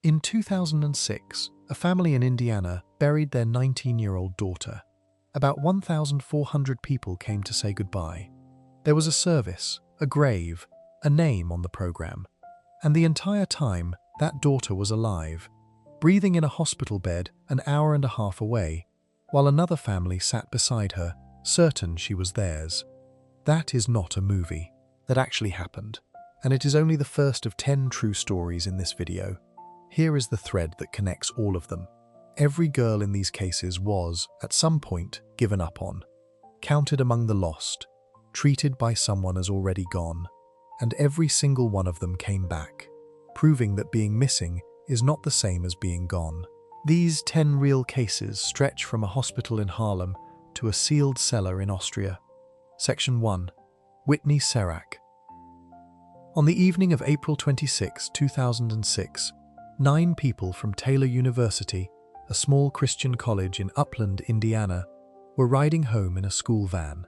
In 2006, a family in Indiana buried their 19-year-old daughter. About 1,400 people came to say goodbye. There was a service, a grave, a name on the program. And the entire time, that daughter was alive, breathing in a hospital bed an hour and a half away, while another family sat beside her, certain she was theirs. That is not a movie. That actually happened. And it is only the first of 10 true stories in this video. Here is the thread that connects all of them. Every girl in these cases was, at some point, given up on, counted among the lost, treated by someone as already gone, and every single one of them came back, proving that being missing is not the same as being gone. These 10 real cases stretch from a hospital in Harlem to a sealed cellar in Austria. Section 1. Whitney Serac. On the evening of April 26, 2006, 9 people from Taylor University, a small Christian college in Upland, Indiana, were riding home in a school van.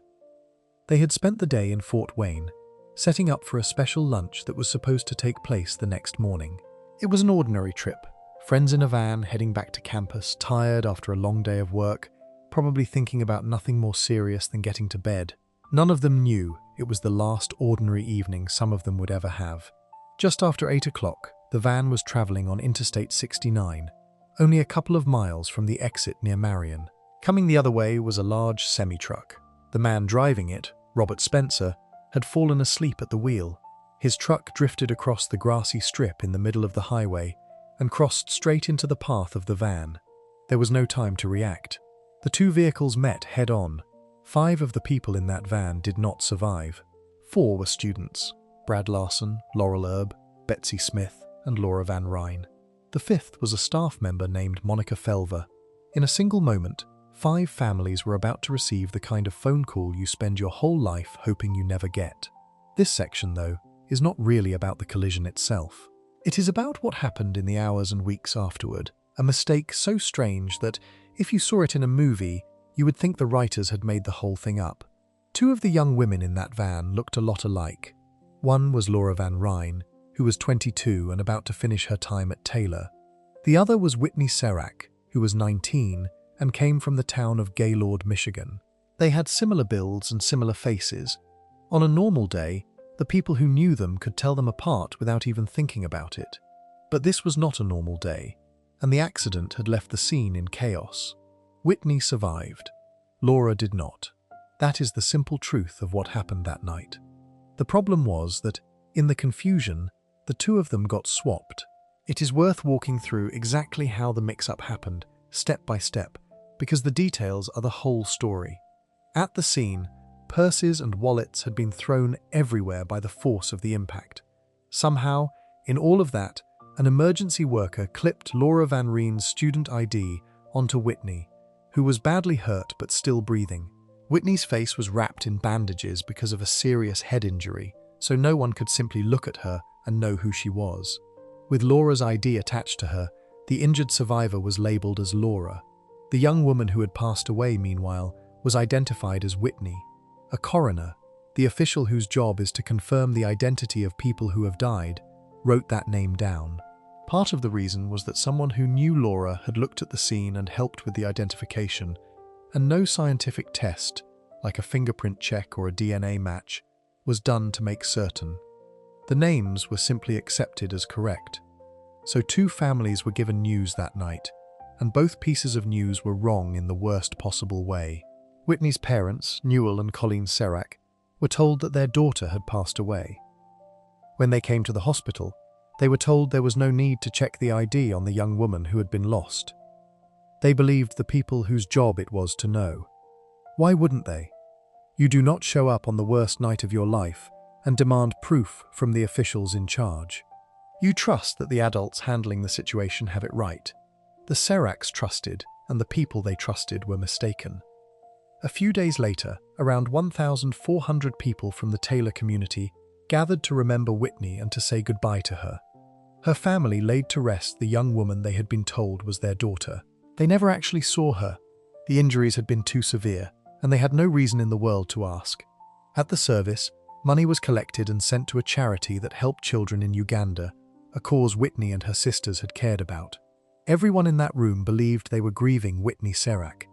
They had spent the day in Fort Wayne, setting up for a special lunch that was supposed to take place the next morning. It was an ordinary trip, friends in a van heading back to campus, tired after a long day of work, probably thinking about nothing more serious than getting to bed. None of them knew it was the last ordinary evening some of them would ever have. Just after 8 o'clock, the van was traveling on Interstate 69, only a couple of miles from the exit near Marion. Coming the other way was a large semi-truck. The man driving it, Robert Spencer, had fallen asleep at the wheel. His truck drifted across the grassy strip in the middle of the highway and crossed straight into the path of the van. There was no time to react. The two vehicles met head-on. 5 of the people in that van did not survive. 4 were students: Brad Larson, Laurel Erb, Betsy Smith, and Laura Van Ryn. The 5th was a staff member named Monica Felver. In a single moment, 5 families were about to receive the kind of phone call you spend your whole life hoping you never get. This section, though, is not really about the collision itself. It is about what happened in the hours and weeks afterward, a mistake so strange that, if you saw it in a movie, you would think the writers had made the whole thing up. 2 of the young women in that van looked a lot alike. One was Laura Van Ryn, who was 22 and about to finish her time at Taylor. The other was Whitney Serac, who was 19 and came from the town of Gaylord, Michigan. They had similar builds and similar faces. On a normal day, the people who knew them could tell them apart without even thinking about it. But this was not a normal day, and the accident had left the scene in chaos. Whitney survived. Laura did not. That is the simple truth of what happened that night. The problem was that, in the confusion, the 2 of them got swapped. It is worth walking through exactly how the mix-up happened, step by step, because the details are the whole story. At the scene, purses and wallets had been thrown everywhere by the force of the impact. Somehow, in all of that, an emergency worker clipped Laura Van Ryn's student ID onto Whitney, who was badly hurt but still breathing. Whitney's face was wrapped in bandages because of a serious head injury, so no one could simply look at her and know who she was. With Laura's ID attached to her, the injured survivor was labeled as Laura. The young woman who had passed away, meanwhile, was identified as Whitney. A coroner, the official whose job is to confirm the identity of people who have died, wrote that name down. Part of the reason was that someone who knew Laura had looked at the scene and helped with the identification, and no scientific test, like a fingerprint check or a DNA match, was done to make certain. The names were simply accepted as correct. So 2 families were given news that night, and both pieces of news were wrong in the worst possible way. Whitney's parents, Newell and Colleen Serac, were told that their daughter had passed away. When they came to the hospital, they were told there was no need to check the ID on the young woman who had been lost. They believed the people whose job it was to know. Why wouldn't they? You do not show up on the worst night of your life and demand proof from the officials in charge. You trust that the adults handling the situation have it right. The Seracs trusted, and the people they trusted were mistaken. A few days later, around 1,400 people from the Taylor community gathered to remember Whitney and to say goodbye to her. Her family laid to rest the young woman they had been told was their daughter. They never actually saw her. The injuries had been too severe, and they had no reason in the world to ask. At the service, money was collected and sent to a charity that helped children in Uganda, a cause Whitney and her sisters had cared about. Everyone in that room believed they were grieving Whitney Serak.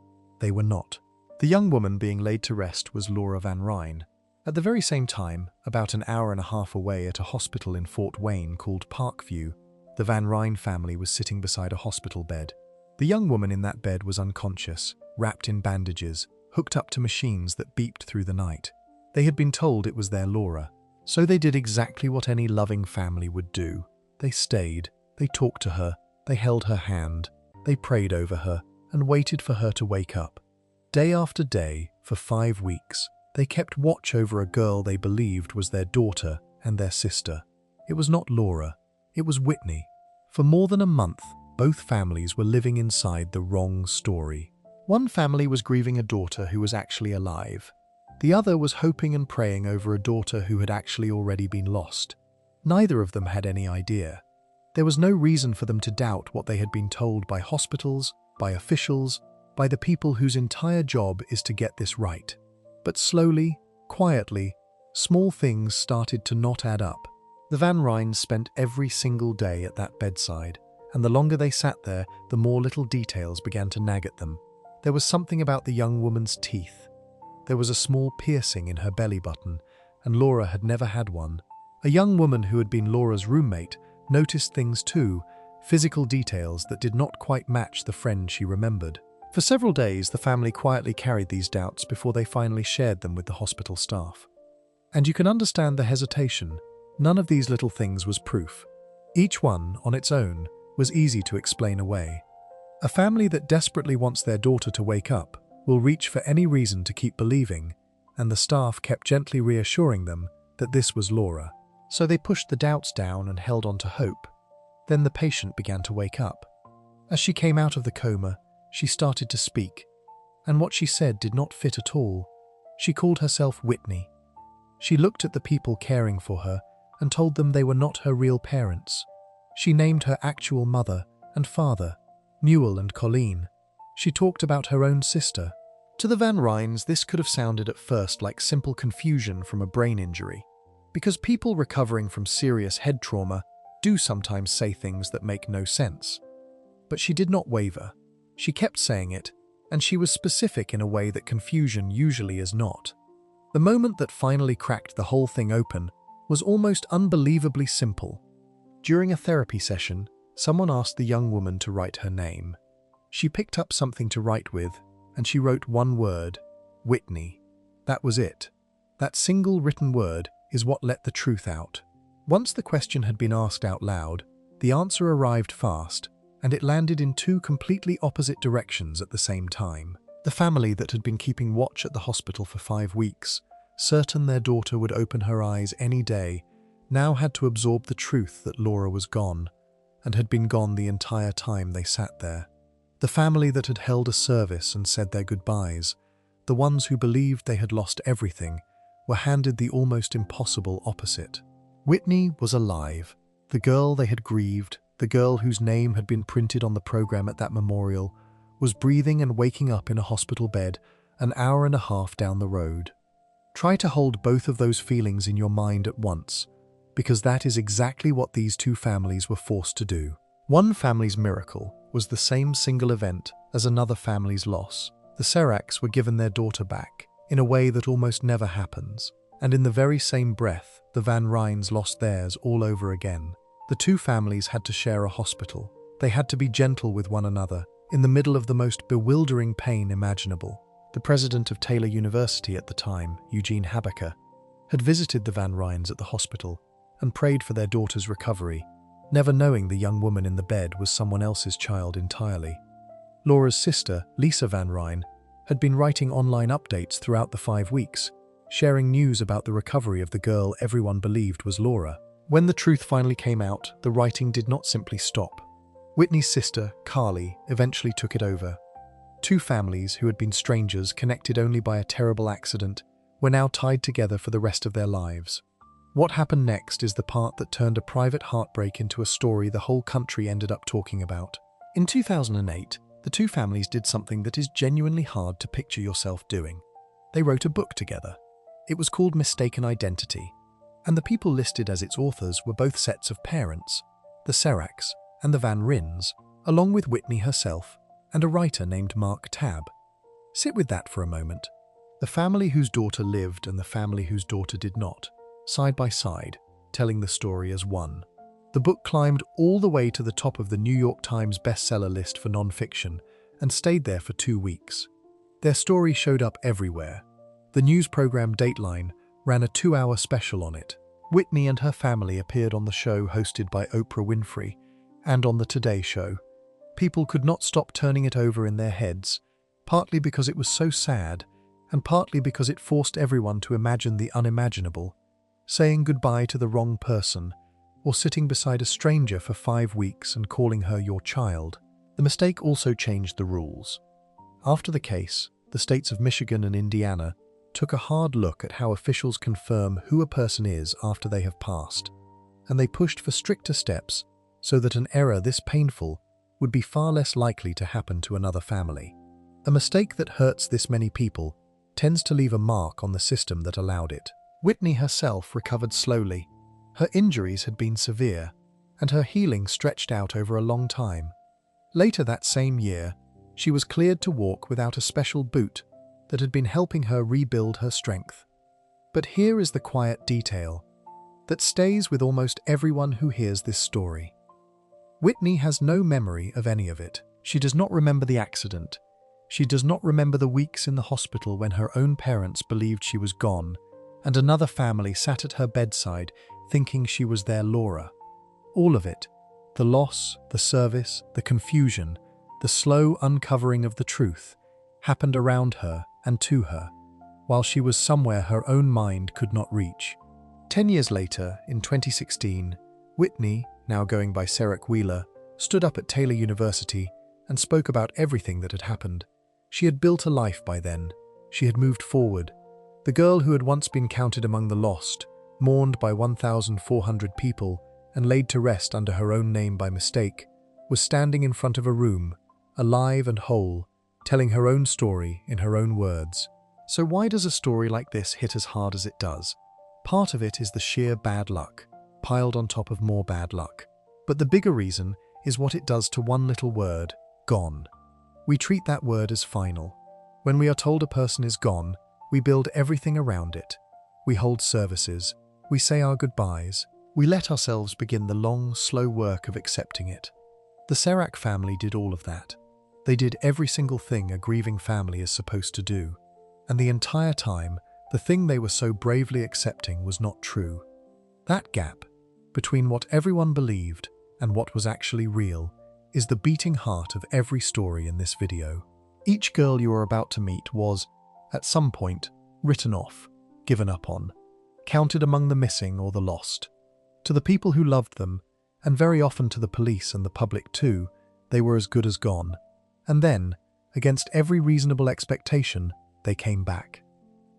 They were not. The young woman being laid to rest was Laura Van Ryn. At the very same time, about an hour and a half away at a hospital in Fort Wayne called Parkview, the Van Ryn family was sitting beside a hospital bed. The young woman in that bed was unconscious, wrapped in bandages, hooked up to machines that beeped through the night. They had been told it was their Laura, so they did exactly what any loving family would do. They stayed, they talked to her, they held her hand, they prayed over her, and waited for her to wake up. Day after day, for 5 weeks, they kept watch over a girl they believed was their daughter and their sister. It was not Laura, it was Whitney. For more than a month, both families were living inside the wrong story. One family was grieving a daughter who was actually alive. The other was hoping and praying over a daughter who had actually already been lost. Neither of them had any idea. There was no reason for them to doubt what they had been told by hospitals, by officials, by the people whose entire job is to get this right. But slowly, quietly, small things started to not add up. The Van Ryns spent every single day at that bedside, and the longer they sat there, the more little details began to nag at them. There was something about the young woman's teeth. There was a small piercing in her belly button, and Laura had never had one. A young woman who had been Laura's roommate noticed things too, physical details that did not quite match the friend she remembered. For several days, the family quietly carried these doubts before they finally shared them with the hospital staff. And you can understand the hesitation. None of these little things was proof. Each one, on its own, was easy to explain away. A family that desperately wants their daughter to wake up will reach for any reason to keep believing, and the staff kept gently reassuring them that this was Laura. So they pushed the doubts down and held on to hope. Then the patient began to wake up. As she came out of the coma, she started to speak, and what she said did not fit at all. She called herself Whitney. She looked at the people caring for her and told them they were not her real parents. She named her actual mother and father, Newell and Colleen. She talked about her own sister. To the Van Ryns, this could have sounded at first like simple confusion from a brain injury, because people recovering from serious head trauma do sometimes say things that make no sense. But she did not waver. She kept saying it, and she was specific in a way that confusion usually is not. The moment that finally cracked the whole thing open was almost unbelievably simple. During a therapy session, someone asked the young woman to write her name. She picked up something to write with, and she wrote one word, Whitney. That was it. That single written word is what let the truth out. Once the question had been asked out loud, the answer arrived fast, and it landed in two completely opposite directions at the same time. The family that had been keeping watch at the hospital for 5 weeks, certain their daughter would open her eyes any day, now had to absorb the truth that Laura was gone, and had been gone the entire time they sat there. The family that had held a service and said their goodbyes, the ones who believed they had lost everything, were handed the almost impossible opposite. Whitney was alive, the girl they had grieved, the girl whose name had been printed on the program at that memorial, was breathing and waking up in a hospital bed an hour and a half down the road. Try to hold both of those feelings in your mind at once, because that is exactly what these two families were forced to do. One family's miracle was the same single event as another family's loss. The Seraks were given their daughter back, in a way that almost never happens, and in the very same breath, the Van Ryns lost theirs all over again. The two families had to share a hospital. They had to be gentle with one another, in the middle of the most bewildering pain imaginable. The president of Taylor University at the time, Eugene Habaker, had visited the Van Ryns at the hospital and prayed for their daughter's recovery, never knowing the young woman in the bed was someone else's child entirely. Laura's sister, Lisa Van Ryn, had been writing online updates throughout the 5 weeks, sharing news about the recovery of the girl everyone believed was Laura. When the truth finally came out, the writing did not simply stop. Whitney's sister, Carly, eventually took it over. Two families who had been strangers, connected only by a terrible accident, were now tied together for the rest of their lives. What happened next is the part that turned a private heartbreak into a story the whole country ended up talking about. In 2008, the two families did something that is genuinely hard to picture yourself doing. They wrote a book together. It was called Mistaken Identity, and the people listed as its authors were both sets of parents. the Serraks, and the Van Rins, along with Whitney herself and a writer named Mark Tabb. Sit with that for a moment. The family whose daughter lived and the family whose daughter did not, side by side, telling the story as one. The book climbed all the way to the top of the New York Times bestseller list for nonfiction and stayed there for 2 weeks. Their story showed up everywhere. The news program Dateline ran a 2-hour special on it. Whitney and her family appeared on the show hosted by Oprah Winfrey and on the Today Show. People could not stop turning it over in their heads, partly because it was so sad and partly because it forced everyone to imagine the unimaginable, saying goodbye to the wrong person or sitting beside a stranger for 5 weeks and calling her your child. The mistake also changed the rules. After the case, the states of Michigan and Indiana took a hard look at how officials confirm who a person is after they have passed, and they pushed for stricter steps so that an error this painful would be far less likely to happen to another family. A mistake that hurts this many people tends to leave a mark on the system that allowed it. Whitney herself recovered slowly. Her injuries had been severe, and her healing stretched out over a long time. Later that same year, she was cleared to walk without a special boot that had been helping her rebuild her strength. But here is the quiet detail that stays with almost everyone who hears this story. Whitney has no memory of any of it. She does not remember the accident. She does not remember the weeks in the hospital when her own parents believed she was gone, and another family sat at her bedside thinking she was their Laura. All of it, the loss, the service, the confusion, the slow uncovering of the truth, happened around her and to her, while she was somewhere her own mind could not reach. 10 years later, in 2016, Whitney, now going by Serrak Wheeler, stood up at Taylor University and spoke about everything that had happened. She had built a life by then. She had moved forward. The girl who had once been counted among the lost, mourned by 1,400 people, and laid to rest under her own name by mistake, was standing in front of a room, alive and whole, telling her own story in her own words. So why does a story like this hit as hard as it does? Part of it is the sheer bad luck, piled on top of more bad luck. But the bigger reason is what it does to one little word, gone. We treat that word as final. When we are told a person is gone, we build everything around it. We hold services. We say our goodbyes. We let ourselves begin the long, slow work of accepting it. The Serrak family did all of that. They did every single thing a grieving family is supposed to do. And the entire time, the thing they were so bravely accepting was not true. That gap, between what everyone believed and what was actually real, is the beating heart of every story in this video. Each girl you are about to meet was, at some point, written off, given up on, counted among the missing or the lost. To the people who loved them, and very often to the police and the public too, they were as good as gone. And then, against every reasonable expectation, they came back.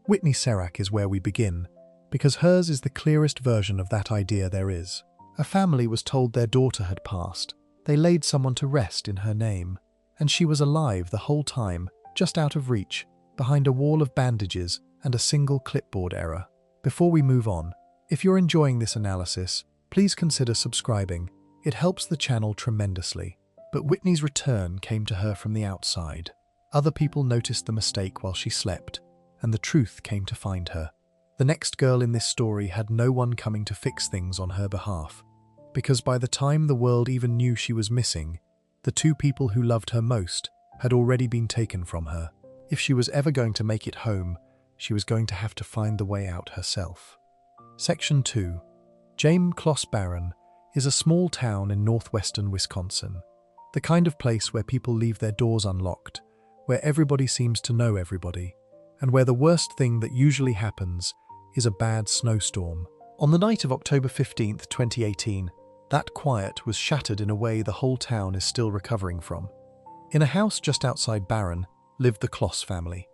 Whitney Serrak is where we begin, because hers is the clearest version of that idea there is. A family was told their daughter had passed. They laid someone to rest in her name, and she was alive the whole time, just out of reach, behind a wall of bandages and a single clipboard error. Before we move on, if you're enjoying this analysis, please consider subscribing. It helps the channel tremendously. But Whitney's return came to her from the outside. Other people noticed the mistake while she slept, and the truth came to find her. The next girl in this story had no one coming to fix things on her behalf, because by the time the world even knew she was missing, the two people who loved her most had already been taken from her. If she was ever going to make it home, she was going to have to find the way out herself. Section 2. James Closs Barron is a small town in northwestern Wisconsin. The kind of place where people leave their doors unlocked, where everybody seems to know everybody, and where the worst thing that usually happens is a bad snowstorm. On the night of October 15th, 2018, that quiet was shattered in a way the whole town is still recovering from. In a house just outside Barron lived the Closs family.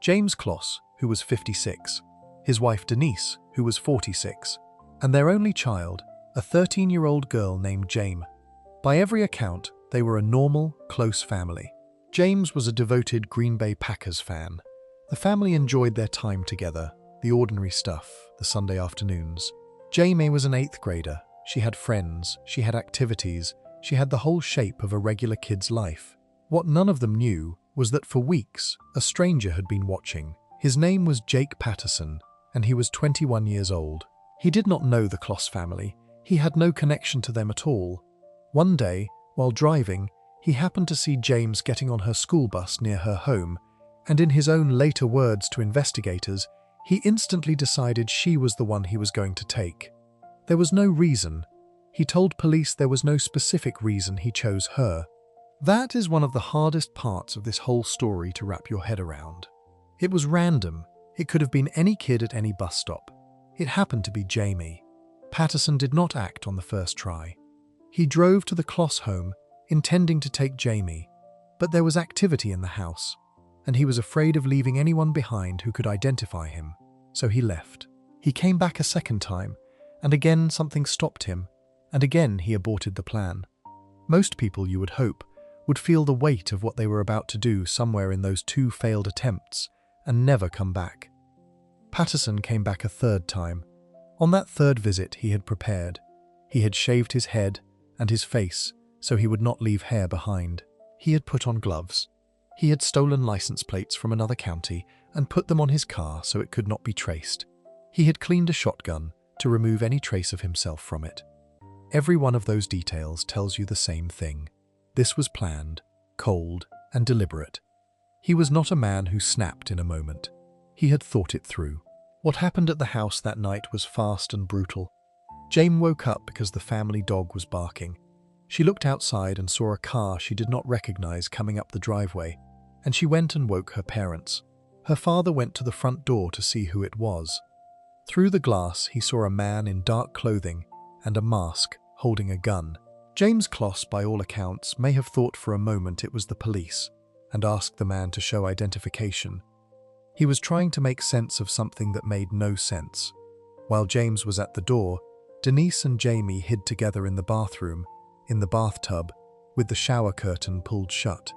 James Closs, who was 56, his wife Denise, who was 46, and their only child, a 13-year-old girl named Jane. By every account, they were a normal, close family. James was a devoted Green Bay Packers fan. The family enjoyed their time together, the ordinary stuff, the Sunday afternoons. Jamie was an 8th grader. she had friends, she had activities, she had the whole shape of a regular kid's life. What none of them knew was that for weeks, a stranger had been watching. His name was Jake Patterson, and he was 21 years old. He did not know the Kloss family. He had no connection to them at all. One day, while driving, he happened to see James getting on her school bus near her home, and in his own later words to investigators, he instantly decided she was the one he was going to take. There was no reason. He told police there was no specific reason he chose her. That is one of the hardest parts of this whole story to wrap your head around. It was random. It could have been any kid at any bus stop. It happened to be Jamie. Patterson did not act on the first try. He drove to the Kloss home, intending to take Jamie, but there was activity in the house, and he was afraid of leaving anyone behind who could identify him, so he left. He came back a second time, and again something stopped him, and again he aborted the plan. Most people, you would hope, would feel the weight of what they were about to do somewhere in those 2 failed attempts and never come back. Patterson came back a third time. On that third visit he had prepared. He had shaved his head and his face so he would not leave hair behind. He had put on gloves. He had stolen license plates from another county and put them on his car so it could not be traced. He had cleaned a shotgun to remove any trace of himself from it. Every one of those details tells you the same thing. This was planned, cold, and deliberate. He was not a man who snapped in a moment. He had thought it through. What happened at the house that night was fast and brutal. Jane woke up because the family dog was barking. She looked outside and saw a car she did not recognize coming up the driveway, and she went and woke her parents. Her father went to the front door to see who it was. Through the glass, he saw a man in dark clothing and a mask holding a gun. James Kloss, by all accounts, may have thought for a moment it was the police and asked the man to show identification. He was trying to make sense of something that made no sense. While James was at the door, Denise and Jamie hid together in the bathroom, in the bathtub, with the shower curtain pulled shut.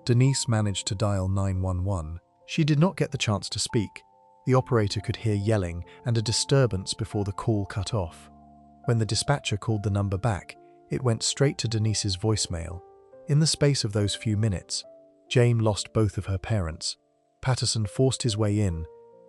Denise managed to dial 911. She did not get the chance to speak. The operator could hear yelling and a disturbance before the call cut off. When the dispatcher called the number back, it went straight to Denise's voicemail. In the space of those few minutes, Jane lost both of her parents. Patterson forced his way in,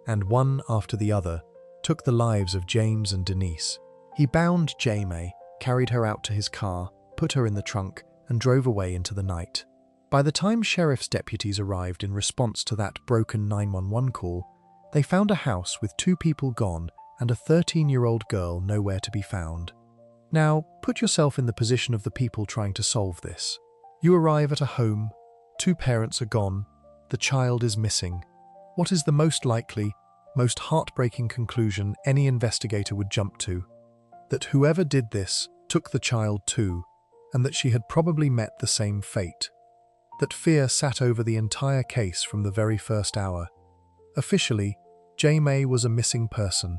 and one after the other, took the lives of James and Denise. He bound Jamie, carried her out to his car, put her in the trunk, and drove away into the night. By the time sheriff's deputies arrived in response to that broken 911 call, they found a house with 2 people gone and a 13-year-old girl nowhere to be found. Now, put yourself in the position of the people trying to solve this. You arrive at a home, 2 parents are gone, the child is missing. What is the most likely, most heartbreaking conclusion any investigator would jump to? That whoever did this took the child too, and that she had probably met the same fate. That fear sat over the entire case from the very first hour. Officially, Jamie was a missing person,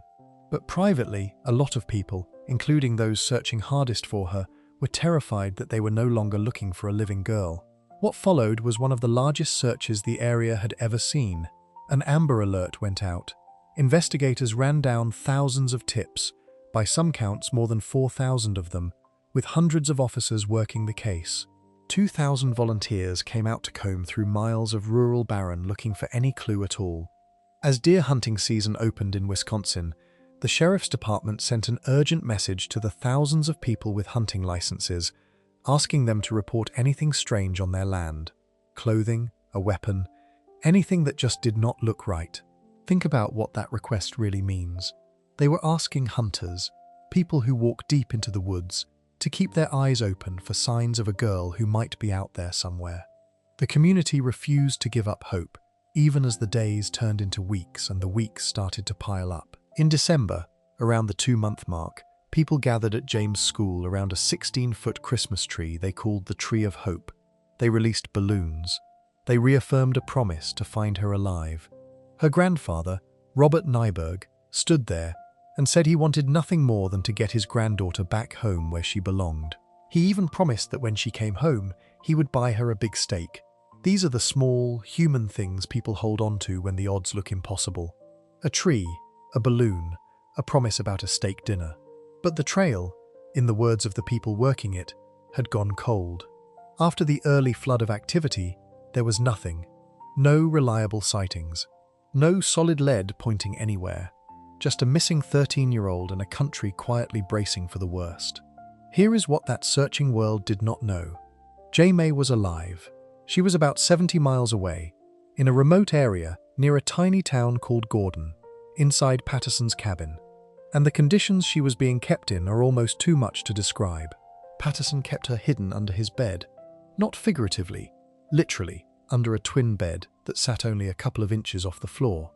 but privately, a lot of people, including those searching hardest for her, were terrified that they were no longer looking for a living girl. What followed was one of the largest searches the area had ever seen. An Amber Alert went out. Investigators ran down thousands of tips, by some counts more than 4,000 of them, with hundreds of officers working the case. 2,000 volunteers came out to comb through miles of rural barren looking for any clue at all. As deer hunting season opened in Wisconsin, the sheriff's department sent an urgent message to the thousands of people with hunting licenses, asking them to report anything strange on their land. Clothing, a weapon, anything that just did not look right. Think about what that request really means. They were asking hunters, people who walk deep into the woods, to keep their eyes open for signs of a girl who might be out there somewhere. The community refused to give up hope, even as the days turned into weeks and the weeks started to pile up. In December, around the 2-month mark, people gathered at James' school around a 16-foot Christmas tree they called the Tree of Hope. They released balloons. They reaffirmed a promise to find her alive. Her grandfather, Robert Nyberg, stood there and said he wanted nothing more than to get his granddaughter back home where she belonged. He even promised that when she came home, he would buy her a big steak. These are the small, human things people hold on to when the odds look impossible. A tree, a balloon, a promise about a steak dinner. But the trail, in the words of the people working it, had gone cold. After the early flood of activity, there was nothing. No reliable sightings. No solid lead pointing anywhere. Just a missing 13-year-old and a country quietly bracing for the worst. Here is what that searching world did not know. Jamie was alive. She was about 70 miles away, in a remote area near a tiny town called Gordon, inside Patterson's cabin. And the conditions she was being kept in are almost too much to describe. Patterson kept her hidden under his bed, not figuratively, literally, under a twin bed that sat only a couple of inches off the floor.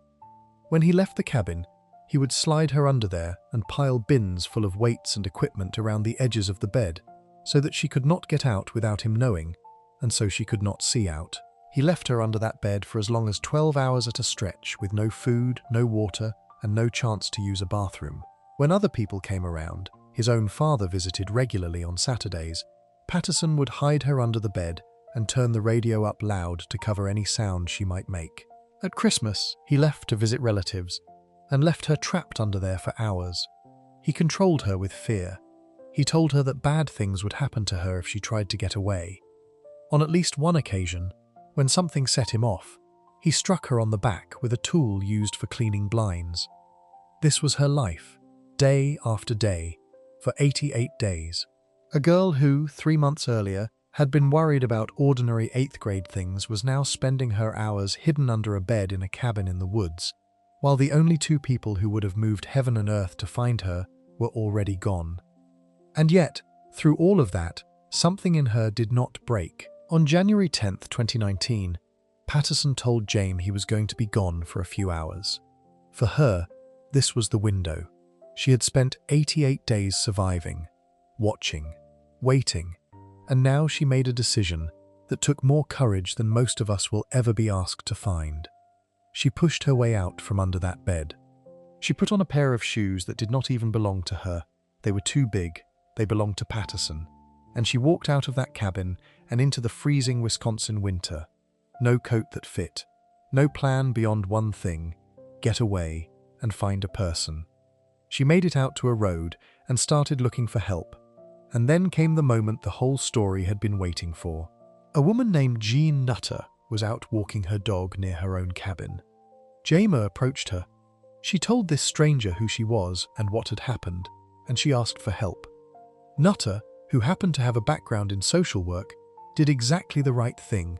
When he left the cabin, he would slide her under there and pile bins full of weights and equipment around the edges of the bed, so that she could not get out without him knowing, and so she could not see out. He left her under that bed for as long as 12 hours at a stretch, with no food, no water, and no chance to use a bathroom. When other people came around, his own father visited regularly on Saturdays, Patterson would hide her under the bed and turn the radio up loud to cover any sound she might make. At Christmas, he left to visit relatives and left her trapped under there for hours. He controlled her with fear. He told her that bad things would happen to her if she tried to get away. On at least one occasion, when something set him off, he struck her on the back with a tool used for cleaning blinds. This was her life, day after day, for 88 days. A girl who, 3 months earlier, had been worried about ordinary 8th grade things was now spending her hours hidden under a bed in a cabin in the woods, while the only 2 people who would have moved heaven and earth to find her were already gone. And yet, through all of that, something in her did not break. On January 10, 2019, Patterson told James he was going to be gone for a few hours. For her, this was the window. She had spent 88 days surviving, watching, waiting, and now she made a decision that took more courage than most of us will ever be asked to find. She pushed her way out from under that bed. She put on a pair of shoes that did not even belong to her. They were too big. They belonged to Patterson. And she walked out of that cabin and into the freezing Wisconsin winter. No coat that fit. No plan beyond one thing: get away and find a person. She made it out to a road and started looking for help. And then came the moment the whole story had been waiting for. A woman named Jean Nutter was out walking her dog near her own cabin. Jaima approached her. She told this stranger who she was and what had happened, and she asked for help. Nutter, who happened to have a background in social work, did exactly the right thing.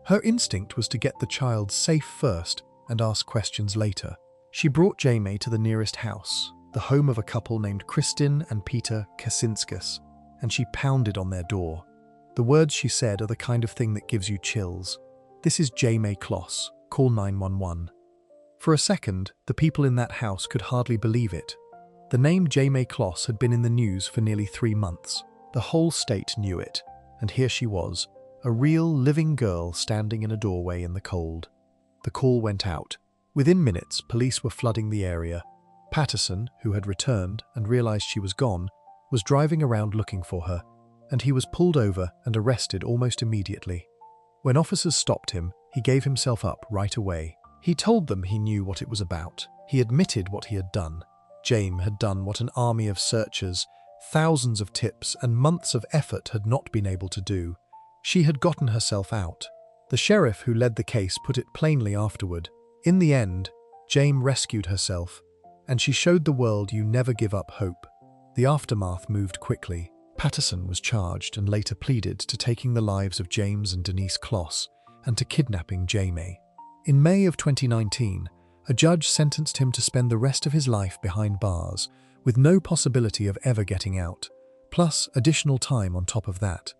Her instinct was to get the child safe first and ask questions later. She brought Jamie to the nearest house, the home of a couple named Kristin and Peter Kaczynskis, and she pounded on their door. The words she said are the kind of thing that gives you chills. "This is Jamie Kloss. Call 911. For a second, the people in that house could hardly believe it. The name Jamie Kloss had been in the news for nearly 3 months. The whole state knew it, and here she was, a real living girl standing in a doorway in the cold. The call went out. Within minutes, police were flooding the area. Patterson, who had returned and realized she was gone, was driving around looking for her, and he was pulled over and arrested almost immediately. When officers stopped him, he gave himself up right away. He told them he knew what it was about. He admitted what he had done. James had done what an army of searchers, thousands of tips, and months of effort had not been able to do. She had gotten herself out. The sheriff who led the case put it plainly afterward. In the end, James rescued herself, and she showed the world you never give up hope. The aftermath moved quickly. Patterson was charged and later pleaded to taking the lives of James and Denise Kloss and to kidnapping Jamie. In May of 2019, a judge sentenced him to spend the rest of his life behind bars, with no possibility of ever getting out, plus additional time on top of that.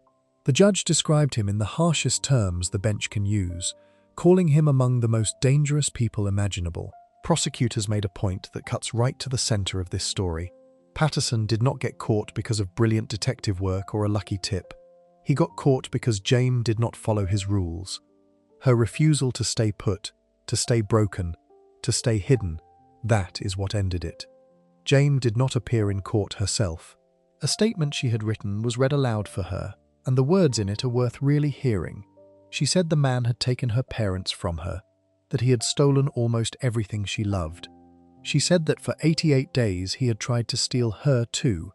The judge described him in the harshest terms the bench can use, calling him among the most dangerous people imaginable. Prosecutors made a point that cuts right to the center of this story. Patterson did not get caught because of brilliant detective work or a lucky tip. He got caught because James did not follow his rules. Her refusal to stay put, to stay broken, to stay hidden, that is what ended it. James did not appear in court herself. A statement she had written was read aloud for her, and the words in it are worth really hearing. She said the man had taken her parents from her, that he had stolen almost everything she loved. She said that for 88 days he had tried to steal her too,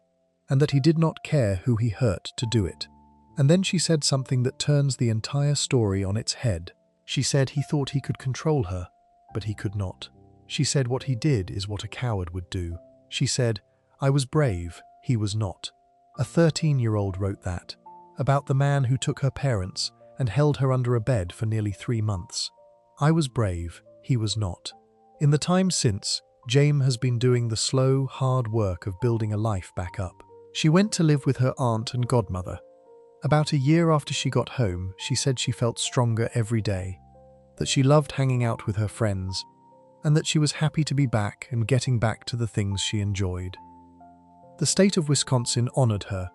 and that he did not care who he hurt to do it. And then she said something that turns the entire story on its head. She said he thought he could control her, but he could not. She said what he did is what a coward would do. She said, "I was brave, he was not." A 13-year-old wrote that, about the man who took her parents and held her under a bed for nearly 3 months. I was brave, he was not. In the time since, Jame has been doing the slow, hard work of building a life back up. She went to live with her aunt and godmother. About a year after she got home, she said she felt stronger every day, that she loved hanging out with her friends, and that she was happy to be back and getting back to the things she enjoyed. The state of Wisconsin honored her,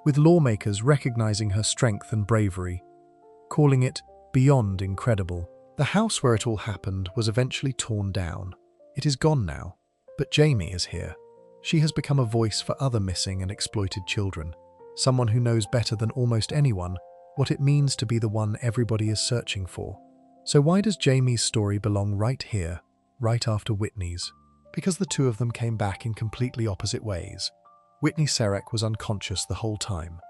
with lawmakers recognizing her strength and bravery, calling it beyond incredible. The house where it all happened was eventually torn down. It is gone now, but Jamie is here. She has become a voice for other missing and exploited children, someone who knows better than almost anyone what it means to be the one everybody is searching for. So why does Jamie's story belong right here, right after Whitney's? Because the two of them came back in completely opposite ways. Whitney Serek was unconscious the whole time.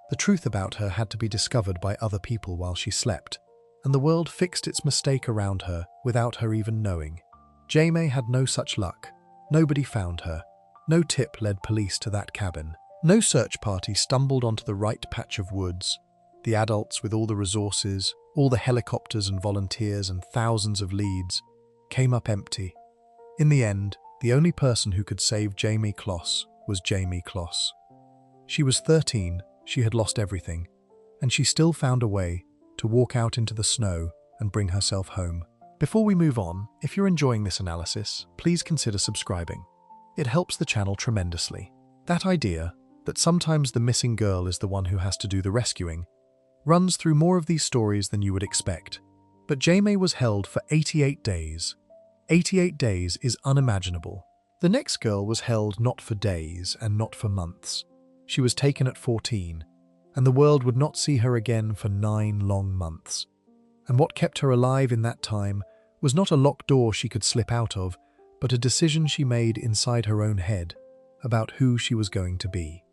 The truth about her had to be discovered by other people while she slept, and the world fixed its mistake around her without her even knowing. Jamie had no such luck. Nobody found her. No tip led police to that cabin. No search party stumbled onto the right patch of woods. The adults with all the resources, all the helicopters and volunteers and thousands of leads, came up empty. In the end, the only person who could save Jamie Kloss was Jamie Kloss. She was 13, she had lost everything, and she still found a way to walk out into the snow and bring herself home. Before we move on, if you're enjoying this analysis, please consider subscribing. It helps the channel tremendously. That idea, that sometimes the missing girl is the one who has to do the rescuing, runs through more of these stories than you would expect. But Jamie was held for 88 days. 88 days is unimaginable. The next girl was held not for days and not for months. She was taken at 14, and the world would not see her again for 9 long months. And what kept her alive in that time was not a locked door she could slip out of, but a decision she made inside her own head about who she was going to be.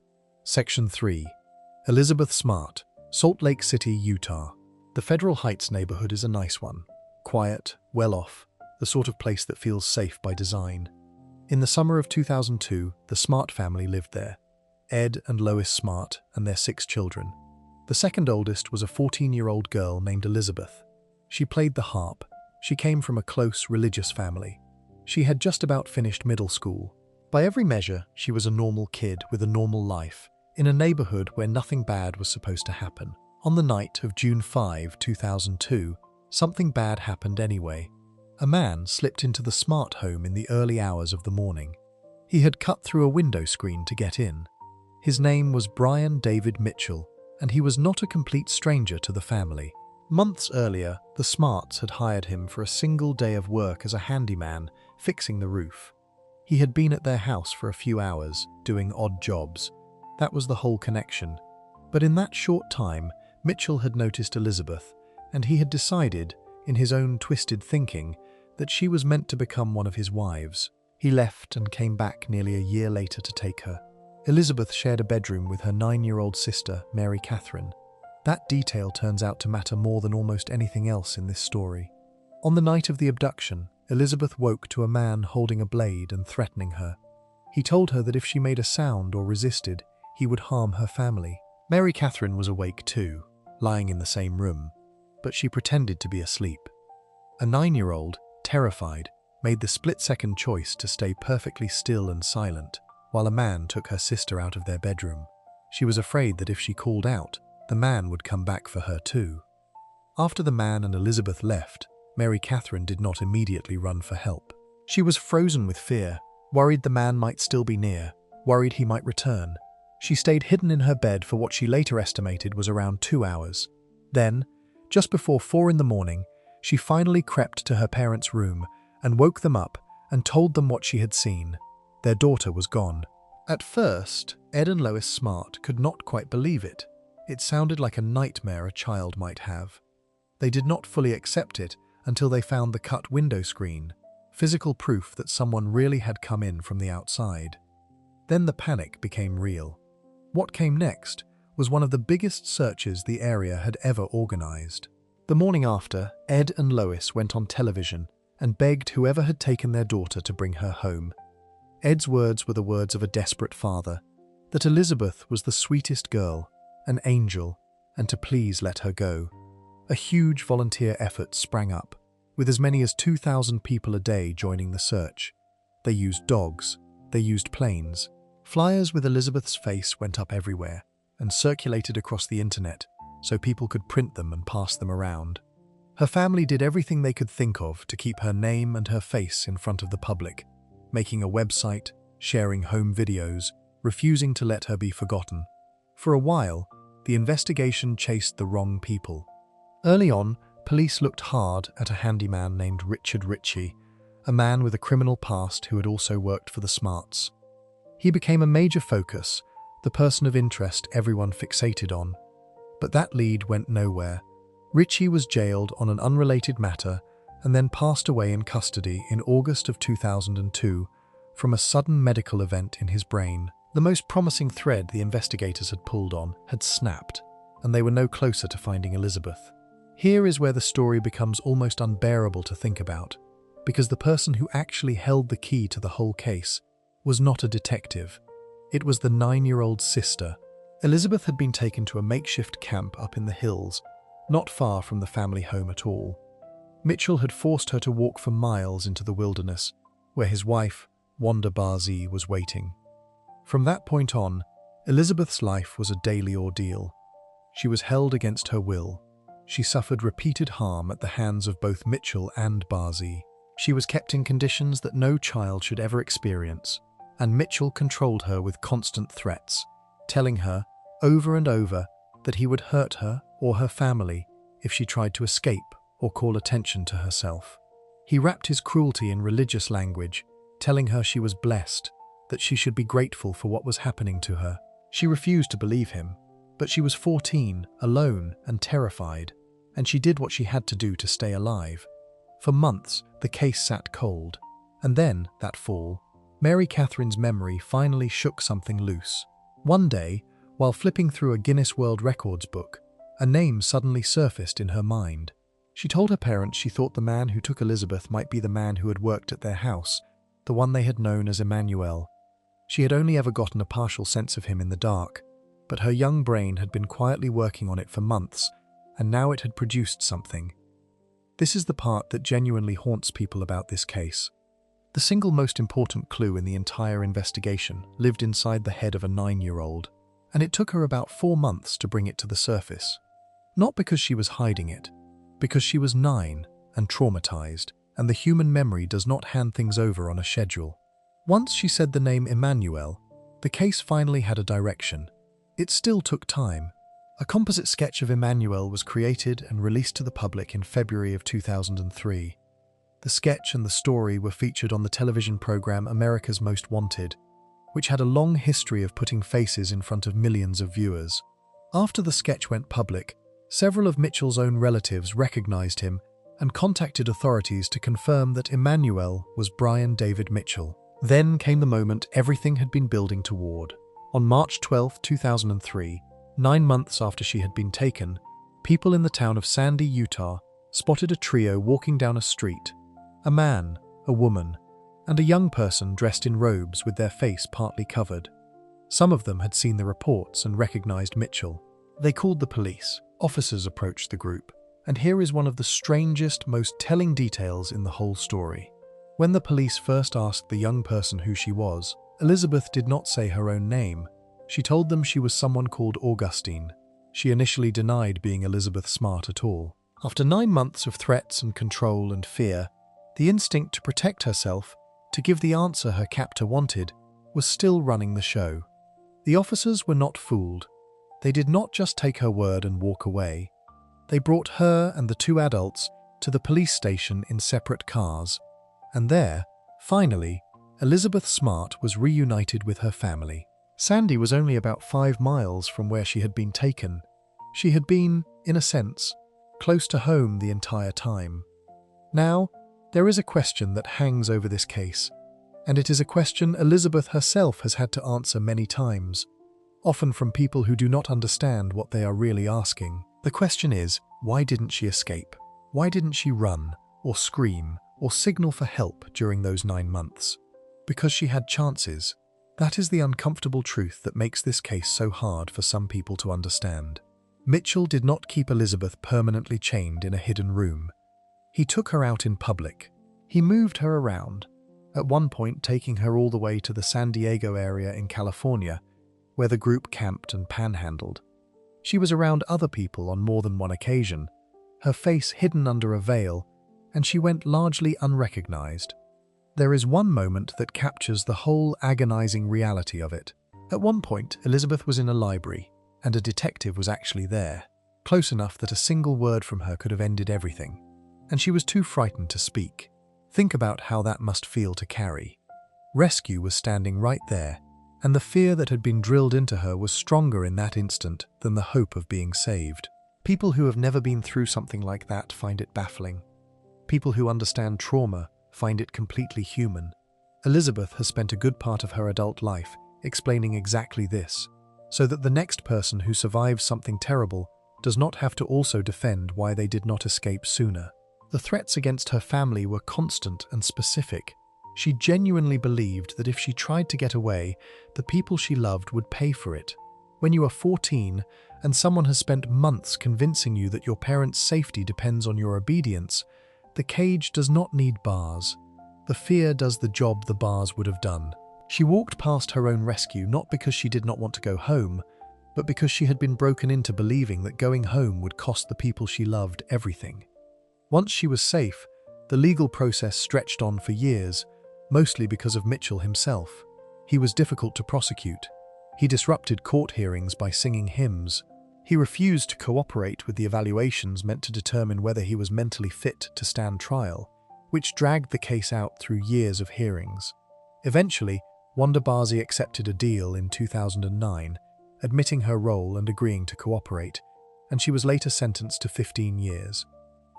Section 3. Elizabeth Smart, Salt Lake City, Utah. The Federal Heights neighborhood is a nice one. Quiet, well off, the sort of place that feels safe by design. In the summer of 2002, the Smart family lived there. Ed and Lois Smart and their 6 children. The second oldest was a 14-year-old girl named Elizabeth. She played the harp. She came from a close religious family. She had just about finished middle school. By every measure, she was a normal kid with a normal life, in a neighborhood where nothing bad was supposed to happen. On the night of June 5, 2002, something bad happened anyway. A man slipped into the Smart home in the early hours of the morning. He had cut through a window screen to get in. His name was Brian David Mitchell, and he was not a complete stranger to the family. Months earlier, the Smarts had hired him for a single day of work as a handyman, fixing the roof. He had been at their house for a few hours, doing odd jobs. That was the whole connection. But in that short time, Mitchell had noticed Elizabeth, and he had decided, in his own twisted thinking, that she was meant to become one of his wives. He left and came back nearly a year later to take her. Elizabeth shared a bedroom with her 9-year-old sister, Mary Catherine. That detail turns out to matter more than almost anything else in this story. On the night of the abduction, Elizabeth woke to a man holding a blade and threatening her. He told her that if she made a sound or resisted, he would harm her family. Mary Catherine was awake too, lying in the same room, but she pretended to be asleep. A 9-year-old, terrified, made the split-second choice to stay perfectly still and silent, while a man took her sister out of their bedroom. She was afraid that if she called out, the man would come back for her too. After the man and Elizabeth left, Mary Catherine did not immediately run for help. She was frozen with fear, worried the man might still be near, worried he might return. She stayed hidden in her bed for what she later estimated was around 2 hours. Then, just before 4 in the morning, she finally crept to her parents' room and woke them up and told them what she had seen. Their daughter was gone. At first, Ed and Lois Smart could not quite believe it. It sounded like a nightmare a child might have. They did not fully accept it until they found the cut window screen, physical proof that someone really had come in from the outside. Then the panic became real. What came next was one of the biggest searches the area had ever organized. The morning after, Ed and Lois went on television and begged whoever had taken their daughter to bring her home. Ed's words were the words of a desperate father, that Elizabeth was the sweetest girl, an angel, and to please let her go. A huge volunteer effort sprang up, with as many as 2,000 people a day joining the search. They used dogs, they used planes. Flyers with Elizabeth's face went up everywhere and circulated across the internet so people could print them and pass them around. Her family did everything they could think of to keep her name and her face in front of the public, making a website, sharing home videos, refusing to let her be forgotten. For a while, the investigation chased the wrong people. Early on, police looked hard at a handyman named Richard Ritchie, a man with a criminal past who had also worked for the Smarts. He became a major focus, the person of interest everyone fixated on. But that lead went nowhere. Ritchie was jailed on an unrelated matter and then passed away in custody in August of 2002 from a sudden medical event in his brain. The most promising thread the investigators had pulled on had snapped, and they were no closer to finding Elizabeth. Here is where the story becomes almost unbearable to think about, because the person who actually held the key to the whole case was not a detective. It was the 9-year-old sister. Elizabeth had been taken to a makeshift camp up in the hills, not far from the family home at all. Mitchell had forced her to walk for miles into the wilderness, where his wife, Wanda Barzee, was waiting. From that point on, Elizabeth's life was a daily ordeal. She was held against her will. She suffered repeated harm at the hands of both Mitchell and Barzee. She was kept in conditions that no child should ever experience, and Mitchell controlled her with constant threats, telling her over and over that he would hurt her or her family if she tried to escape or call attention to herself. He wrapped his cruelty in religious language, telling her she was blessed, that she should be grateful for what was happening to her. She refused to believe him, but she was 14, alone and terrified, and she did what she had to do to stay alive. For months, the case sat cold, and then, that fall, Mary Catherine's memory finally shook something loose. One day, while flipping through a Guinness World Records book, a name suddenly surfaced in her mind. She told her parents she thought the man who took Elizabeth might be the man who had worked at their house, the one they had known as Emmanuel. She had only ever gotten a partial sense of him in the dark, but her young brain had been quietly working on it for months, and now it had produced something. This is the part that genuinely haunts people about this case. The single most important clue in the entire investigation lived inside the head of a 9-year-old, and it took her about 4 months to bring it to the surface. Not because she was hiding it, because she was 9 and traumatized, and the human memory does not hand things over on a schedule. Once she said the name Emmanuel, the case finally had a direction. It still took time. A composite sketch of Emmanuel was created and released to the public in February of 2003. The sketch and the story were featured on the television program America's Most Wanted, which had a long history of putting faces in front of millions of viewers. After the sketch went public, several of Mitchell's own relatives recognized him and contacted authorities to confirm that Emmanuel was Brian David Mitchell. Then came the moment everything had been building toward. On March 12, 2003, 9 months after she had been taken, people in the town of Sandy, Utah, spotted a trio walking down a street. A man, a woman, and a young person dressed in robes with their face partly covered. Some of them had seen the reports and recognized Mitchell. They called the police. Officers approached the group, and here is one of the strangest, most telling details in the whole story. When the police first asked the young person who she was, Elizabeth did not say her own name. She told them she was someone called Augustine. She initially denied being Elizabeth Smart at all. After 9 months of threats and control and fear, the instinct to protect herself, to give the answer her captor wanted, was still running the show. The officers were not fooled. They did not just take her word and walk away. They brought her and the 2 adults to the police station in separate cars. And there, finally, Elizabeth Smart was reunited with her family. Sandy was only about 5 miles from where she had been taken. She had been, in a sense, close to home the entire time. Now, there is a question that hangs over this case, and it is a question Elizabeth herself has had to answer many times. often from people who do not understand what they are really asking. The question is, why didn't she escape? Why didn't she run, or scream, or signal for help during those 9 months? Because she had chances. That is the uncomfortable truth that makes this case so hard for some people to understand. Mitchell did not keep Elizabeth permanently chained in a hidden room. He took her out in public. He moved her around, at one point taking her all the way to the San Diego area in California, where the group camped and panhandled. She was around other people on more than one occasion, her face hidden under a veil, and she went largely unrecognized. There is one moment that captures the whole agonizing reality of it. At one point, Elizabeth was in a library, and a detective was actually there, close enough that a single word from her could have ended everything. And she was too frightened to speak. Think about how that must feel to carry. Rescue was standing right there, and the fear that had been drilled into her was stronger in that instant than the hope of being saved. People who have never been through something like that find it baffling. People who understand trauma find it completely human. Elizabeth has spent a good part of her adult life explaining exactly this, so that the next person who survives something terrible does not have to also defend why they did not escape sooner. The threats against her family were constant and specific. She genuinely believed that if she tried to get away, the people she loved would pay for it. When you are 14 and someone has spent months convincing you that your parents' safety depends on your obedience, the cage does not need bars. The fear does the job the bars would have done. She walked past her own rescue not because she did not want to go home, but because she had been broken into believing that going home would cost the people she loved everything. Once she was safe, the legal process stretched on for years, mostly because of Mitchell himself. He was difficult to prosecute. He disrupted court hearings by singing hymns. He refused to cooperate with the evaluations meant to determine whether he was mentally fit to stand trial, which dragged the case out through years of hearings. Eventually, Wanda Barzee accepted a deal in 2009, admitting her role and agreeing to cooperate, and she was later sentenced to 15 years.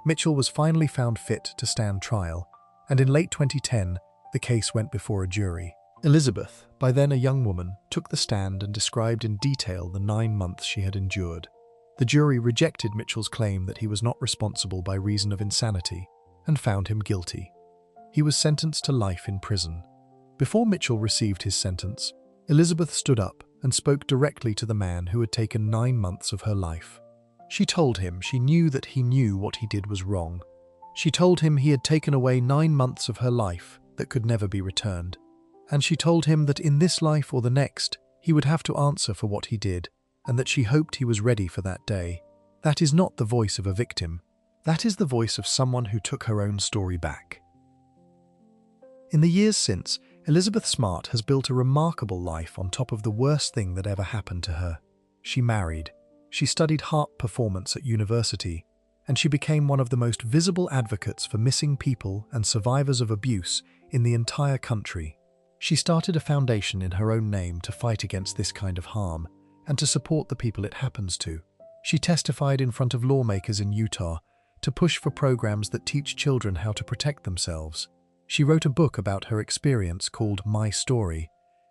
Mitchell was finally found fit to stand trial, and in late 2010, the case went before a jury. Elizabeth, by then a young woman, took the stand and described in detail the 9 months she had endured. The jury rejected Mitchell's claim that he was not responsible by reason of insanity and found him guilty. He was sentenced to life in prison. Before Mitchell received his sentence, Elizabeth stood up and spoke directly to the man who had taken 9 months of her life. She told him she knew that he knew what he did was wrong. She told him he had taken away 9 months of her life that could never be returned. And she told him that in this life or the next, he would have to answer for what he did, and that she hoped he was ready for that day. That is not the voice of a victim. That is the voice of someone who took her own story back. In the years since, Elizabeth Smart has built a remarkable life on top of the worst thing that ever happened to her. She married. She studied harp performance at university, and she became one of the most visible advocates for missing people and survivors of abuse in the entire country. She started a foundation in her own name to fight against this kind of harm and to support the people it happens to. She testified in front of lawmakers in Utah to push for programs that teach children how to protect themselves. She wrote a book about her experience called My Story,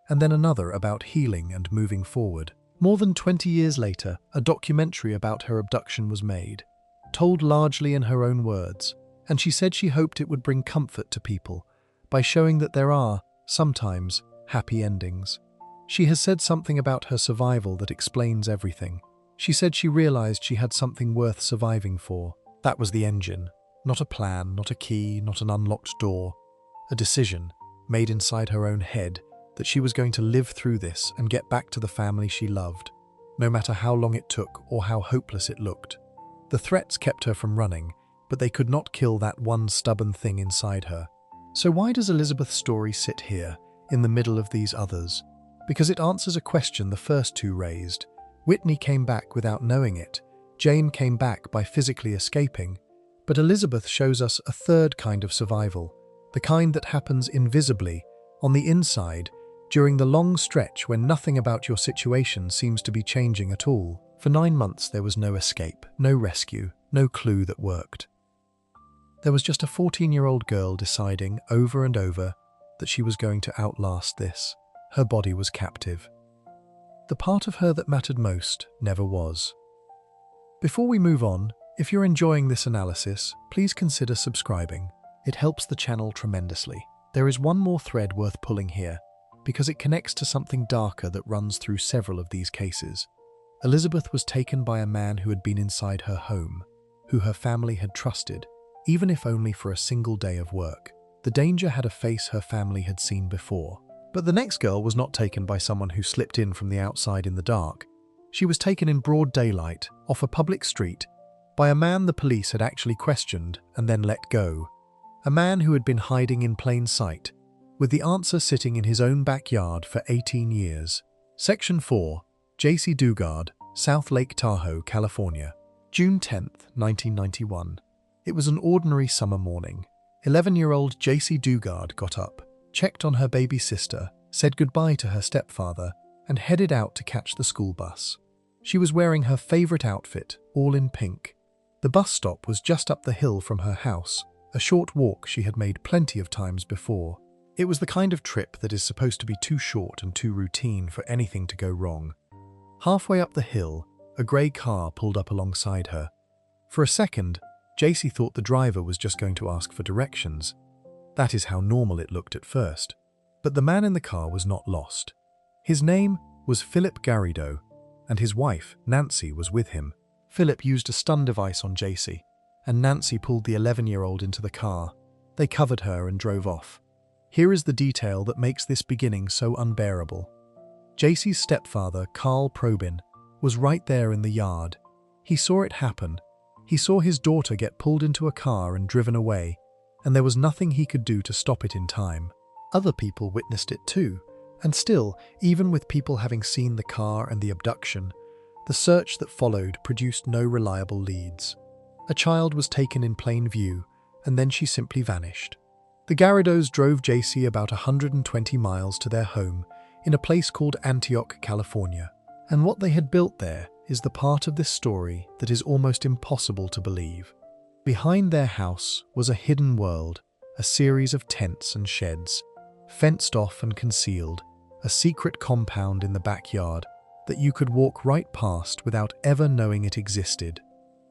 and then another about healing and moving forward. More than 20 years later, a documentary about her abduction was made, told largely in her own words, and she said she hoped it would bring comfort to people by showing that there are, sometimes, happy endings. She has said something about her survival that explains everything. She said she realized she had something worth surviving for. That was the engine. Not a plan, not a key, not an unlocked door. A decision, made inside her own head, that she was going to live through this and get back to the family she loved, no matter how long it took or how hopeless it looked. The threats kept her from running, but they could not kill that one stubborn thing inside her. So why does Elizabeth's story sit here, in the middle of these others? Because it answers a question the first two raised. Whitney came back without knowing it. Jane came back by physically escaping. But Elizabeth shows us a third kind of survival, the kind that happens invisibly, on the inside, during the long stretch when nothing about your situation seems to be changing at all. For 9 months there was no escape, no rescue, no clue that worked. There was just a 14-year-old girl deciding over and over that she was going to outlast this. Her body was captive. The part of her that mattered most never was. Before we move on, if you're enjoying this analysis, please consider subscribing. It helps the channel tremendously. There is one more thread worth pulling here, because it connects to something darker that runs through several of these cases. Elizabeth was taken by a man who had been inside her home, who her family had trusted, even if only for a single day of work. The danger had a face her family had seen before. But the next girl was not taken by someone who slipped in from the outside in the dark. She was taken in broad daylight, off a public street, by a man the police had actually questioned and then let go. A man who had been hiding in plain sight, with the answer sitting in his own backyard for 18 years. Section 4. J.C. Dugard, South Lake Tahoe, California. June 10th, 1991. It was an ordinary summer morning. 11-year-old J.C. Dugard got up, checked on her baby sister, said goodbye to her stepfather, and headed out to catch the school bus. She was wearing her favorite outfit, all in pink. The bus stop was just up the hill from her house, a short walk she had made plenty of times before. It was the kind of trip that is supposed to be too short and too routine for anything to go wrong. Halfway up the hill, a grey car pulled up alongside her. For a second, J.C. thought the driver was just going to ask for directions. That is how normal it looked at first. But the man in the car was not lost. His name was Philip Garrido, and his wife, Nancy, was with him. Philip used a stun device on J.C., and Nancy pulled the 11-year-old into the car. They covered her and drove off. Here is the detail that makes this beginning so unbearable. J.C.'s stepfather, Carl Probin, was right there in the yard. He saw it happen. He saw his daughter get pulled into a car and driven away, and there was nothing he could do to stop it in time. Other people witnessed it too, and still, even with people having seen the car and the abduction, the search that followed produced no reliable leads. A child was taken in plain view, and then she simply vanished. The Garridos drove J.C. about 120 miles to their home in a place called Antioch, California, and what they had built there is the part of this story that is almost impossible to believe. Behind their house was a hidden world, a series of tents and sheds, fenced off and concealed, a secret compound in the backyard that you could walk right past without ever knowing it existed.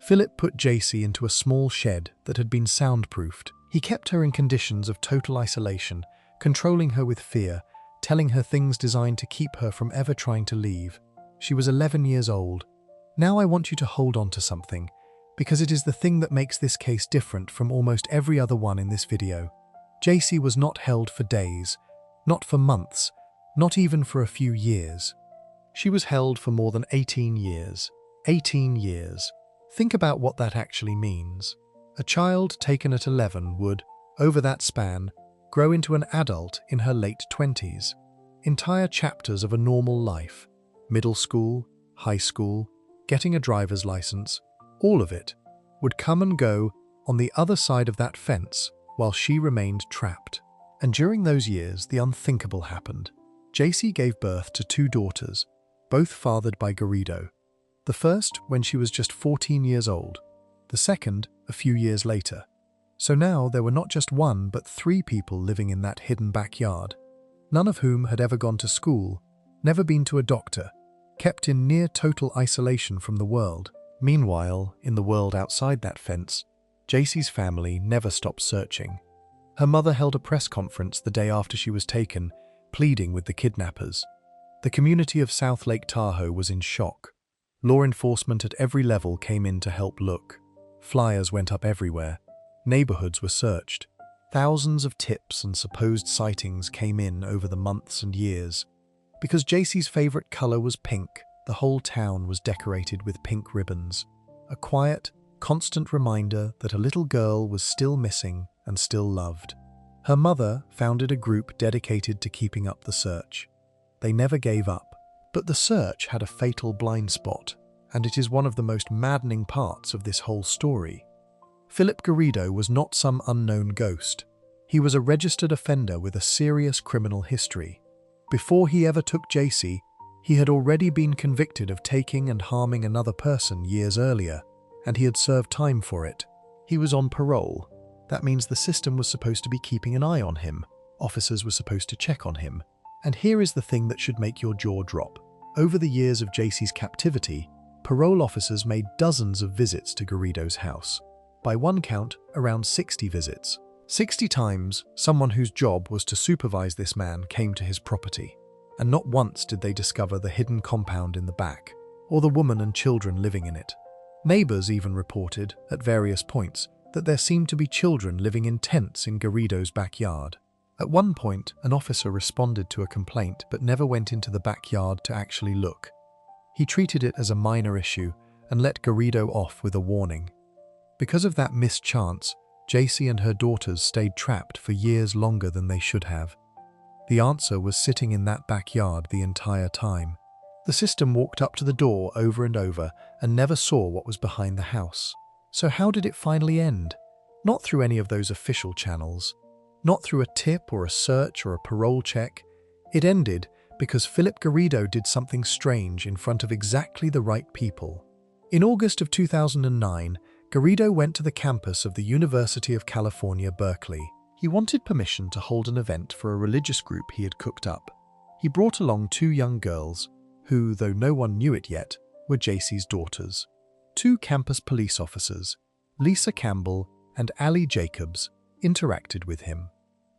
Philip put J.C. into a small shed that had been soundproofed. He kept her in conditions of total isolation, controlling her with fear, telling her things designed to keep her from ever trying to leave. She was 11 years old. Now I want you to hold on to something, because it is the thing that makes this case different from almost every other one in this video. J.C. was not held for days, not for months, not even for a few years. She was held for more than 18 years. 18 years. Think about what that actually means. A child taken at 11 would, over that span, grow into an adult in her late 20s. Entire chapters of a normal life. Middle school, high school, getting a driver's license, all of it, would come and go on the other side of that fence while she remained trapped. And during those years, the unthinkable happened. J.C. gave birth to 2 daughters, both fathered by Garrido. The first when she was just 14 years old, the second a few years later. So now there were not just 1 but 3 people living in that hidden backyard, none of whom had ever gone to school, never been to a doctor, kept in near total isolation from the world. Meanwhile, in the world outside that fence, J.C.'s family never stopped searching. Her mother held a press conference the day after she was taken, pleading with the kidnappers. The community of South Lake Tahoe was in shock. Law enforcement at every level came in to help look. Flyers went up everywhere. Neighborhoods were searched. Thousands of tips and supposed sightings came in over the months and years. Because J.C.'s favorite color was pink, the whole town was decorated with pink ribbons. A quiet, constant reminder that a little girl was still missing and still loved. Her mother founded a group dedicated to keeping up the search. They never gave up. But the search had a fatal blind spot, and it is one of the most maddening parts of this whole story. Philip Garrido was not some unknown ghost. He was a registered offender with a serious criminal history. Before he ever took J.C., he had already been convicted of taking and harming another person years earlier, and he had served time for it. He was on parole. That means the system was supposed to be keeping an eye on him. Officers were supposed to check on him. And here is the thing that should make your jaw drop. Over the years of JC's captivity, parole officers made dozens of visits to Garrido's house. By one count, around 60 visits. 60 times, someone whose job was to supervise this man came to his property. And not once did they discover the hidden compound in the back, or the woman and children living in it. Neighbors even reported, at various points, that there seemed to be children living in tents in Garrido's backyard. At one point, an officer responded to a complaint but never went into the backyard to actually look. He treated it as a minor issue and let Garrido off with a warning. Because of that missed chance, JC and her daughters stayed trapped for years longer than they should have. The answer was sitting in that backyard the entire time. The system walked up to the door over and over and never saw what was behind the house. So how did it finally end? Not through any of those official channels. Not through a tip or a search or a parole check. It ended because Philip Garrido did something strange in front of exactly the right people. In August of 2009, Garrido went to the campus of the University of California, Berkeley. He wanted permission to hold an event for a religious group he had cooked up. He brought along two young girls, who, though no one knew it yet, were JC's daughters. Two campus police officers, Lisa Campbell and Allie Jacobs, interacted with him.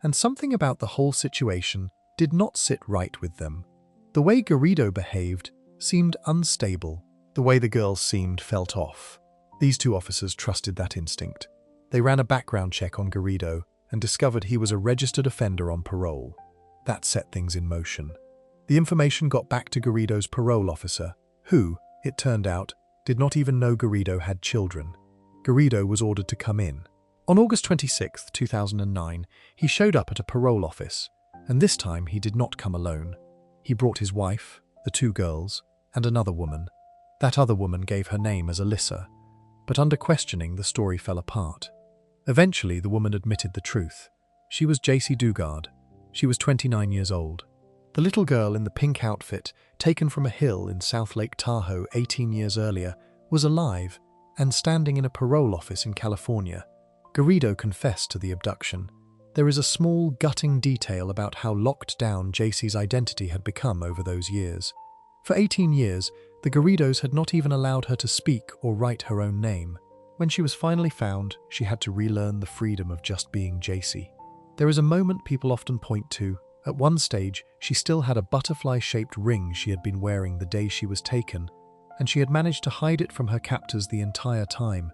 And something about the whole situation did not sit right with them. The way Garrido behaved seemed unstable. The way the girls seemed felt off. These two officers trusted that instinct. They ran a background check on Garrido and discovered he was a registered offender on parole. That set things in motion. The information got back to Garrido's parole officer, who, it turned out, did not even know Garrido had children. Garrido was ordered to come in. On August 26, 2009, he showed up at a parole office, and this time he did not come alone. He brought his wife, the two girls, and another woman. That other woman gave her name as Alyssa, but under questioning, the story fell apart. Eventually, the woman admitted the truth. She was JC Dugard. She was 29 years old. The little girl in the pink outfit, taken from a hill in South Lake Tahoe 18 years earlier, was alive and standing in a parole office in California. Garrido confessed to the abduction. There is a small, gutting detail about how locked down JC's identity had become over those years. For 18 years, the Garridos had not even allowed her to speak or write her own name. When she was finally found, she had to relearn the freedom of just being JC. There is a moment people often point to. At one stage, she still had a butterfly-shaped ring she had been wearing the day she was taken, and she had managed to hide it from her captors the entire time.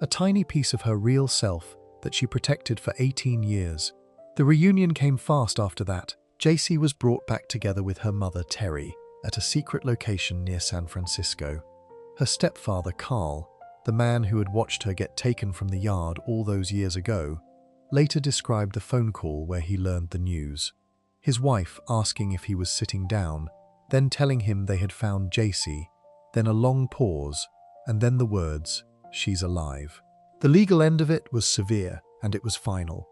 A tiny piece of her real self that she protected for 18 years. The reunion came fast after that. JC was brought back together with her mother, Terry, at a secret location near San Francisco. Her stepfather, Carl, the man who had watched her get taken from the yard all those years ago, later described the phone call where he learned the news. His wife asking if he was sitting down, then telling him they had found JC, then a long pause, and then the words, "She's alive." The legal end of it was severe, and it was final.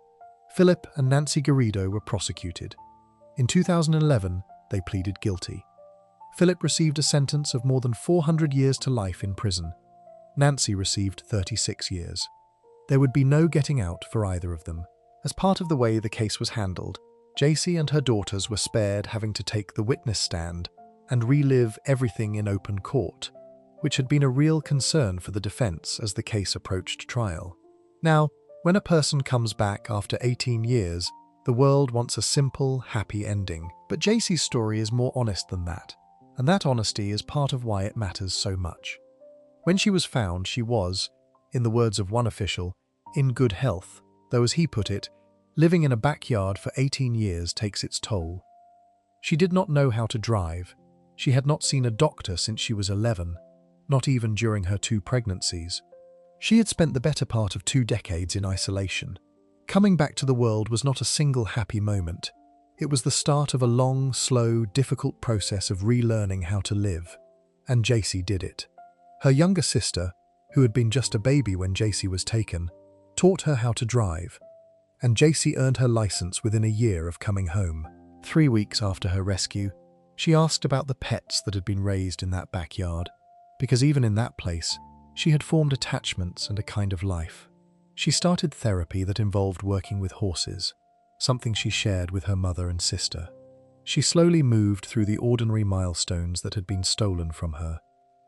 Philip and Nancy Garrido were prosecuted. In 2011, they pleaded guilty. Philip received a sentence of more than 400 years to life in prison. Nancy received 36 years. There would be no getting out for either of them. As part of the way the case was handled, JC and her daughters were spared having to take the witness stand and relive everything in open court, which had been a real concern for the defense as the case approached trial. Now, when a person comes back after 18 years, the world wants a simple, happy ending. But JC's story is more honest than that, and that honesty is part of why it matters so much. When she was found, she was, in the words of one official, in good health, though as he put it, living in a backyard for 18 years takes its toll. She did not know how to drive. She had not seen a doctor since she was 11, not even during her 2 pregnancies. She had spent the better part of 2 decades in isolation. Coming back to the world was not a single happy moment. It was the start of a long, slow, difficult process of relearning how to live. And JC did it. Her younger sister, who had been just a baby when JC was taken, taught her how to drive. And JC earned her license within a year of coming home. 3 weeks after her rescue, she asked about the pets that had been raised in that backyard, because even in that place, she had formed attachments and a kind of life. She started therapy that involved working with horses, something she shared with her mother and sister. She slowly moved through the ordinary milestones that had been stolen from her,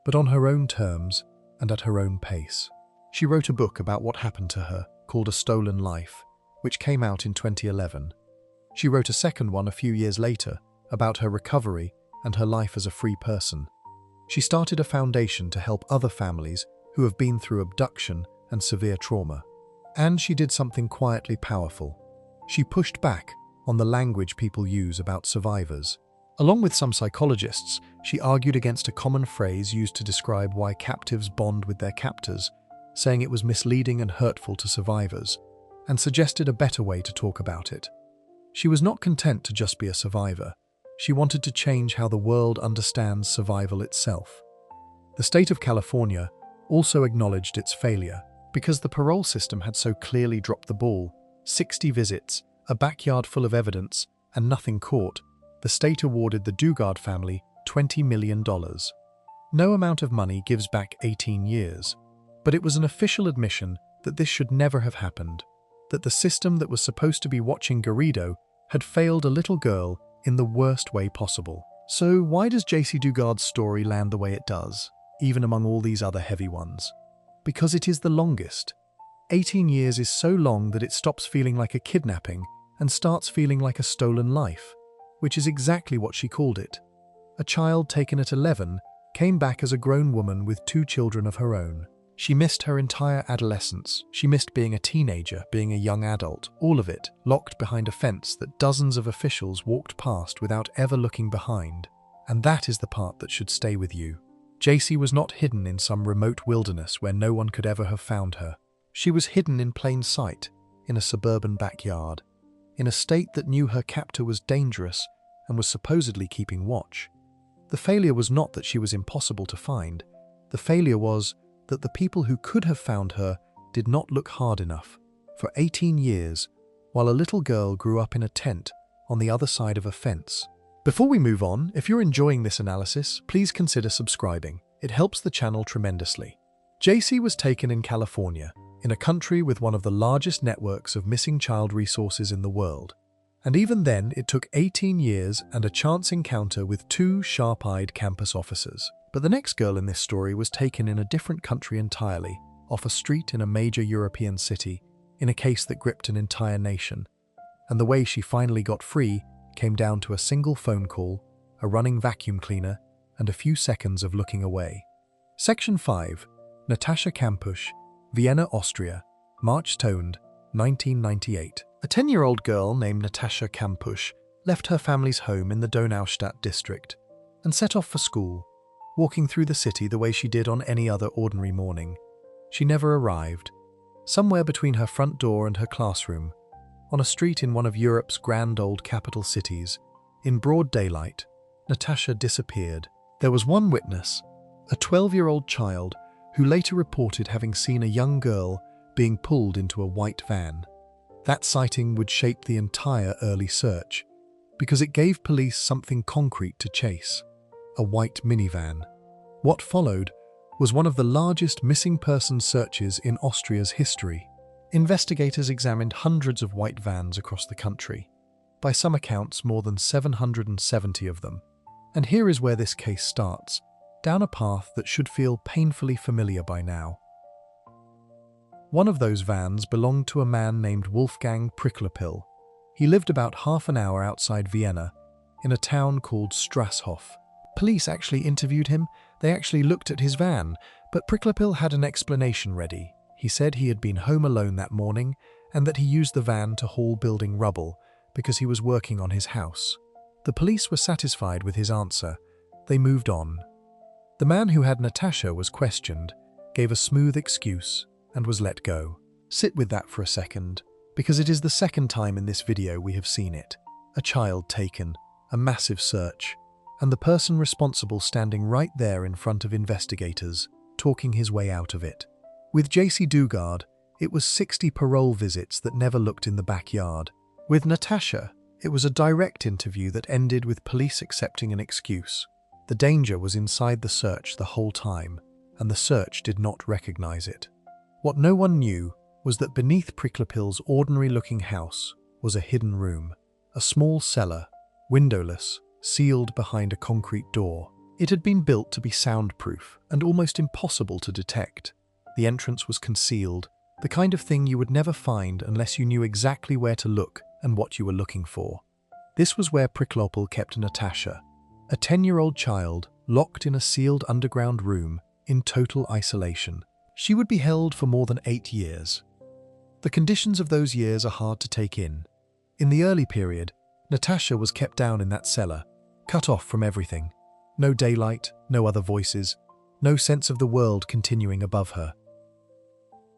but on her own terms and at her own pace. She wrote a book about what happened to her called A Stolen Life, which came out in 2011. She wrote a second one a few years later about her recovery and her life as a free person. She started a foundation to help other families who have been through abduction and severe trauma. And she did something quietly powerful. She pushed back on the language people use about survivors. Along with some psychologists, she argued against a common phrase used to describe why captives bond with their captors, saying it was misleading and hurtful to survivors, and suggested a better way to talk about it. She was not content to just be a survivor. She wanted to change how the world understands survival itself. The state of California also acknowledged its failure because the parole system had so clearly dropped the ball. 60 visits, a backyard full of evidence, and nothing caught. The state awarded the Dugard family $20 million. No amount of money gives back 18 years, but it was an official admission that this should never have happened, that the system that was supposed to be watching Garrido had failed a little girl in the worst way possible. So why does J.C. Dugard's story land the way it does, even among all these other heavy ones? Because it is the longest. 18 years is so long that it stops feeling like a kidnapping and starts feeling like a stolen life, which is exactly what she called it. A child taken at 11 came back as a grown woman with 2 children of her own. She missed her entire adolescence. She missed being a teenager, being a young adult, all of it, locked behind a fence that dozens of officials walked past without ever looking behind. And that is the part that should stay with you. J.C. was not hidden in some remote wilderness where no one could ever have found her. She was hidden in plain sight, in a suburban backyard, in a state that knew her captor was dangerous and was supposedly keeping watch. The failure was not that she was impossible to find. The failure was that the people who could have found her did not look hard enough. For 18 years, while a little girl grew up in a tent on the other side of a fence. Before we move on, if you're enjoying this analysis, please consider subscribing. It helps the channel tremendously. J.C. was taken in California, in a country with one of the largest networks of missing child resources in the world. And even then, it took 18 years and a chance encounter with 2 sharp-eyed campus officers. But the next girl in this story was taken in a different country entirely, off a street in a major European city, in a case that gripped an entire nation. And the way she finally got free came down to a single phone call, a running vacuum cleaner, and a few seconds of looking away. Section 5. Natascha Kampusch, Vienna, Austria, March stoned, 1998. A 10-year-old girl named Natascha Kampusch left her family's home in the Donaustadt district and set off for school, walking through the city the way she did on any other ordinary morning. She never arrived. Somewhere between her front door and her classroom, on a street in one of Europe's grand old capital cities, in broad daylight, Natascha disappeared. There was one witness, a 12-year-old child, who later reported having seen a young girl being pulled into a white van. That sighting would shape the entire early search, because it gave police something concrete to chase: a white minivan. What followed was one of the largest missing person searches in Austria's history. Investigators examined hundreds of white vans across the country, by some accounts more than 770 of them. And here is where this case starts, down a path that should feel painfully familiar by now. One of those vans belonged to a man named Wolfgang Pricklepil. He lived about half an hour outside Vienna, in a town called Strasshof. Police actually interviewed him. They actually looked at his van, but Pricklepil had an explanation ready. He said he had been home alone that morning and that he used the van to haul building rubble because he was working on his house. The police were satisfied with his answer. They moved on. The man who had Natascha was questioned, gave a smooth excuse, and was let go. Sit with that for a second, because it is the second time in this video we have seen it. A child taken, a massive search, and the person responsible standing right there in front of investigators, talking his way out of it. With J.C. Dugard, it was 60 parole visits that never looked in the backyard. With Natascha, it was a direct interview that ended with police accepting an excuse. The danger was inside the search the whole time, and the search did not recognize it. What no one knew was that beneath Pricklepil's ordinary-looking house was a hidden room, a small cellar, windowless, sealed behind a concrete door. It had been built to be soundproof and almost impossible to detect. The entrance was concealed, the kind of thing you would never find unless you knew exactly where to look and what you were looking for. This was where Priklopil kept Natasha, a 10-year-old child locked in a sealed underground room in total isolation. She would be held for more than 8 years. The conditions of those years are hard to take in. In the early period, Natasha was kept down in that cellar, cut off from everything. No daylight, no other voices, no sense of the world continuing above her.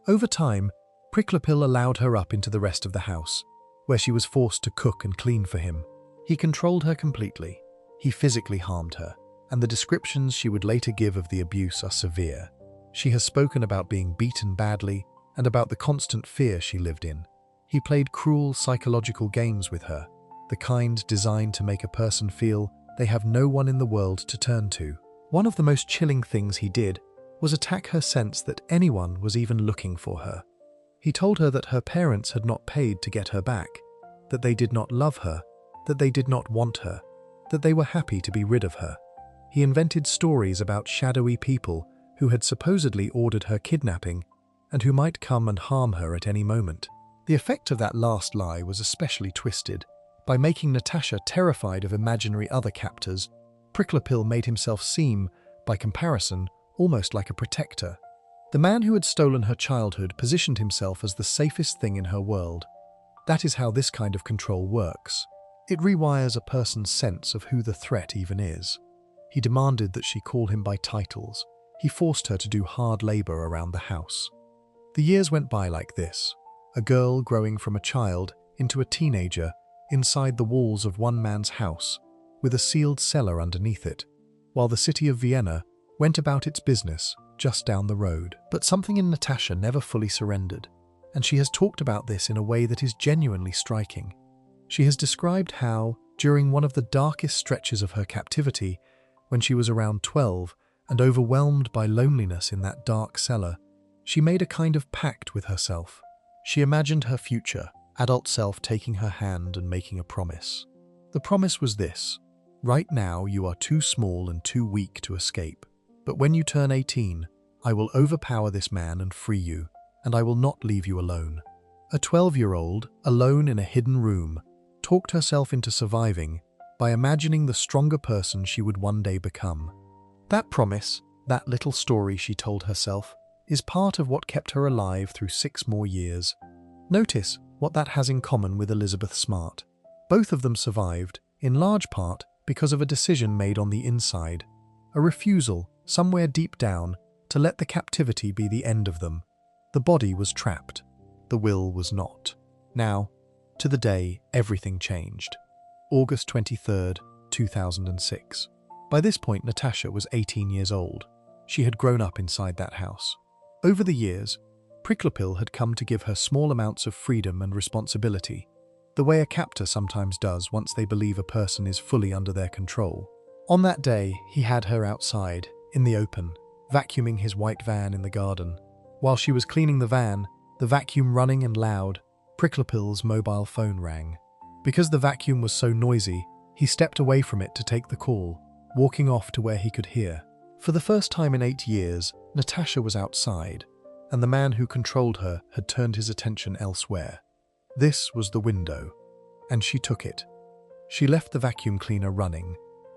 Over time, Priklopil allowed her up into the rest of the house, where she was forced to cook and clean for him. He controlled her completely. He physically harmed her, and the descriptions she would later give of the abuse are severe. She has spoken about being beaten badly and about the constant fear she lived in. He played cruel psychological games with her, the kind designed to make a person feel they have no one in the world to turn to. One of the most chilling things he did was attack her sense that anyone was even looking for her. He told her that her parents had not paid to get her back, that they did not love her, that they did not want her, that they were happy to be rid of her. He invented stories about shadowy people who had supposedly ordered her kidnapping and who might come and harm her at any moment. The effect of that last lie was especially twisted. By making Natasha terrified of imaginary other captors, Priklopil made himself seem, by comparison, almost like a protector. The man who had stolen her childhood positioned himself as the safest thing in her world. That is how this kind of control works. It rewires a person's sense of who the threat even is. He demanded that she call him by titles. He forced her to do hard labor around the house. The years went by like this, a girl growing from a child into a teenager inside the walls of one man's house, with a sealed cellar underneath it, while the city of Vienna went about its business just down the road. But something in Natasha never fully surrendered, and she has talked about this in a way that is genuinely striking. She has described how, during one of the darkest stretches of her captivity, when she was around 12 and overwhelmed by loneliness in that dark cellar, she made a kind of pact with herself. She imagined her future, adult self taking her hand and making a promise. The promise was this: right now you are too small and too weak to escape, but when you turn 18, I will overpower this man and free you, and I will not leave you alone. A 12-year-old, alone in a hidden room, talked herself into surviving by imagining the stronger person she would one day become. That promise, that little story she told herself, is part of what kept her alive through 6 more years. Notice what that has in common with Elizabeth Smart. Both of them survived, in large part because of a decision made on the inside, a refusal, somewhere deep down, to let the captivity be the end of them. The body was trapped. The will was not. Now, to the day, everything changed. August 23rd, 2006. By this point, Natasha was 18 years old. She had grown up inside that house. Over the years, Priklopil had come to give her small amounts of freedom and responsibility, the way a captor sometimes does once they believe a person is fully under their control. On that day, he had her outside, in the open, vacuuming his white van in the garden. While she was cleaning the van, the vacuum running and loud, Priklopil's mobile phone rang. Because the vacuum was so noisy, he stepped away from it to take the call, walking off to where he could hear. For the first time in 8 years, Natasha was outside, and the man who controlled her had turned his attention elsewhere. This was the window, and she took it. She left the vacuum cleaner running,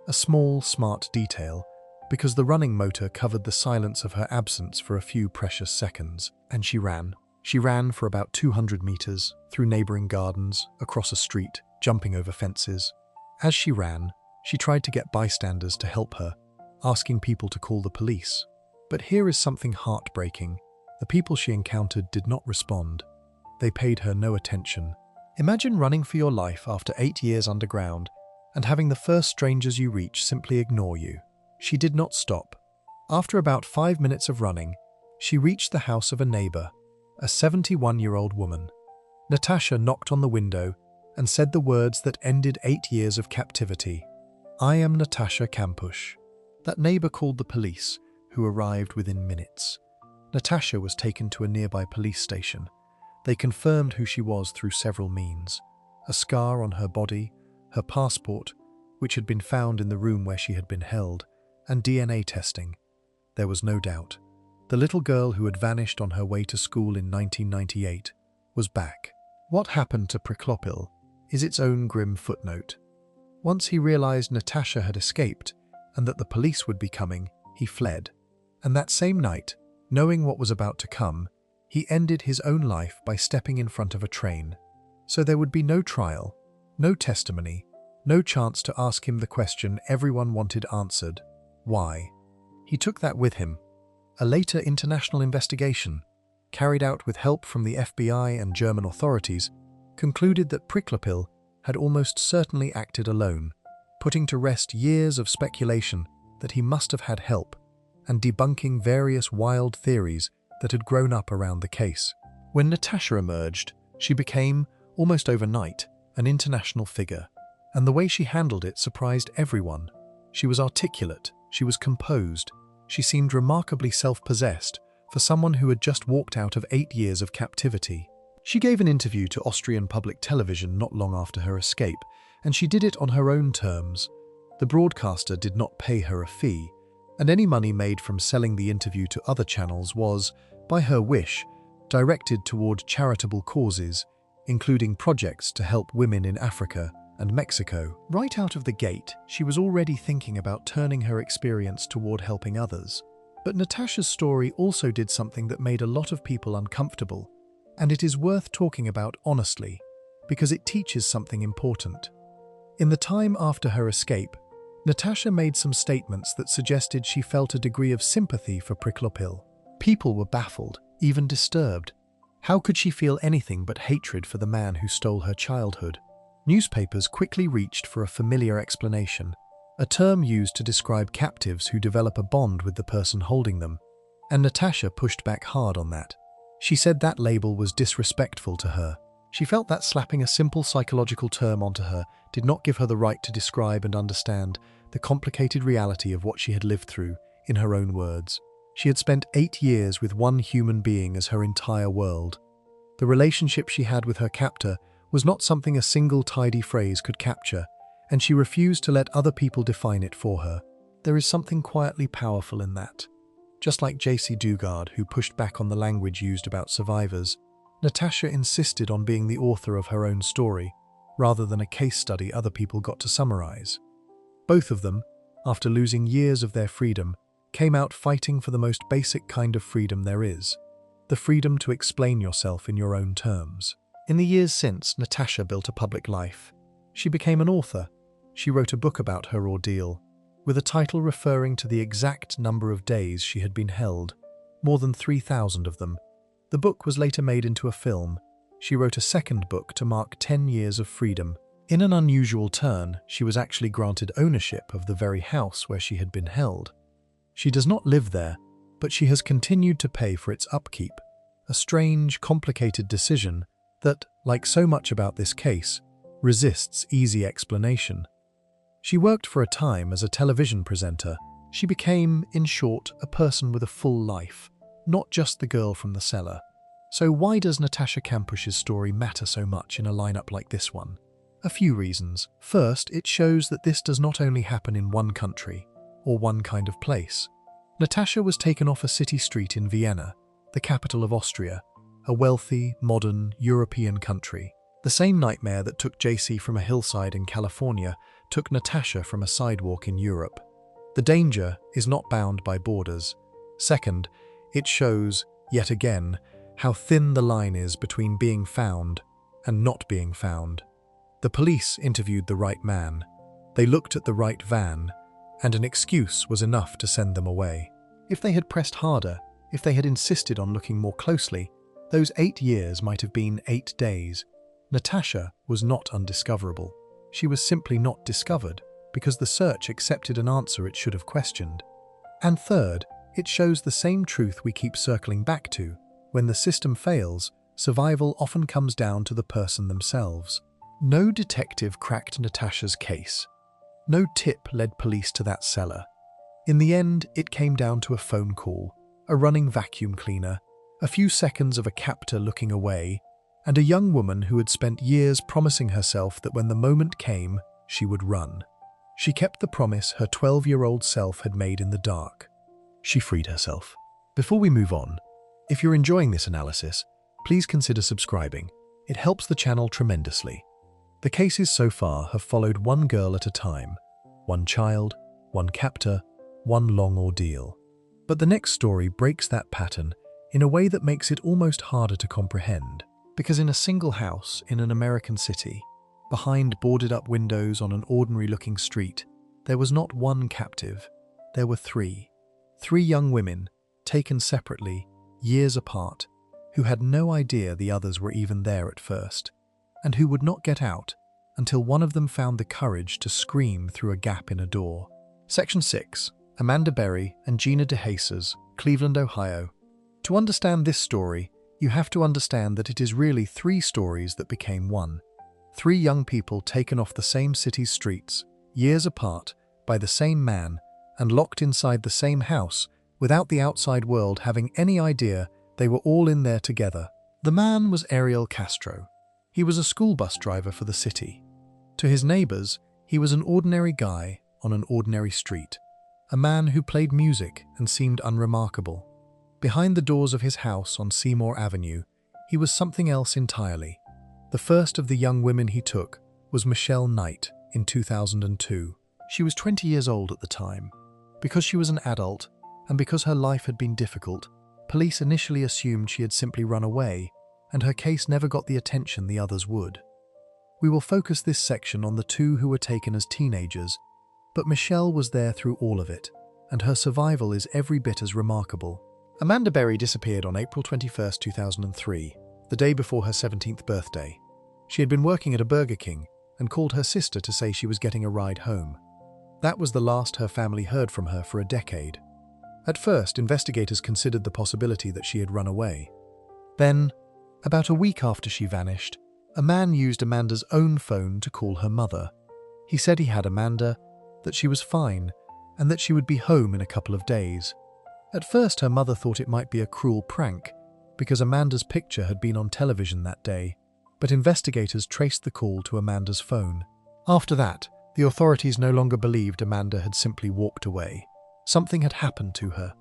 a small, smart detail, because the running motor covered the silence of her absence for a few precious seconds, and she ran. She ran for about 200 meters, through neighboring gardens, across a street, jumping over fences. As she ran, she tried to get bystanders to help her, asking people to call the police. But here is something heartbreaking. The people she encountered did not respond. They paid her no attention. Imagine running for your life after 8 years underground and having the first strangers you reach simply ignore you. She did not stop. After about 5 minutes of running, she reached the house of a neighbor, a 71-year-old woman. Natasha knocked on the window and said the words that ended 8 years of captivity. "I am Natasha Kampusch." That neighbor called the police, who arrived within minutes. Natasha was taken to a nearby police station. They confirmed who she was through several means: a scar on her body, her passport, which had been found in the room where she had been held, and DNA testing. There was no doubt. The little girl who had vanished on her way to school in 1998 was back. What happened to Priklopil is its own grim footnote. Once he realized Natasha had escaped and that the police would be coming, he fled. And that same night, knowing what was about to come, he ended his own life by stepping in front of a train. So there would be no trial, no testimony, no chance to ask him the question everyone wanted answered: why? He took that with him. A later international investigation, carried out with help from the FBI and German authorities, concluded that Priklopil had almost certainly acted alone, putting to rest years of speculation that he must have had help, and debunking various wild theories that had grown up around the case. When Natasha emerged, she became, almost overnight, an international figure, and the way she handled it surprised everyone. She was articulate, she was composed, she seemed remarkably self-possessed for someone who had just walked out of 8 years of captivity. She gave an interview to Austrian public television not long after her escape, and she did it on her own terms. The broadcaster did not pay her a fee, and any money made from selling the interview to other channels was, by her wish, directed toward charitable causes, including projects to help women in Africa and Mexico. Right out of the gate, she was already thinking about turning her experience toward helping others. But Natasha's story also did something that made a lot of people uncomfortable, and it is worth talking about honestly, because it teaches something important. In the time after her escape, Natasha made some statements that suggested she felt a degree of sympathy for Priklopil. People were baffled, even disturbed. How could she feel anything but hatred for the man who stole her childhood? Newspapers quickly reached for a familiar explanation, a term used to describe captives who develop a bond with the person holding them, and Natasha pushed back hard on that. She said that label was disrespectful to her. She felt that slapping a simple psychological term onto her did not give her the right to describe and understand the complicated reality of what she had lived through, in her own words. She had spent 8 years with one human being as her entire world. The relationship she had with her captor was not something a single tidy phrase could capture, and she refused to let other people define it for her. There is something quietly powerful in that. Just like J.C. Dugard, who pushed back on the language used about survivors, Natasha insisted on being the author of her own story, rather than a case study other people got to summarize. Both of them, after losing years of their freedom, came out fighting for the most basic kind of freedom there is: the freedom to explain yourself in your own terms. In the years since, Natasha built a public life. She became an author. She wrote a book about her ordeal, with a title referring to the exact number of days she had been held, more than 3,000 of them. The book was later made into a film. She wrote a second book to mark 10 years of freedom. In an unusual turn, she was actually granted ownership of the very house where she had been held. She does not live there, but she has continued to pay for its upkeep, a strange, complicated decision that, like so much about this case, resists easy explanation. She worked for a time as a television presenter. She became, in short, a person with a full life, not just the girl from the cellar. So why does Natasha Kampusch's story matter so much in a lineup like this one? A few reasons. First, it shows that this does not only happen in one country, or one kind of place. Natasha was taken off a city street in Vienna, the capital of Austria, a wealthy, modern, European country. The same nightmare that took JC from a hillside in California took Natasha from a sidewalk in Europe. The danger is not bound by borders. Second, it shows, yet again, how thin the line is between being found and not being found. The police interviewed the right man. They looked at the right van, and an excuse was enough to send them away. If they had pressed harder, if they had insisted on looking more closely, those 8 years might have been 8 days. Natasha was not undiscoverable. She was simply not discovered because the search accepted an answer it should have questioned. And third, it shows the same truth we keep circling back to. When the system fails, survival often comes down to the person themselves. No detective cracked Natasha's case. No tip led police to that cellar. In the end, it came down to a phone call, a running vacuum cleaner, a few seconds of a captor looking away, and a young woman who had spent years promising herself that when the moment came, she would run. She kept the promise her 12-year-old self had made in the dark. She freed herself. Before we move on, if you're enjoying this analysis, please consider subscribing. It helps the channel tremendously. The cases so far have followed one girl at a time, one child, one captor, one long ordeal. But the next story breaks that pattern in a way that makes it almost harder to comprehend. Because in a single house in an American city, behind boarded-up windows on an ordinary-looking street, there was not one captive. There were three. Three young women, taken separately, years apart, who had no idea the others were even there at first, and who would not get out until one of them found the courage to scream through a gap in a door. Section 6. Amanda Berry and Gina DeJesus, Cleveland, Ohio. To understand this story, you have to understand that it is really three stories that became one. Three young people taken off the same city's streets, years apart, by the same man, and locked inside the same house, without the outside world having any idea they were all in there together. The man was Ariel Castro. He was a school bus driver for the city. To his neighbors, he was an ordinary guy on an ordinary street, a man who played music and seemed unremarkable. Behind the doors of his house on Seymour Avenue, he was something else entirely. The first of the young women he took was Michelle Knight in 2002. She was 20 years old at the time. Because she was an adult, and because her life had been difficult, police initially assumed she had simply run away, and her case never got the attention the others would. We will focus this section on the two who were taken as teenagers, but Michelle was there through all of it, and her survival is every bit as remarkable. Amanda Berry disappeared on April 21, 2003, the day before her 17th birthday. She had been working at a Burger King and called her sister to say she was getting a ride home. That was the last her family heard from her for a decade. At first, investigators considered the possibility that she had run away. Then, about a week after she vanished, a man used Amanda's own phone to call her mother. He said he had Amanda, that she was fine, and that she would be home in a couple of days. At first, her mother thought it might be a cruel prank, because Amanda's picture had been on television that day, but investigators traced the call to Amanda's phone. After that, the authorities no longer believed Amanda had simply walked away. Something had happened to her.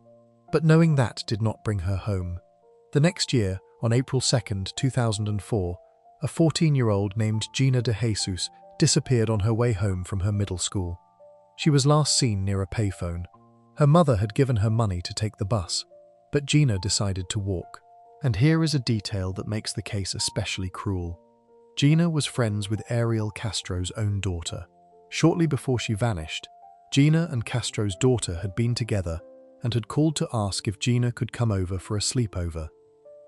But knowing that did not bring her home. The next year, on April 2, 2004, a 14-year-old named Gina DeJesus disappeared on her way home from her middle school. She was last seen near a payphone. Her mother had given her money to take the bus, but Gina decided to walk. And here is a detail that makes the case especially cruel. Gina was friends with Ariel Castro's own daughter. Shortly before she vanished, Gina and Castro's daughter had been together and had called to ask if Gina could come over for a sleepover.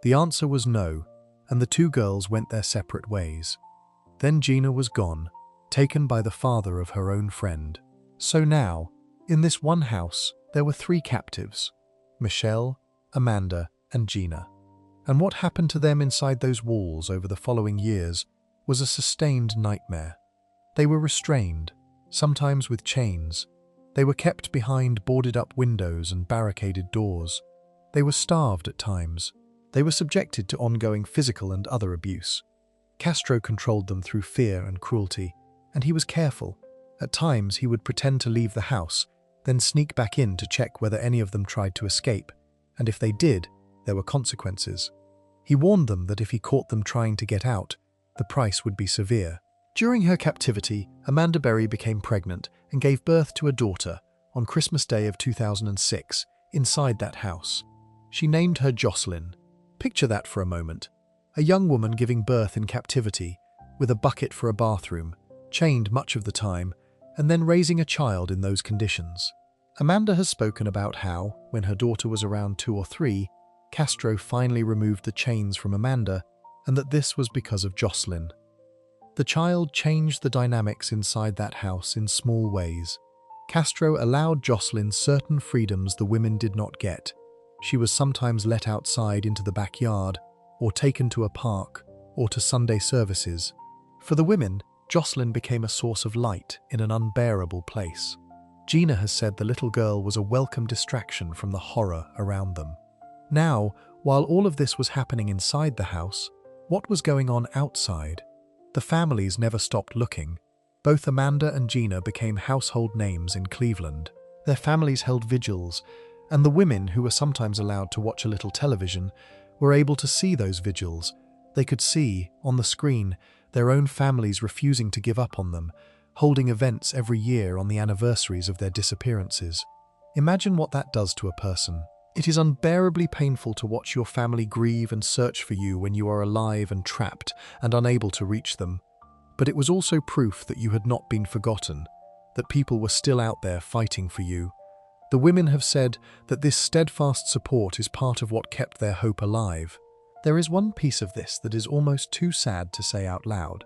The answer was no, and the two girls went their separate ways. Then Gina was gone, taken by the father of her own friend. So now, in this one house, there were three captives: Michelle, Amanda, and Gina. And what happened to them inside those walls over the following years was a sustained nightmare. They were restrained, sometimes with chains. They were kept behind boarded-up windows and barricaded doors. They were starved at times. They were subjected to ongoing physical and other abuse. Castro controlled them through fear and cruelty, and he was careful. At times, he would pretend to leave the house, then sneak back in to check whether any of them tried to escape, and if they did, there were consequences. He warned them that if he caught them trying to get out, the price would be severe. During her captivity, Amanda Berry became pregnant and gave birth to a daughter on Christmas Day of 2006 inside that house. She named her Jocelyn. Picture that for a moment. A young woman giving birth in captivity, with a bucket for a bathroom, chained much of the time, and then raising a child in those conditions. Amanda has spoken about how, when her daughter was around 2 or 3, Castro finally removed the chains from Amanda, and that this was because of Jocelyn. The child changed the dynamics inside that house in small ways. Castro allowed Jocelyn certain freedoms the women did not get. She was sometimes let outside into the backyard, or taken to a park, or to Sunday services. For the women, Jocelyn became a source of light in an unbearable place. Gina has said the little girl was a welcome distraction from the horror around them. Now, while all of this was happening inside the house, what was going on outside? The families never stopped looking. Both Amanda and Gina became household names in Cleveland. Their families held vigils, and the women, who were sometimes allowed to watch a little television, were able to see those vigils. They could see, on the screen, their own families refusing to give up on them, holding events every year on the anniversaries of their disappearances. Imagine what that does to a person. It is unbearably painful to watch your family grieve and search for you when you are alive and trapped and unable to reach them. But it was also proof that you had not been forgotten, that people were still out there fighting for you. The women have said that this steadfast support is part of what kept their hope alive. There is one piece of this that is almost too sad to say out loud.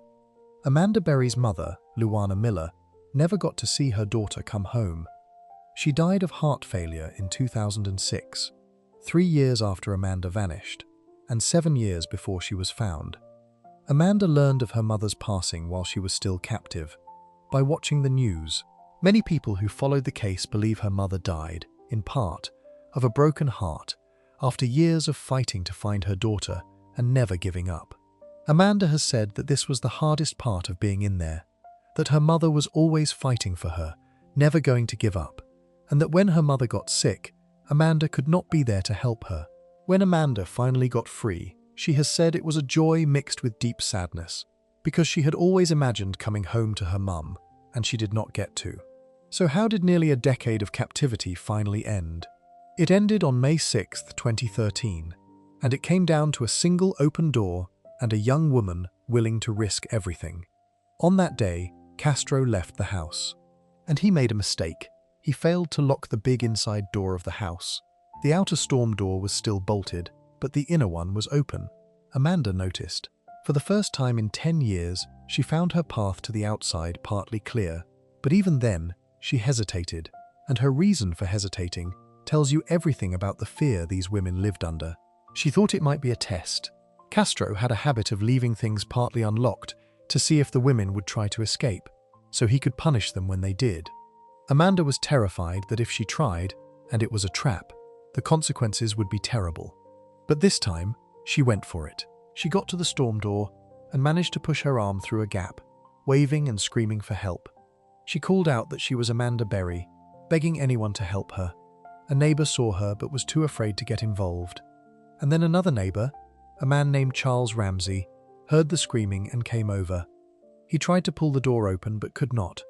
Amanda Berry's mother, Luana Miller, never got to see her daughter come home. She died of heart failure in 2006, 3 years after Amanda vanished, and 7 years before she was found. Amanda learned of her mother's passing while she was still captive, by watching the news. Many people who followed the case believe her mother died, in part, of a broken heart, after years of fighting to find her daughter and never giving up. Amanda has said that this was the hardest part of being in there, that her mother was always fighting for her, never going to give up, and that when her mother got sick, Amanda could not be there to help her. When Amanda finally got free, she has said it was a joy mixed with deep sadness, because she had always imagined coming home to her mum, and she did not get to. So how did nearly a decade of captivity finally end? It ended on May 6, 2013, and it came down to a single open door and a young woman willing to risk everything. On that day, Castro left the house. And he made a mistake. He failed to lock the big inside door of the house. The outer storm door was still bolted, but the inner one was open. Amanda noticed. For the first time in 10 years, she found her path to the outside partly clear. But even then, she hesitated, and her reason for hesitating tells you everything about the fear these women lived under. She thought it might be a test. Castro had a habit of leaving things partly unlocked to see if the women would try to escape, so he could punish them when they did. Amanda was terrified that if she tried, and it was a trap, the consequences would be terrible. But this time, she went for it. She got to the storm door and managed to push her arm through a gap, waving and screaming for help. She called out that she was Amanda Berry, begging anyone to help her. A neighbor saw her but was too afraid to get involved. And then another neighbor, a man named Charles Ramsey, heard the screaming and came over. He tried to pull the door open but could not.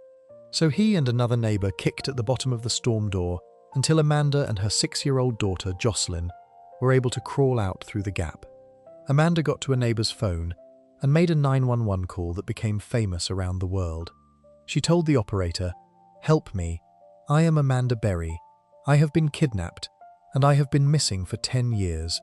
So he and another neighbor kicked at the bottom of the storm door until Amanda and her 6-year-old daughter, Jocelyn, were able to crawl out through the gap. Amanda got to a neighbor's phone and made a 911 call that became famous around the world. She told the operator, "Help me. I am Amanda Berry. I have been kidnapped, and I have been missing for 10 years.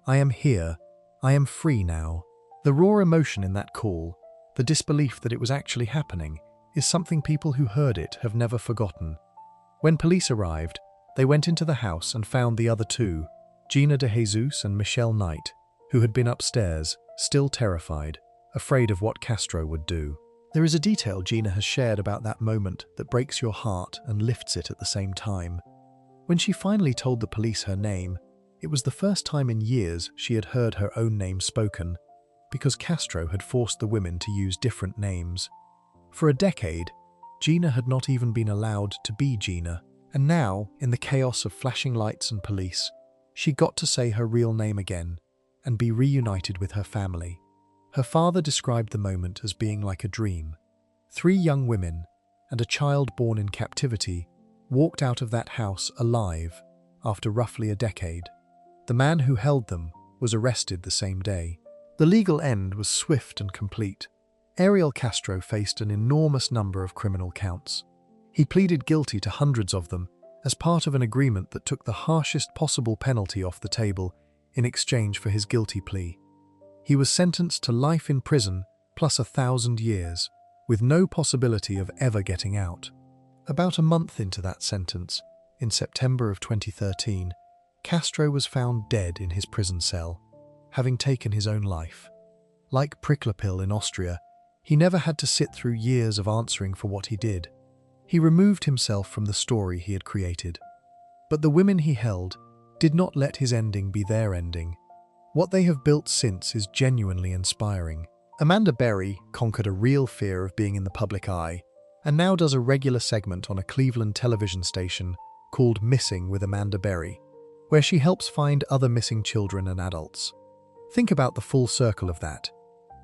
I am here. I am free now." The raw emotion in that call, the disbelief that it was actually happening, is something people who heard it have never forgotten. When police arrived, they went into the house and found the other two, Gina De Jesus and Michelle Knight, who had been upstairs, still terrified, afraid of what Castro would do. There is a detail Gina has shared about that moment that breaks your heart and lifts it at the same time. When she finally told the police her name, it was the first time in years she had heard her own name spoken, because Castro had forced the women to use different names. For a decade, Gina had not even been allowed to be Gina, and now, in the chaos of flashing lights and police, she got to say her real name again and be reunited with her family. Her father described the moment as being like a dream. 3 young women and a child born in captivity walked out of that house alive after roughly a decade. The man who held them was arrested the same day. The legal end was swift and complete. Ariel Castro faced an enormous number of criminal counts. He pleaded guilty to hundreds of them as part of an agreement that took the harshest possible penalty off the table in exchange for his guilty plea. He was sentenced to life in prison plus 1,000 years, with no possibility of ever getting out. About a month into that sentence, in September of 2013, Castro was found dead in his prison cell, having taken his own life. Like Pricklepil in Austria, he never had to sit through years of answering for what he did. He removed himself from the story he had created. But the women he held did not let his ending be their ending. What they have built since is genuinely inspiring. Amanda Berry conquered a real fear of being in the public eye and now does a regular segment on a Cleveland television station called Missing with Amanda Berry, where she helps find other missing children and adults. Think about the full circle of that.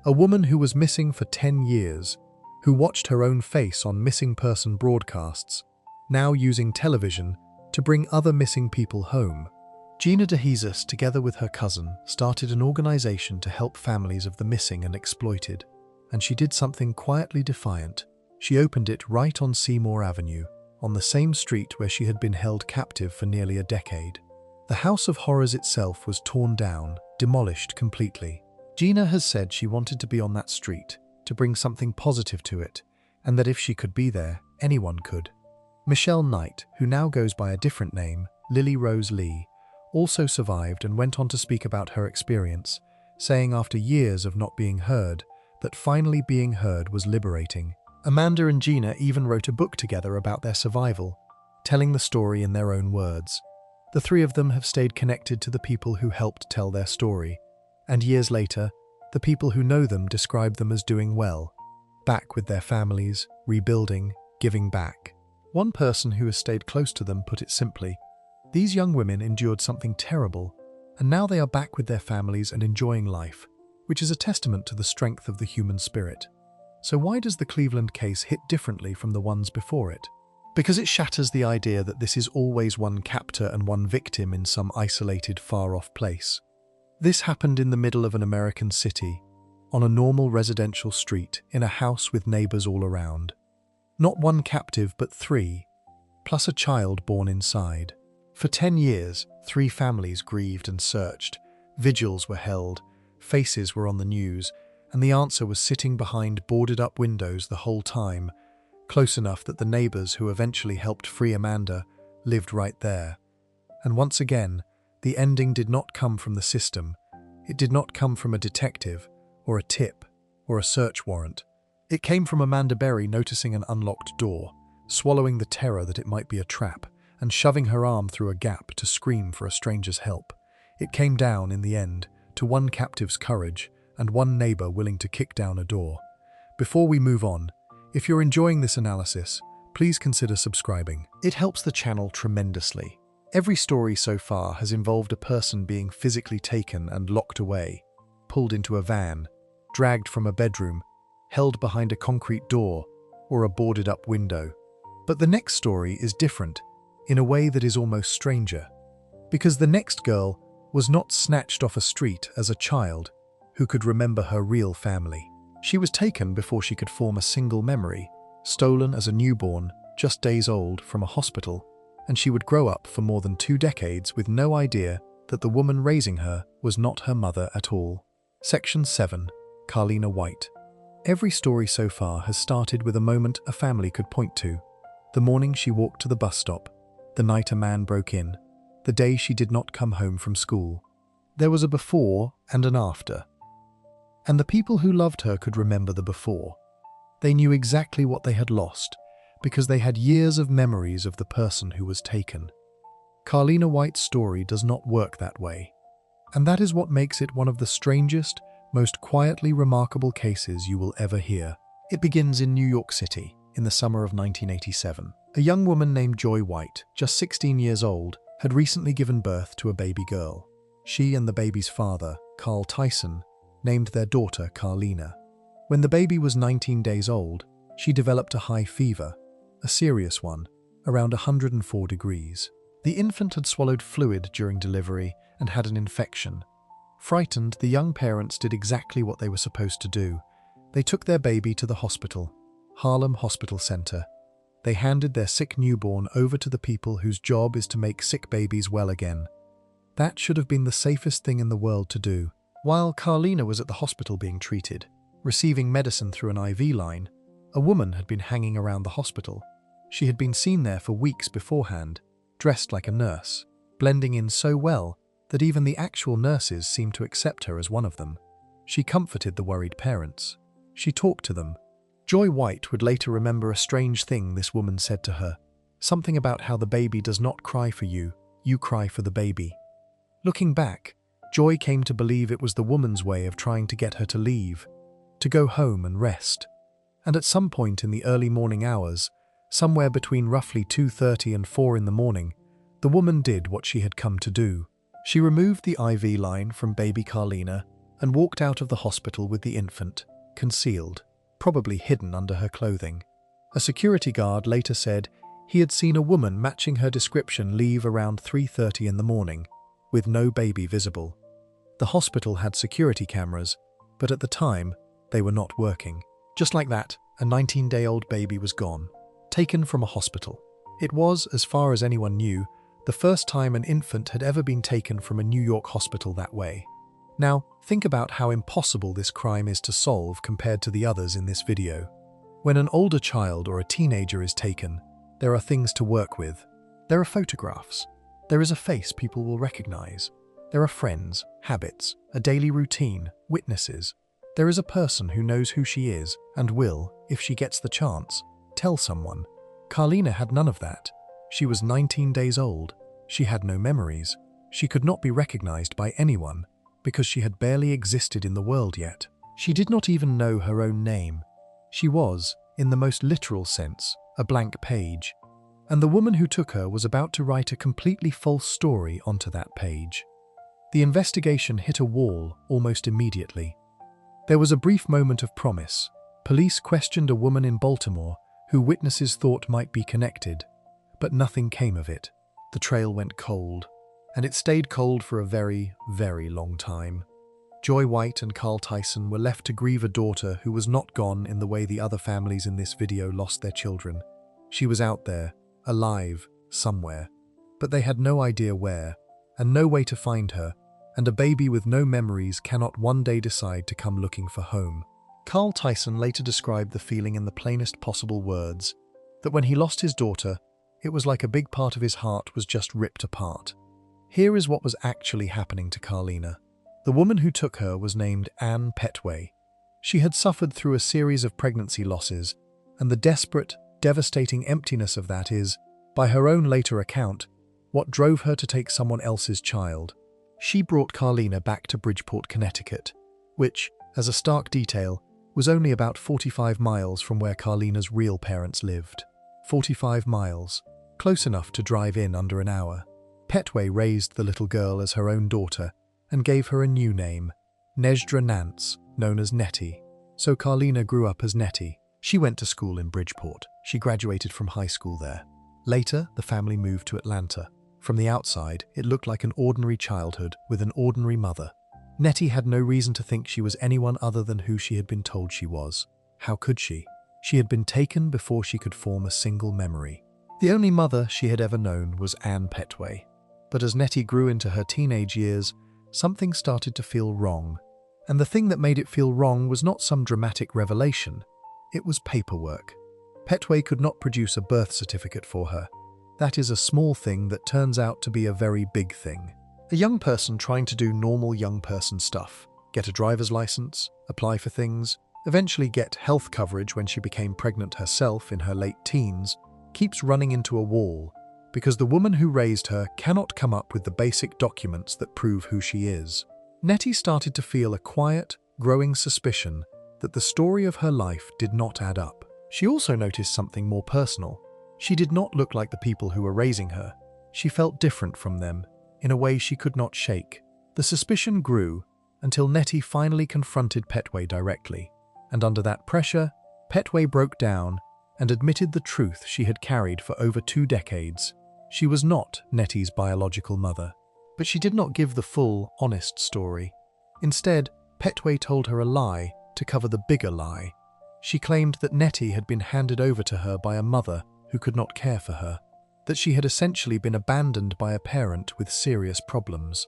A woman who was missing for 10 years, who watched her own face on missing person broadcasts, now using television to bring other missing people home. Gina DeJesus, together with her cousin, started an organization to help families of the missing and exploited. And she did something quietly defiant. She opened it right on Seymour Avenue, on the same street where she had been held captive for nearly a decade. The House of Horrors itself was torn down, demolished completely. Gina has said she wanted to be on that street, to bring something positive to it, and that if she could be there, anyone could. Michelle Knight, who now goes by a different name, Lily Rose Lee, also survived and went on to speak about her experience, saying after years of not being heard, that finally being heard was liberating. Amanda and Gina even wrote a book together about their survival, telling the story in their own words. The three of them have stayed connected to the people who helped tell their story, and years later, the people who know them describe them as doing well, back with their families, rebuilding, giving back. One person who has stayed close to them put it simply: these young women endured something terrible, and now they are back with their families and enjoying life, which is a testament to the strength of the human spirit. So why does the Cleveland case hit differently from the ones before it? Because it shatters the idea that this is always one captor and one victim in some isolated, far-off place. This happened in the middle of an American city, on a normal residential street, in a house with neighbors all around. Not one captive, but three, plus a child born inside. For 10 years, 3 families grieved and searched. Vigils were held, faces were on the news, and the answer was sitting behind boarded-up windows the whole time, close enough that the neighbors who eventually helped free Amanda lived right there. And once again, the ending did not come from the system. It did not come from a detective, or a tip, or a search warrant. It came from Amanda Berry noticing an unlocked door, swallowing the terror that it might be a trap, and shoving her arm through a gap to scream for a stranger's help. It came down, in the end, to one captive's courage and one neighbor willing to kick down a door. Before we move on, if you're enjoying this analysis, please consider subscribing. It helps the channel tremendously. Every story so far has involved a person being physically taken and locked away, pulled into a van, dragged from a bedroom, held behind a concrete door or a boarded-up window. But the next story is different, in a way that is almost stranger, because the next girl was not snatched off a street as a child who could remember her real family. She was taken before she could form a single memory, stolen as a newborn, just days old, from a hospital, and she would grow up for more than 2 decades with no idea that the woman raising her was not her mother at all. Section 7. Carlina White. Every story so far has started with a moment a family could point to. The morning she walked to the bus stop, the night a man broke in, the day she did not come home from school. There was a before and an after. And the people who loved her could remember the before. They knew exactly what they had lost, because they had years of memories of the person who was taken. Carlina White's story does not work that way. And that is what makes it one of the strangest, most quietly remarkable cases you will ever hear. It begins in New York City, in the summer of 1987. A young woman named Joy White, just 16 years old, had recently given birth to a baby girl. She and the baby's father, Carl Tyson, named their daughter Carlina. When the baby was 19 days old, she developed a high fever, a serious one, around 104 degrees. The infant had swallowed fluid during delivery and had an infection. Frightened, the young parents did exactly what they were supposed to do. They took their baby to the hospital, Harlem Hospital Center. They handed their sick newborn over to the people whose job is to make sick babies well again. That should have been the safest thing in the world to do. While Carlina was at the hospital being treated, receiving medicine through an IV line, a woman had been hanging around the hospital. She had been seen there for weeks beforehand, dressed like a nurse, blending in so well that even the actual nurses seemed to accept her as one of them. She comforted the worried parents. She talked to them. Joy White would later remember a strange thing this woman said to her, something about how the baby does not cry for you, you cry for the baby. Looking back, Joy came to believe it was the woman's way of trying to get her to leave, to go home and rest. And at some point in the early morning hours, somewhere between roughly 2:30 and 4 in the morning, the woman did what she had come to do. She removed the IV line from baby Carlina and walked out of the hospital with the infant, concealed, probably hidden under her clothing. A security guard later said he had seen a woman matching her description leave around 3:30 in the morning, with no baby visible. The hospital had security cameras, but at the time, they were not working. Just like that, a 19-day-old baby was gone, taken from a hospital. It was, as far as anyone knew, the first time an infant had ever been taken from a New York hospital that way. Now, think about how impossible this crime is to solve compared to the others in this video. When an older child or a teenager is taken, there are things to work with. There are photographs. There is a face people will recognize. There are friends, habits, a daily routine, witnesses. There is a person who knows who she is and will, if she gets the chance, tell someone. Carlina had none of that. She was 19 days old. She had no memories. She could not be recognized by anyone because she had barely existed in the world yet. She did not even know her own name. She was, in the most literal sense, a blank page. And the woman who took her was about to write a completely false story onto that page. The investigation hit a wall almost immediately. There was a brief moment of promise. Police questioned a woman in Baltimore who witnesses thought might be connected, but nothing came of it. The trail went cold, and it stayed cold for a very, very long time. Joy White and Carl Tyson were left to grieve a daughter who was not gone in the way the other families in this video lost their children. She was out there, alive, somewhere, but they had no idea where, and no way to find her, and a baby with no memories cannot one day decide to come looking for home. Carl Tyson later described the feeling in the plainest possible words, that when he lost his daughter, it was like a big part of his heart was just ripped apart. Here is what was actually happening to Carlina. The woman who took her was named Anne Petway. She had suffered through a series of pregnancy losses, and the desperate, devastating emptiness of that is, by her own later account, what drove her to take someone else's child. She brought Carlina back to Bridgeport, Connecticut, which, as a stark detail, was only about 45 miles from where Carlina's real parents lived. 45 miles, close enough to drive in under an hour. Petway raised the little girl as her own daughter and gave her a new name, Nejdra Nance, known as Nettie. So Carlina grew up as Nettie. She went to school in Bridgeport. She graduated from high school there. Later, the family moved to Atlanta. From the outside, it looked like an ordinary childhood with an ordinary mother. Nettie had no reason to think she was anyone other than who she had been told she was. How could she? She had been taken before she could form a single memory. The only mother she had ever known was Anne Petway. But as Nettie grew into her teenage years, something started to feel wrong. And the thing that made it feel wrong was not some dramatic revelation. It was paperwork. Petway could not produce a birth certificate for her. That is a small thing that turns out to be a very big thing. A young person trying to do normal young person stuff, get a driver's license, apply for things, eventually get health coverage when she became pregnant herself in her late teens, keeps running into a wall because the woman who raised her cannot come up with the basic documents that prove who she is. Nettie started to feel a quiet, growing suspicion that the story of her life did not add up. She also noticed something more personal. She did not look like the people who were raising her. She felt different from them, in a way she could not shake. The suspicion grew until Nettie finally confronted Petway directly, and under that pressure, Petway broke down and admitted the truth she had carried for over 2 decades. She was not Nettie's biological mother, but she did not give the full, honest story. Instead, Petway told her a lie to cover the bigger lie. She claimed that Nettie had been handed over to her by a mother who could not care for her, that she had essentially been abandoned by a parent with serious problems.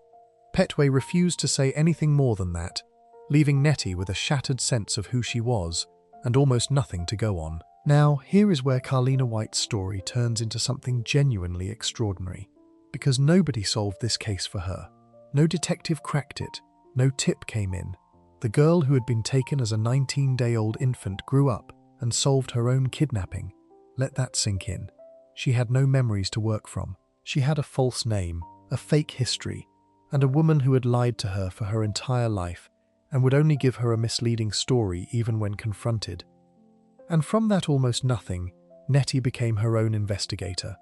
Petway refused to say anything more than that, leaving Nettie with a shattered sense of who she was and almost nothing to go on. Now, here is where Carlina White's story turns into something genuinely extraordinary, because nobody solved this case for her. No detective cracked it, no tip came in. The girl who had been taken as a 19-day-old infant grew up and solved her own kidnapping. Let that sink in. She had no memories to work from. She had a false name, a fake history, and a woman who had lied to her for her entire life and would only give her a misleading story even when confronted. And from that almost nothing, Nettie became her own investigator.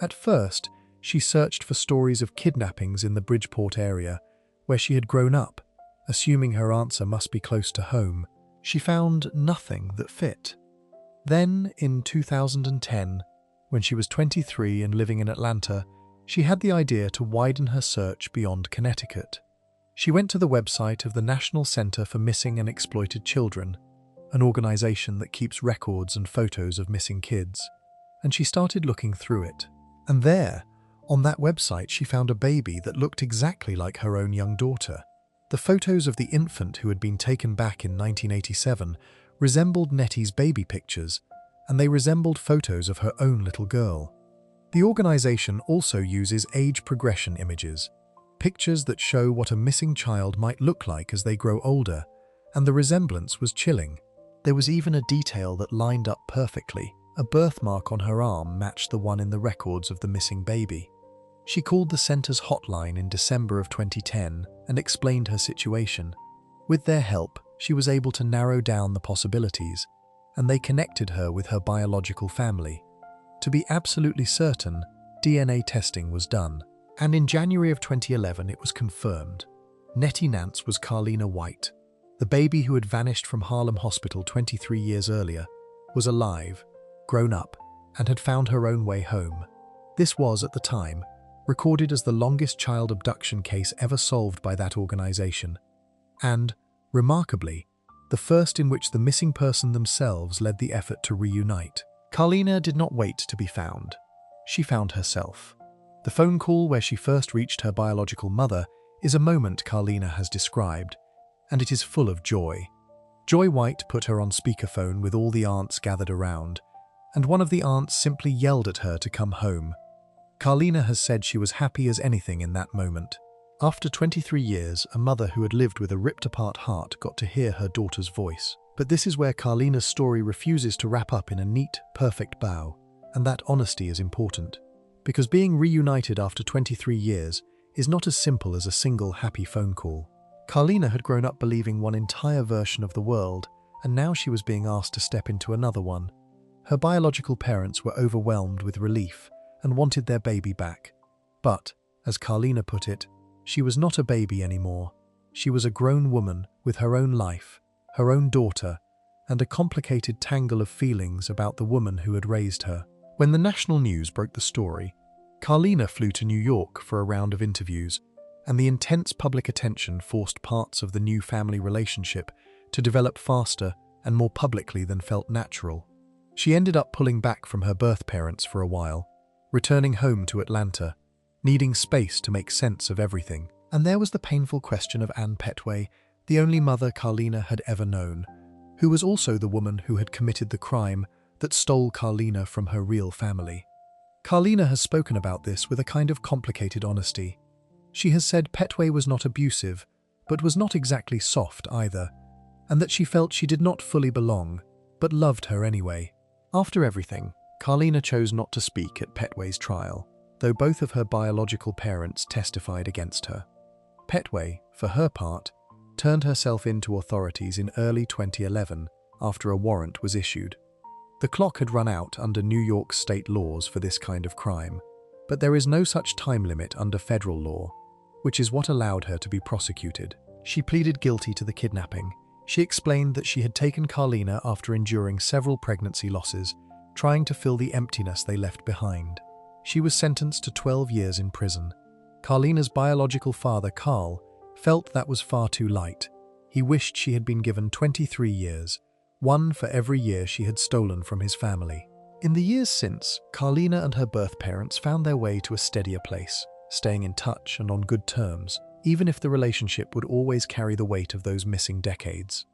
At first, she searched for stories of kidnappings in the Bridgeport area, where she had grown up, assuming her answer must be close to home. She found nothing that fit. Then, in 2010, when she was 23 and living in Atlanta, she had the idea to widen her search beyond Connecticut. She went to the website of the National Center for Missing and Exploited Children, an organization that keeps records and photos of missing kids, and she started looking through it. And there, on that website, she found a baby that looked exactly like her own young daughter. The photos of the infant who had been taken back in 1987 resembled Nettie's baby pictures, and they resembled photos of her own little girl. The organization also uses age progression images, pictures that show what a missing child might look like as they grow older, and the resemblance was chilling. There was even a detail that lined up perfectly. A birthmark on her arm matched the one in the records of the missing baby. She called the center's hotline in December of 2010 and explained her situation. With their help, she was able to narrow down the possibilities, and they connected her with her biological family. To be absolutely certain, DNA testing was done, and in January of 2011 it was confirmed. Nettie Nance was Carlina White. The baby who had vanished from Harlem Hospital 23 years earlier was alive, grown up, and had found her own way home. This was, at the time, recorded as the longest child abduction case ever solved by that organization, and, remarkably, the first in which the missing person themselves led the effort to reunite. Carlina did not wait to be found. She found herself. The phone call where she first reached her biological mother is a moment Carlina has described, and it is full of joy. Joy White put her on speakerphone with all the aunts gathered around, and one of the aunts simply yelled at her to come home. Carlina has said she was happy as anything in that moment. After 23 years, a mother who had lived with a ripped-apart heart got to hear her daughter's voice. But this is where Carlina's story refuses to wrap up in a neat, perfect bow, and that honesty is important. Because being reunited after 23 years is not as simple as a single happy phone call. Carlina had grown up believing one entire version of the world, and now she was being asked to step into another one. Her biological parents were overwhelmed with relief and wanted their baby back. But, as Carlina put it, she was not a baby anymore. She was a grown woman with her own life, her own daughter, and a complicated tangle of feelings about the woman who had raised her. When the national news broke the story, Carlina flew to New York for a round of interviews, and the intense public attention forced parts of the new family relationship to develop faster and more publicly than felt natural. She ended up pulling back from her birth parents for a while, returning home to Atlanta, needing space to make sense of everything. And there was the painful question of Ann Petway, the only mother Carlina had ever known, who was also the woman who had committed the crime that stole Carlina from her real family. Carlina has spoken about this with a kind of complicated honesty. She has said Petway was not abusive, but was not exactly soft either, and that she felt she did not fully belong, but loved her anyway. After everything, Carlina chose not to speak at Petway's trial, though both of her biological parents testified against her. Petway, for her part, turned herself in to authorities in early 2011 after a warrant was issued. The clock had run out under New York state laws for this kind of crime, but there is no such time limit under federal law, which is what allowed her to be prosecuted. She pleaded guilty to the kidnapping. She explained that she had taken Carlina after enduring several pregnancy losses, trying to fill the emptiness they left behind. She was sentenced to 12 years in prison. Carlina's biological father, Carl, felt that was far too light. He wished she had been given 23 years, one for every year she had stolen from his family. In the years since, Carlina and her birth parents found their way to a steadier place, staying in touch and on good terms, even if the relationship would always carry the weight of those missing decades.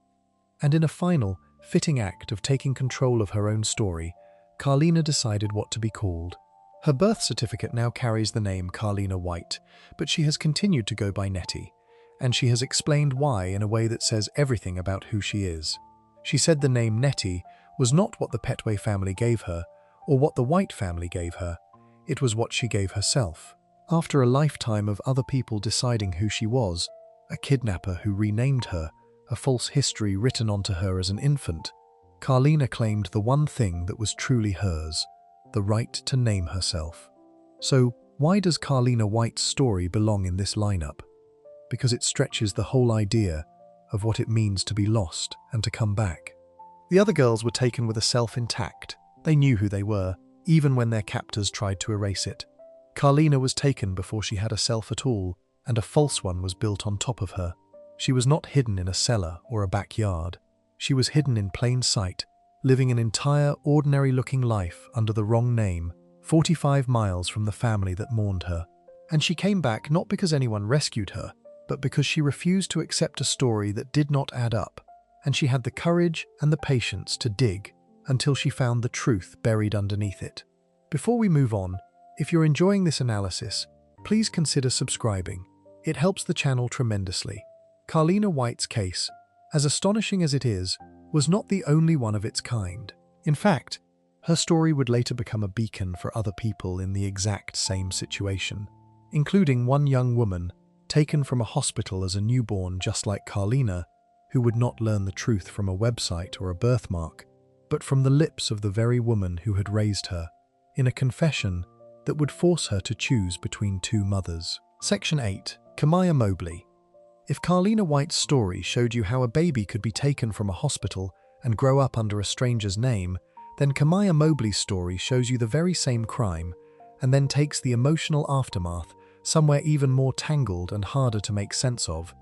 And in a final, fitting act of taking control of her own story, Carlina decided what to be called. Her birth certificate now carries the name Carlina White, but she has continued to go by Nettie, and she has explained why in a way that says everything about who she is. She said the name Nettie was not what the Petway family gave her, or what the White family gave her. It was what she gave herself. After a lifetime of other people deciding who she was, a kidnapper who renamed her, a false history written onto her as an infant, Carlina claimed the one thing that was truly hers, the right to name herself. So, why does Carlina White's story belong in this lineup? Because it stretches the whole idea of what it means to be lost and to come back. The other girls were taken with a self intact. They knew who they were, even when their captors tried to erase it. Carlina was taken before she had a self at all, and a false one was built on top of her. She was not hidden in a cellar or a backyard. She was hidden in plain sight, living an entire, ordinary-looking life under the wrong name, 45 miles from the family that mourned her. And she came back not because anyone rescued her, but because she refused to accept a story that did not add up, and she had the courage and the patience to dig until she found the truth buried underneath it. Before we move on, if you're enjoying this analysis, please consider subscribing. It helps the channel tremendously. Carlina White's case, as astonishing as it is, was not the only one of its kind. In fact, her story would later become a beacon for other people in the exact same situation, including one young woman taken from a hospital as a newborn just like Carlina, who would not learn the truth from a website or a birthmark, but from the lips of the very woman who had raised her, in a confession that would force her to choose between two mothers. Section 8. Kamiyah Mobley. If Carlina White's story showed you how a baby could be taken from a hospital and grow up under a stranger's name, then Kamiyah Mobley's story shows you the very same crime and then takes the emotional aftermath somewhere even more tangled and harder to make sense of.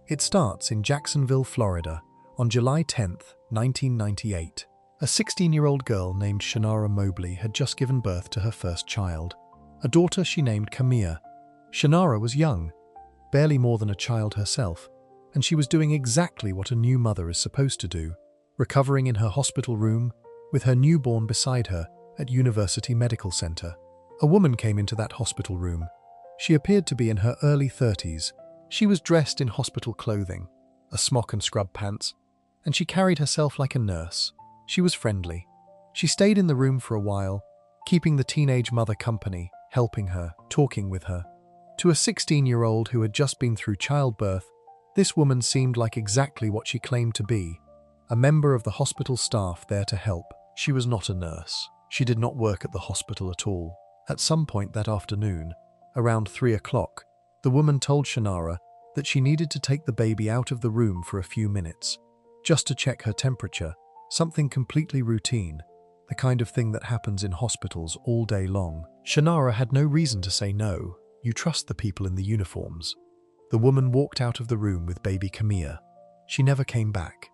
It starts in Jacksonville, Florida, on July 10, 1998. A 16-year-old girl named Shannara Mobley had just given birth to her first child, a daughter she named Kamiyah. Shannara was young, barely more than a child herself, and she was doing exactly what a new mother is supposed to do, recovering in her hospital room with her newborn beside her at University Medical Center. A woman came into that hospital room. She appeared to be in her early 30s. She was dressed in hospital clothing, a smock and scrub pants, and she carried herself like a nurse. She was friendly. She stayed in the room for a while, keeping the teenage mother company, helping her, talking with her. To a 16-year-old who had just been through childbirth, this woman seemed like exactly what she claimed to be, a member of the hospital staff there to help. She was not a nurse. She did not work at the hospital at all. At some point that afternoon, around 3 o'clock, the woman told Shannara that she needed to take the baby out of the room for a few minutes, just to check her temperature, something completely routine, the kind of thing that happens in hospitals all day long. Shannara had no reason to say no. You trust the people in the uniforms. The woman walked out of the room with baby Kamiyah. She never came back.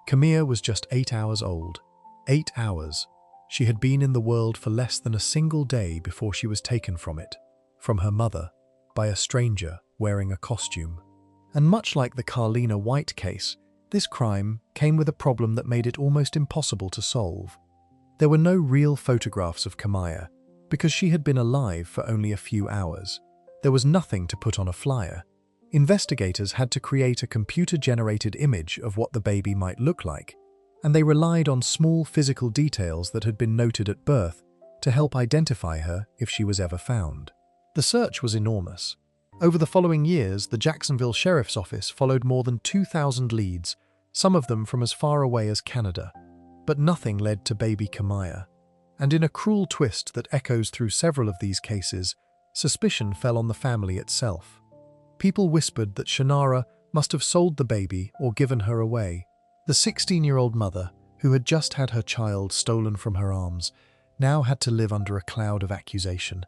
Kamiyah was just 8 hours old. 8 hours. She had been in the world for less than a single day before she was taken from it, from her mother, by a stranger wearing a costume. And much like the Carlina White case, this crime came with a problem that made it almost impossible to solve. There were no real photographs of Kamiyah, because she had been alive for only a few hours. There was nothing to put on a flyer. Investigators had to create a computer-generated image of what the baby might look like, and they relied on small physical details that had been noted at birth to help identify her if she was ever found. The search was enormous. Over the following years, the Jacksonville Sheriff's Office followed more than 2,000 leads, some of them from as far away as Canada. But nothing led to baby Kamiyah. And in a cruel twist that echoes through several of these cases, suspicion fell on the family itself. People whispered that Shannara must have sold the baby or given her away. The 16-year-old mother, who had just had her child stolen from her arms, now had to live under a cloud of accusation.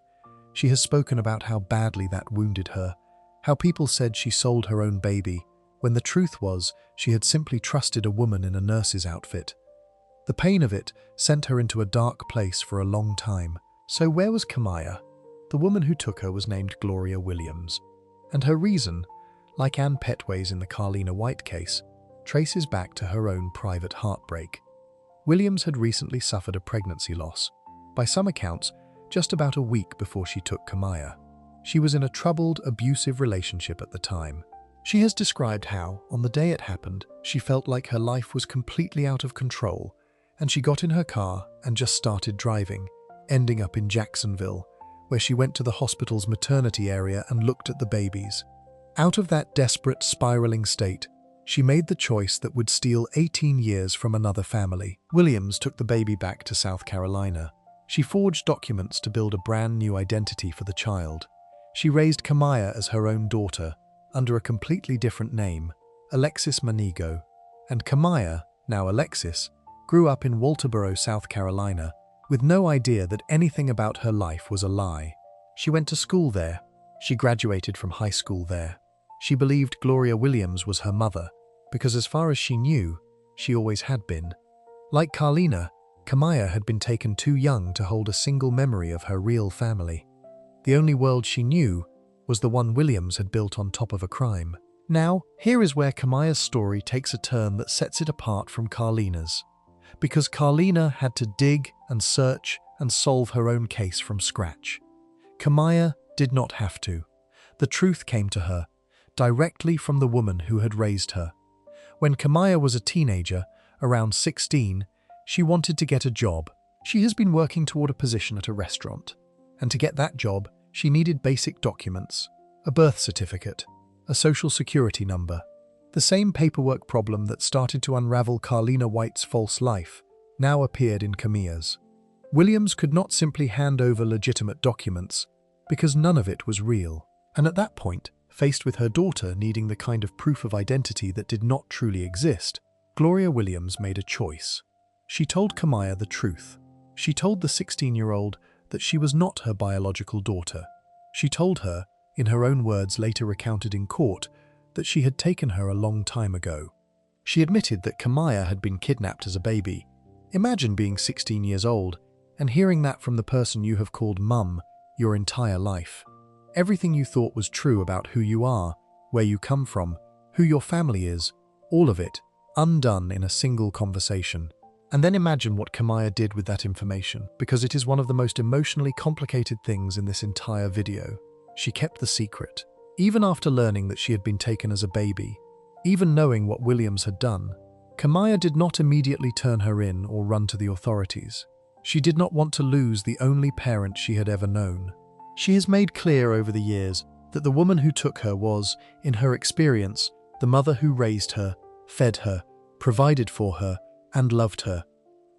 She has spoken about how badly that wounded her, how people said she sold her own baby, when the truth was she had simply trusted a woman in a nurse's outfit. The pain of it sent her into a dark place for a long time. So where was Kamiyah? The woman who took her was named Gloria Williams, and her reason, like Ann Petway's in the Carlina White case, traces back to her own private heartbreak. Williams had recently suffered a pregnancy loss, by some accounts, just about a week before she took Kamiyah. She was in a troubled, abusive relationship at the time. She has described how, on the day it happened, she felt like her life was completely out of control, and she got in her car and just started driving, ending up in Jacksonville, where she went to the hospital's maternity area and looked at the babies. Out of that desperate, spiraling state, She made the choice that would steal 18 years from another family. Williams took the baby back to South Carolina. She forged documents to build a brand new identity for the child. She raised Kamaya as her own daughter, under a completely different name, Alexis Manigo. And Kamaya, now Alexis, grew up in Walterboro, South Carolina, with no idea that anything about her life was a lie. She went to school there. She graduated from high school there. She believed Gloria Williams was her mother, because as far as she knew, she always had been. Like Carlina, Kamaya had been taken too young to hold a single memory of her real family. The only world she knew was the one Williams had built on top of a crime. Now, here is where Kamaya's story takes a turn that sets it apart from Carlina's. Because Carlina had to dig and search and solve her own case from scratch. Kamaya did not have to. The truth came to her, directly from the woman who had raised her. When Kamaya was a teenager, around 16, she wanted to get a job. She has been working toward a position at a restaurant. And to get that job, she needed basic documents, a birth certificate, a social security number. The same paperwork problem that started to unravel Carlina White's false life now appeared in Kamaya's. Williams could not simply hand over legitimate documents because none of it was real. And at that point, faced with her daughter needing the kind of proof of identity that did not truly exist, Gloria Williams made a choice. She told Kamaya the truth. She told the 16-year-old that she was not her biological daughter. She told her, in her own words later recounted in court, that she had taken her a long time ago. She admitted that Kamaya had been kidnapped as a baby. Imagine being 16 years old and hearing that from the person you have called mum your entire life. Everything you thought was true about who you are, where you come from, who your family is, all of it, undone in a single conversation. And then imagine what Kamaya did with that information, because it is one of the most emotionally complicated things in this entire video. She kept the secret. Even after learning that she had been taken as a baby, even knowing what Williams had done, Kamaya did not immediately turn her in or run to the authorities. She did not want to lose the only parent she had ever known. She has made clear over the years that the woman who took her was, in her experience, the mother who raised her, fed her, provided for her, and loved her.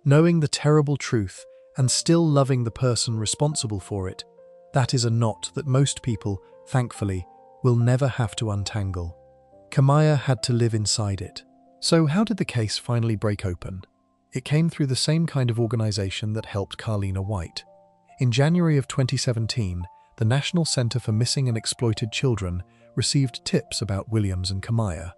Knowing the terrible truth and still loving the person responsible for it, that is a knot that most people, thankfully, will never have to untangle. Kamaya had to live inside it. So how did the case finally break open? It came through the same kind of organization that helped Carlina White. In January of 2017, the National Center for Missing and Exploited Children received tips about Williams and Kamaya.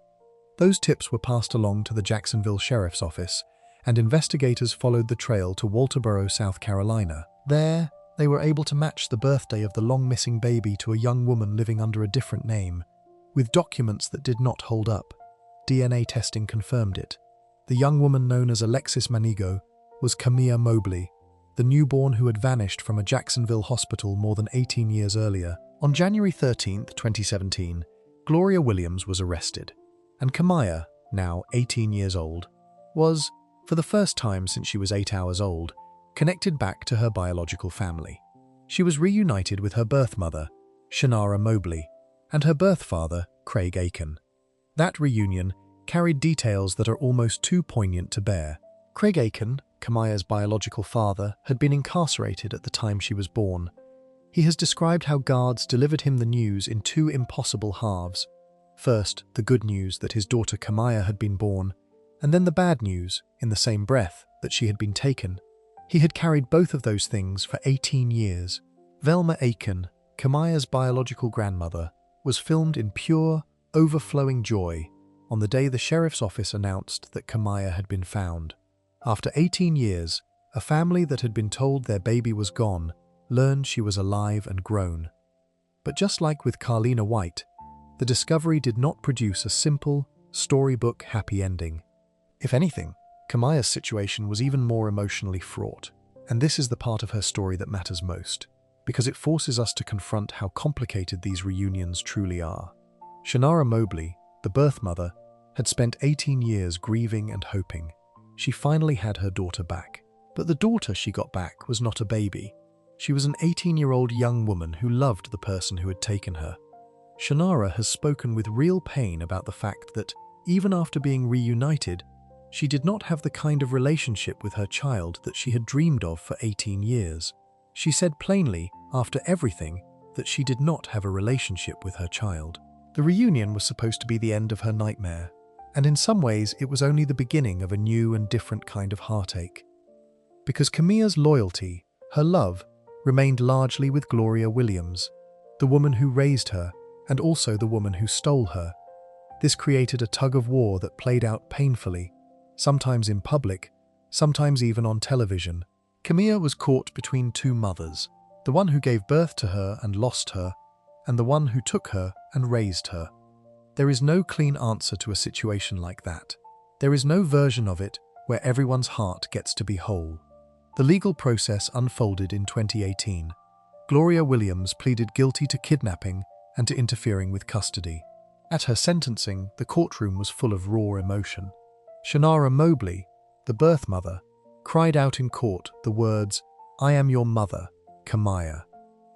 Those tips were passed along to the Jacksonville Sheriff's Office, and investigators followed the trail to Walterboro, South Carolina. There, they were able to match the birthday of the long-missing baby to a young woman living under a different name, with documents that did not hold up. DNA testing confirmed it. The young woman known as Alexis Manigo was Kamaya Mobley, the newborn who had vanished from a Jacksonville hospital more than 18 years earlier. On January 13, 2017, Gloria Williams was arrested, and Kamaya, now 18 years old, was, for the first time since she was 8 hours old, connected back to her biological family. She was reunited with her birth mother, Shannara Mobley, and her birth father, Craig Aiken. That reunion carried details that are almost too poignant to bear. Craig Aiken, Kamaya's biological father, had been incarcerated at the time she was born. He has described how guards delivered him the news in two impossible halves. First, the good news that his daughter Kamaya had been born, and then the bad news, in the same breath, that she had been taken. He had carried both of those things for 18 years. Velma Aiken, Kamaya's biological grandmother, was filmed in pure, overflowing joy on the day the sheriff's office announced that Kamaya had been found. After 18 years, a family that had been told their baby was gone learned she was alive and grown. But just like with Carlina White, the discovery did not produce a simple, storybook happy ending. If anything, Kamaya's situation was even more emotionally fraught, and this is the part of her story that matters most, because it forces us to confront how complicated these reunions truly are. Shannara Mobley, the birth mother, had spent 18 years grieving and hoping. She finally had her daughter back. But the daughter she got back was not a baby. She was an 18-year-old young woman who loved the person who had taken her. Shannara has spoken with real pain about the fact that, even after being reunited, she did not have the kind of relationship with her child that she had dreamed of for 18 years. She said plainly, after everything, that she did not have a relationship with her child. The reunion was supposed to be the end of her nightmare, and in some ways it was only the beginning of a new and different kind of heartache. Because Camilla's loyalty, her love, remained largely with Gloria Williams, the woman who raised her and also the woman who stole her. This created a tug-of-war that played out painfully, sometimes in public, sometimes even on television. Camilla was caught between two mothers, the one who gave birth to her and lost her, and the one who took her and raised her. There is no clean answer to a situation like that. There is no version of it where everyone's heart gets to be whole. The legal process unfolded in 2018. Gloria Williams pleaded guilty to kidnapping and to interfering with custody. At her sentencing, the courtroom was full of raw emotion. Shannara Mobley, the birth mother, cried out in court the words, "I am your mother, Camilla,"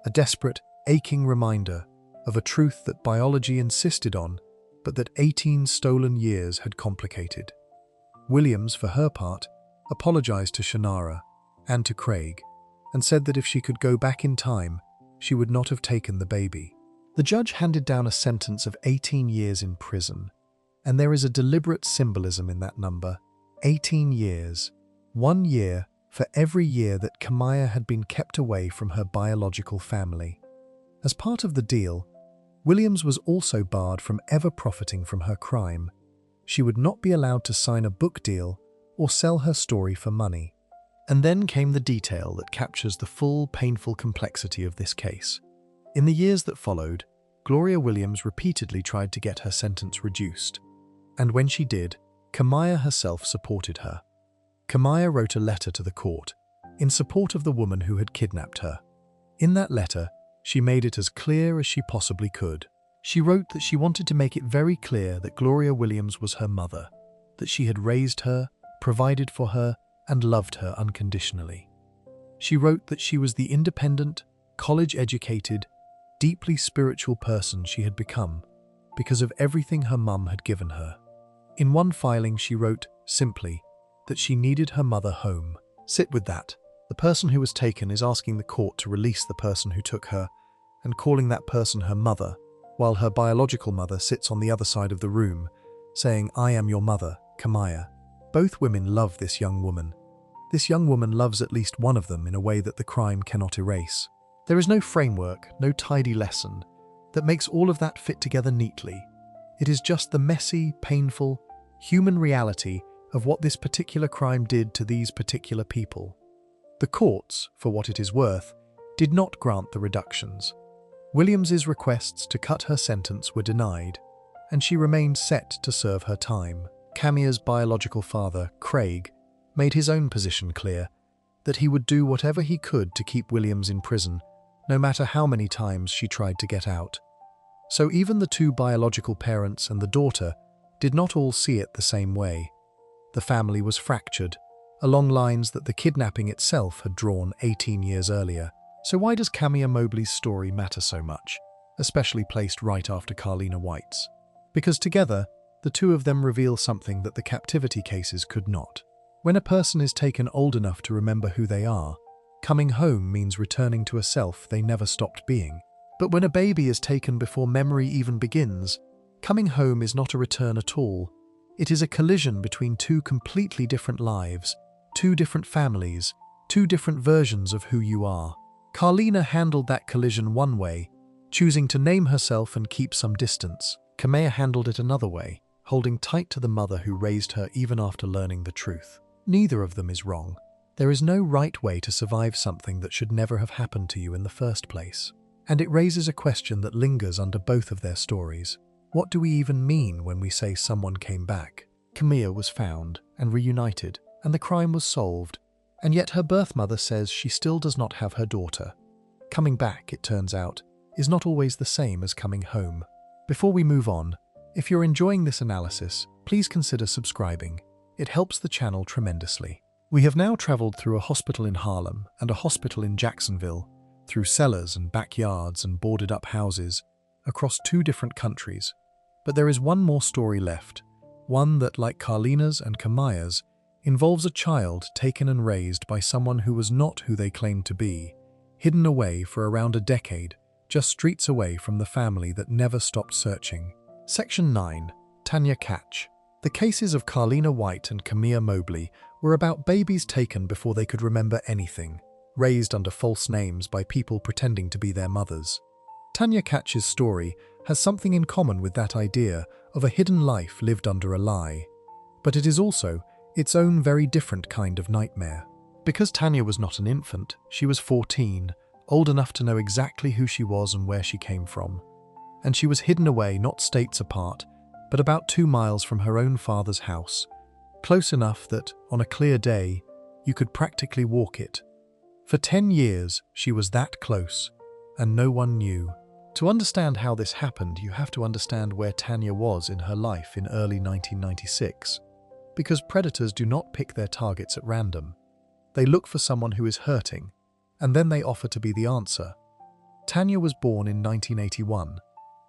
a desperate, aching reminder of a truth that biology insisted on, but that 18 stolen years had complicated. Williams, for her part, apologized to Shannara and to Craig, and said that if she could go back in time, she would not have taken the baby. The judge handed down a sentence of 18 years in prison, and there is a deliberate symbolism in that number. 18 years, 1 year for every year that Camilla had been kept away from her biological family. As part of the deal, Williams was also barred from ever profiting from her crime. She would not be allowed to sign a book deal or sell her story for money. And then came the detail that captures the full, painful complexity of this case. In the years that followed, Gloria Williams repeatedly tried to get her sentence reduced. And when she did, Camilla herself supported her. Camilla wrote a letter to the court in support of the woman who had kidnapped her. In that letter, she made it as clear as she possibly could. She wrote that she wanted to make it very clear that Gloria Williams was her mother, that she had raised her, provided for her, and loved her unconditionally. She wrote that she was the independent, college-educated, deeply spiritual person she had become because of everything her mum had given her. In one filing, she wrote, simply, that she needed her mother home. Sit with that. The person who was taken is asking the court to release the person who took her and calling that person her mother, while her biological mother sits on the other side of the room, saying, "I am your mother, Camilla." Both women love this young woman. This young woman loves at least one of them in a way that the crime cannot erase. There is no framework, no tidy lesson, that makes all of that fit together neatly. It is just the messy, painful, human reality of what this particular crime did to these particular people. The courts, for what it is worth, did not grant the reductions. Williams's requests to cut her sentence were denied, and she remained set to serve her time. Camilla's biological father, Craig, made his own position clear, that he would do whatever he could to keep Williams in prison, no matter how many times she tried to get out. So even the two biological parents and the daughter did not all see it the same way. The family was fractured, along lines that the kidnapping itself had drawn 18 years earlier. So why does Camilla Mobley's story matter so much, especially placed right after Carlina White's? Because together, the two of them reveal something that the captivity cases could not. When a person is taken old enough to remember who they are, coming home means returning to a self they never stopped being. But when a baby is taken before memory even begins, coming home is not a return at all. It is a collision between two completely different lives, two different families, two different versions of who you are. Carlina handled that collision one way, choosing to name herself and keep some distance. Camilla handled it another way, holding tight to the mother who raised her even after learning the truth. Neither of them is wrong. There is no right way to survive something that should never have happened to you in the first place. And it raises a question that lingers under both of their stories. What do we even mean when we say someone came back? Camilla was found and reunited, and the crime was solved, and yet her birth mother says she still does not have her daughter. Coming back, it turns out, is not always the same as coming home. Before we move on, if you're enjoying this analysis, please consider subscribing. It helps the channel tremendously. We have now traveled through a hospital in Harlem and a hospital in Jacksonville, through cellars and backyards and boarded-up houses, across two different countries. But there is one more story left, one that, like Carlina's and Kamaya's, involves a child taken and raised by someone who was not who they claimed to be, hidden away for around a decade, just streets away from the family that never stopped searching. Section 9. Tanya Catch. The cases of Carlina White and Kamia Mobley were about babies taken before they could remember anything, raised under false names by people pretending to be their mothers. Tanya Catch's story has something in common with that idea of a hidden life lived under a lie. But it is also its own very different kind of nightmare. Because Tanya was not an infant, she was 14, old enough to know exactly who she was and where she came from. And she was hidden away not states apart, but about 2 miles from her own father's house, close enough that, on a clear day, you could practically walk it. For 10 years, she was that close, and no one knew. To understand how this happened, you have to understand where Tanya was in her life in early 1996. Because predators do not pick their targets at random. They look for someone who is hurting, and then they offer to be the answer. Tanya was born in 1981.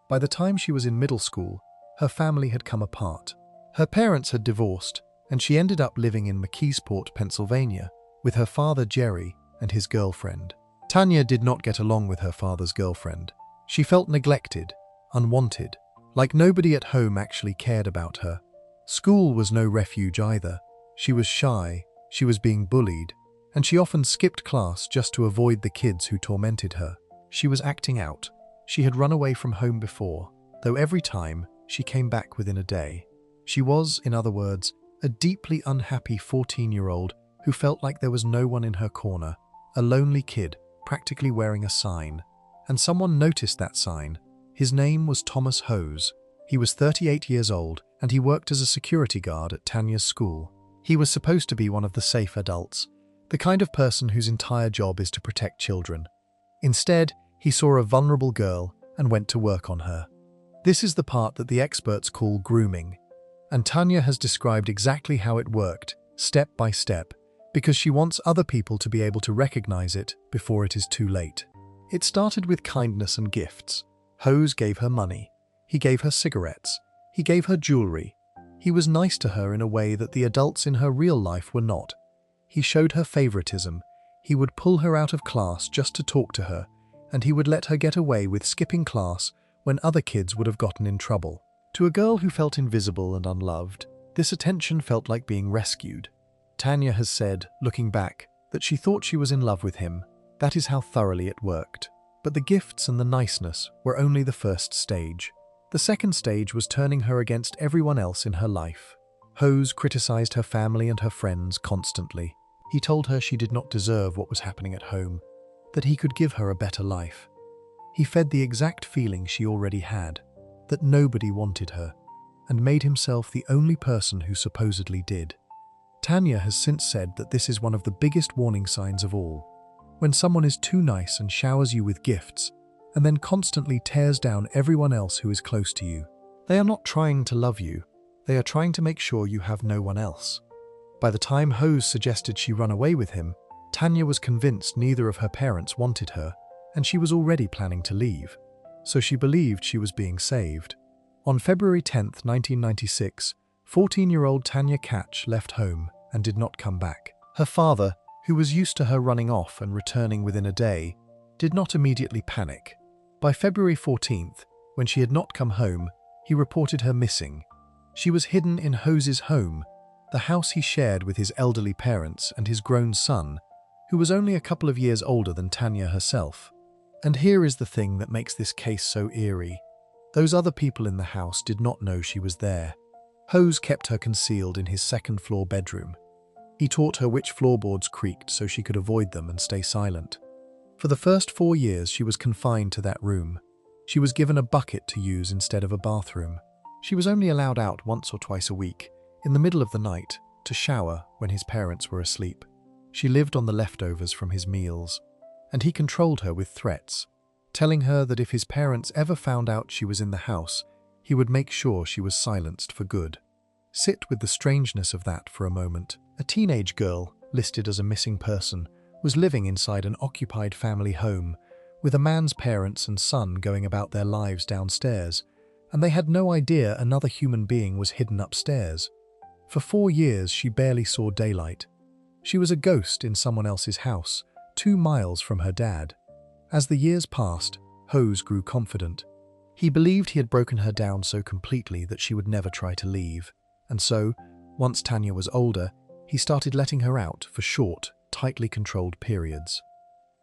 By the time she was in middle school, her family had come apart. Her parents had divorced, and she ended up living in McKeesport, Pennsylvania, with her father Jerry and his girlfriend. Tanya did not get along with her father's girlfriend. She felt neglected, unwanted, like nobody at home actually cared about her. School was no refuge either. She was shy, she was being bullied, and she often skipped class just to avoid the kids who tormented her. She was acting out. She had run away from home before, though every time she came back within a day. She was, in other words, a deeply unhappy 14-year-old who felt like there was no one in her corner, a lonely kid practically wearing a sign. And someone noticed that sign. His name was Thomas Hose. He was 38 years old, and he worked as a security guard at Tanya's school. He was supposed to be one of the safe adults, the kind of person whose entire job is to protect children. Instead, he saw a vulnerable girl and went to work on her. This is the part that the experts call grooming, and Tanya has described exactly how it worked, step by step, because she wants other people to be able to recognize it before it is too late. It started with kindness and gifts. Hose gave her money. He gave her cigarettes. He gave her jewelry. He was nice to her in a way that the adults in her real life were not. He showed her favoritism. He would pull her out of class just to talk to her, and he would let her get away with skipping class when other kids would have gotten in trouble. To a girl who felt invisible and unloved, this attention felt like being rescued. Tanya has said, looking back, that she thought she was in love with him. That is how thoroughly it worked. But the gifts and the niceness were only the first stage. The second stage was turning her against everyone else in her life. Hose criticized her family and her friends constantly. He told her she did not deserve what was happening at home, that he could give her a better life. He fed the exact feeling she already had, that nobody wanted her, and made himself the only person who supposedly did. Tanya has since said that this is one of the biggest warning signs of all. When someone is too nice and showers you with gifts, and then constantly tears down everyone else who is close to you. They are not trying to love you, they are trying to make sure you have no one else. By the time Hose suggested she run away with him, Tanya was convinced neither of her parents wanted her, and she was already planning to leave, so she believed she was being saved. On February 10, 1996, 14-year-old Tanya Catch left home and did not come back. Her father, who was used to her running off and returning within a day, did not immediately panic. By February 14th, when she had not come home, he reported her missing. She was hidden in Hose's home, the house he shared with his elderly parents and his grown son, who was only a couple of years older than Tanya herself. And here is the thing that makes this case so eerie. Those other people in the house did not know she was there. Hose kept her concealed in his second-floor bedroom. He taught her which floorboards creaked so she could avoid them and stay silent. For the first 4 years, she was confined to that room. She was given a bucket to use instead of a bathroom. She was only allowed out once or twice a week, in the middle of the night, to shower when his parents were asleep. She lived on the leftovers from his meals, and he controlled her with threats, telling her that if his parents ever found out she was in the house, he would make sure she was silenced for good. Sit with the strangeness of that for a moment. A teenage girl, listed as a missing person, was living inside an occupied family home, with a man's parents and son going about their lives downstairs, and they had no idea another human being was hidden upstairs. For 4 years, she barely saw daylight. She was a ghost in someone else's house, 2 miles from her dad. As the years passed, Hose grew confident. He believed he had broken her down so completely that she would never try to leave. And so, once Tanya was older, he started letting her out for short, tightly controlled periods.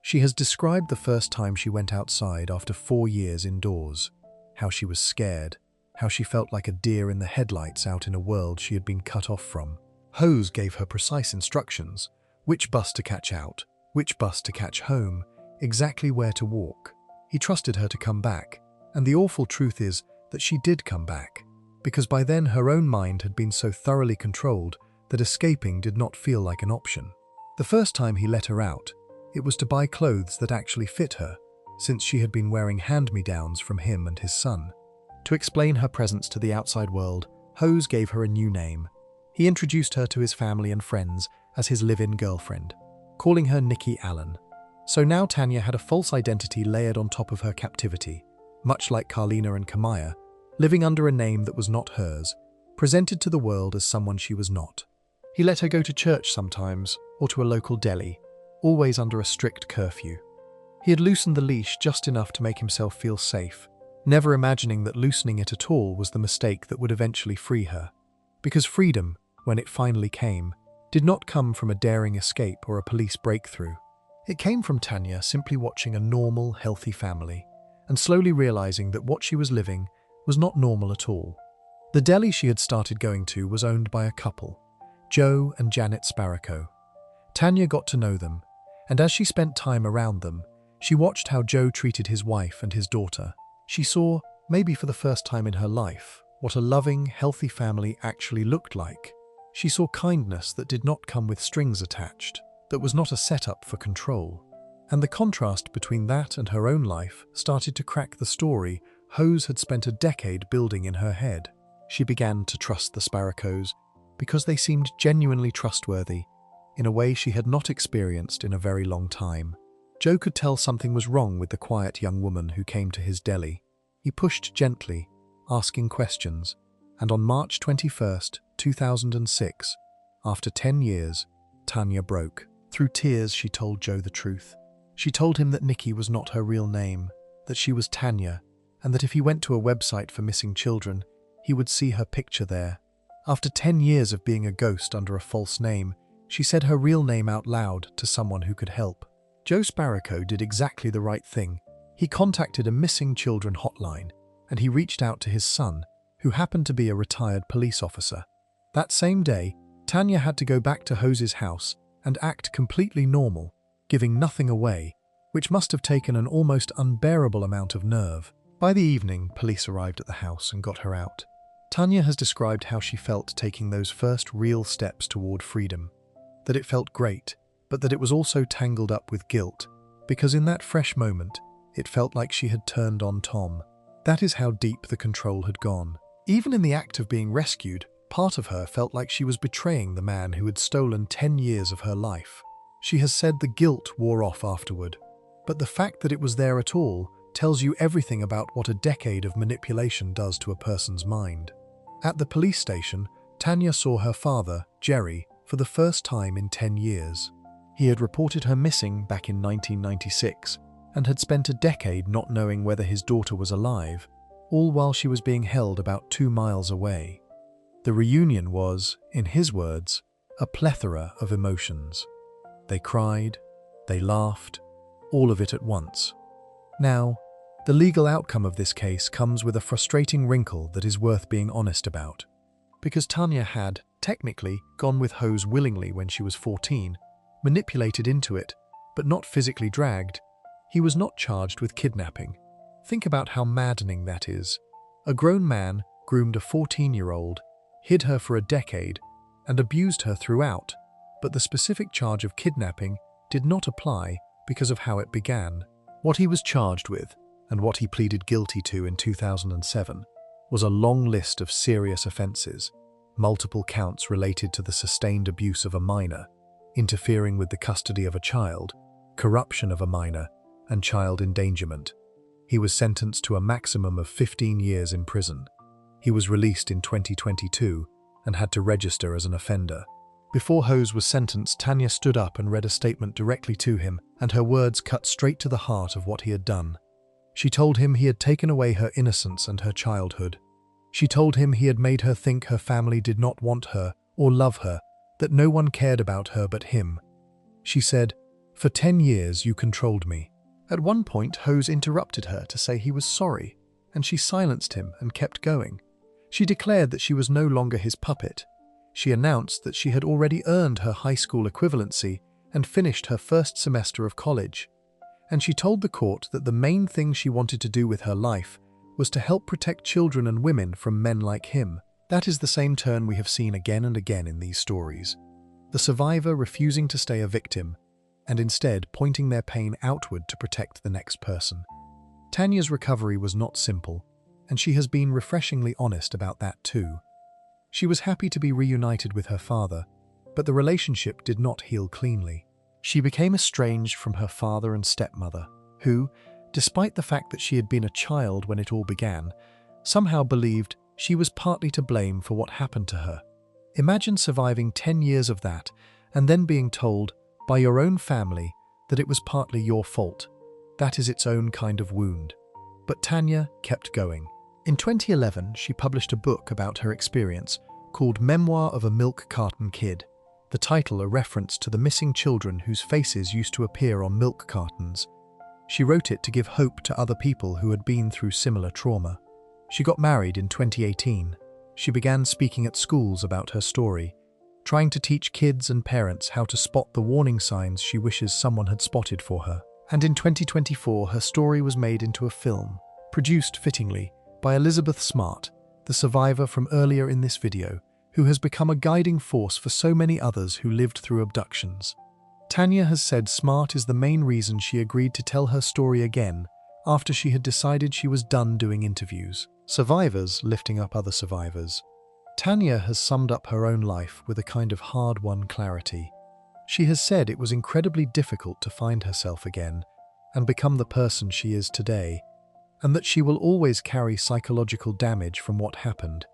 She has described the first time she went outside after 4 years indoors, how she was scared, how she felt like a deer in the headlights out in a world she had been cut off from. Hose gave her precise instructions, which bus to catch out, which bus to catch home, exactly where to walk. He trusted her to come back, and the awful truth is that she did come back, because by then her own mind had been so thoroughly controlled that escaping did not feel like an option. The first time he let her out, it was to buy clothes that actually fit her, since she had been wearing hand-me-downs from him and his son. To explain her presence to the outside world, Hose gave her a new name. He introduced her to his family and friends as his live-in girlfriend, calling her Nikki Allen. So now Tanya had a false identity layered on top of her captivity, much like Carlina and Kamaya, living under a name that was not hers, presented to the world as someone she was not. He let her go to church sometimes, or to a local deli, always under a strict curfew. He had loosened the leash just enough to make himself feel safe, never imagining that loosening it at all was the mistake that would eventually free her. Because freedom, when it finally came, did not come from a daring escape or a police breakthrough. It came from Tanya simply watching a normal, healthy family, and slowly realizing that what she was living was not normal at all. The deli she had started going to was owned by a couple, Joe and Janet Sparrow. Tanya got to know them, and as she spent time around them, she watched how Joe treated his wife and his daughter. She saw, maybe for the first time in her life, what a loving, healthy family actually looked like. She saw kindness that did not come with strings attached, that was not a setup for control. And the contrast between that and her own life started to crack the story Hose had spent a decade building in her head. She began to trust the Sparrows because they seemed genuinely trustworthy, in a way she had not experienced in a very long time. Joe could tell something was wrong with the quiet young woman who came to his deli. He pushed gently, asking questions, and on March 21st, 2006, after 10 years, Tanya broke. Through tears, she told Joe the truth. She told him that Nikki was not her real name, that she was Tanya, and that if he went to a website for missing children, he would see her picture there. After 10 years of being a ghost under a false name, she said her real name out loud to someone who could help. Joe Sparrow did exactly the right thing. He contacted a missing children hotline, and he reached out to his son, who happened to be a retired police officer. That same day, Tanya had to go back to Hose's house and act completely normal, giving nothing away, which must have taken an almost unbearable amount of nerve. By the evening, police arrived at the house and got her out. Tanya has described how she felt taking those first real steps toward freedom, that it felt great, but that it was also tangled up with guilt, because in that fresh moment, it felt like she had turned on Tom. That is how deep the control had gone. Even in the act of being rescued, part of her felt like she was betraying the man who had stolen 10 years of her life. She has said the guilt wore off afterward, but the fact that it was there at all tells you everything about what a decade of manipulation does to a person's mind. At the police station, Tanya saw her father, Jerry, for the first time in 10 years. He had reported her missing back in 1996 and had spent a decade not knowing whether his daughter was alive, all while she was being held about 2 miles away. The reunion was, in his words, a plethora of emotions. They cried, they laughed, all of it at once. Now, the legal outcome of this case comes with a frustrating wrinkle that is worth being honest about. Because Tanya had, technically, gone with Hose willingly when she was 14, manipulated into it, but not physically dragged, he was not charged with kidnapping. Think about how maddening that is. A grown man groomed a 14-year-old, hid her for a decade, and abused her throughout, but the specific charge of kidnapping did not apply because of how it began. What he was charged with, and what he pleaded guilty to in 2007, was a long list of serious offences, multiple counts related to the sustained abuse of a minor, interfering with the custody of a child, corruption of a minor, and child endangerment. He was sentenced to a maximum of 15 years in prison. He was released in 2022 and had to register as an offender. Before Hose was sentenced, Tanya stood up and read a statement directly to him, and her words cut straight to the heart of what he had done. She told him he had taken away her innocence and her childhood. She told him he had made her think her family did not want her or love her, that no one cared about her but him. She said, "For 10 years you controlled me." At one point, Hose interrupted her to say he was sorry, and she silenced him and kept going. She declared that she was no longer his puppet. She announced that she had already earned her high school equivalency and finished her first semester of college. And she told the court that the main thing she wanted to do with her life was to help protect children and women from men like him. That is the same turn we have seen again and again in these stories. The survivor refusing to stay a victim, and instead pointing their pain outward to protect the next person. Tanya's recovery was not simple, and she has been refreshingly honest about that too. She was happy to be reunited with her father, but the relationship did not heal cleanly. She became estranged from her father and stepmother, who, despite the fact that she had been a child when it all began, somehow believed she was partly to blame for what happened to her. Imagine surviving 10 years of that and then being told by your own family that it was partly your fault. That is its own kind of wound. But Tanya kept going. In 2011, she published a book about her experience called Memoir of a Milk Carton Kid, the title a reference to the missing children whose faces used to appear on milk cartons. She wrote it to give hope to other people who had been through similar trauma. She got married in 2018. She began speaking at schools about her story, trying to teach kids and parents how to spot the warning signs she wishes someone had spotted for her. And in 2024, her story was made into a film, produced fittingly by Elizabeth Smart, the survivor from earlier in this video, who has become a guiding force for so many others who lived through abductions. Tanya has said Smart is the main reason she agreed to tell her story again after she had decided she was done doing interviews. Survivors lifting up other survivors. Tanya has summed up her own life with a kind of hard-won clarity. She has said it was incredibly difficult to find herself again and become the person she is today, and that she will always carry psychological damage from what happened,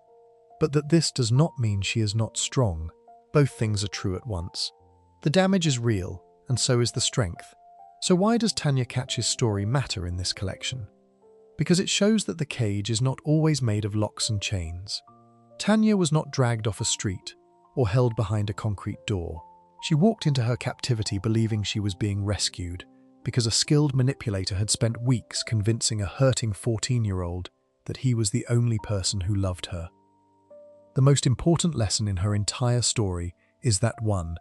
but that this does not mean she is not strong. Both things are true at once. The damage is real, and so is the strength. So why does Tanya Catch's story matter in this collection? Because it shows that the cage is not always made of locks and chains. Tanya was not dragged off a street or held behind a concrete door. She walked into her captivity believing she was being rescued because a skilled manipulator had spent weeks convincing a hurting 14-year-old that he was the only person who loved her. The most important lesson in her entire story is that 1.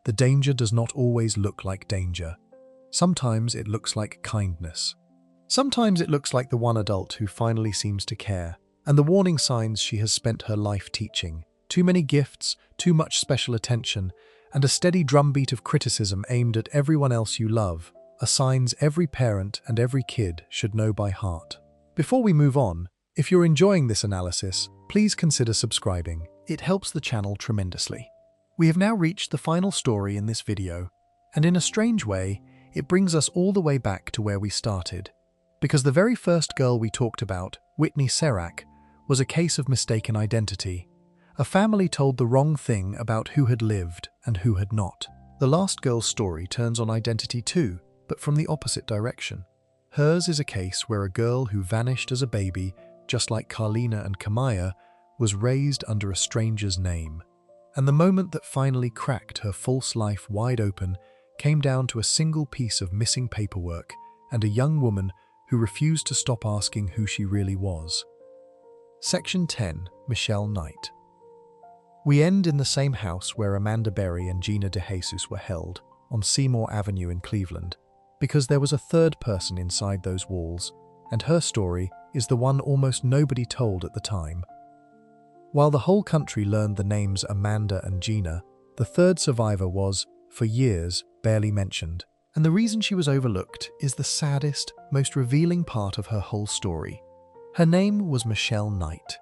The danger does not always look like danger. Sometimes it looks like kindness. Sometimes it looks like the one adult who finally seems to care, and the warning signs she has spent her life teaching. Too many gifts, too much special attention, and a steady drumbeat of criticism aimed at everyone else you love are signs every parent and every kid should know by heart. Before we move on, if you're enjoying this analysis, please consider subscribing. It helps the channel tremendously. We have now reached the final story in this video, and in a strange way, it brings us all the way back to where we started. Because the very first girl we talked about, Whitney Serac, was a case of mistaken identity. A family told the wrong thing about who had lived and who had not. The last girl's story turns on identity too, but from the opposite direction. Hers is a case where a girl who vanished as a baby, just like Carlina and Kamaya, was raised under a stranger's name. And the moment that finally cracked her false life wide open came down to a single piece of missing paperwork and a young woman who refused to stop asking who she really was. Section 10. Michelle Knight. We end in the same house where Amanda Berry and Gina DeJesus were held, on Seymour Avenue in Cleveland, because there was a third person inside those walls, and her story is the one almost nobody told at the time. While the whole country learned the names Amanda and Gina, the third survivor was, for years, barely mentioned. And the reason she was overlooked is the saddest, most revealing part of her whole story. Her name was Michelle Knight.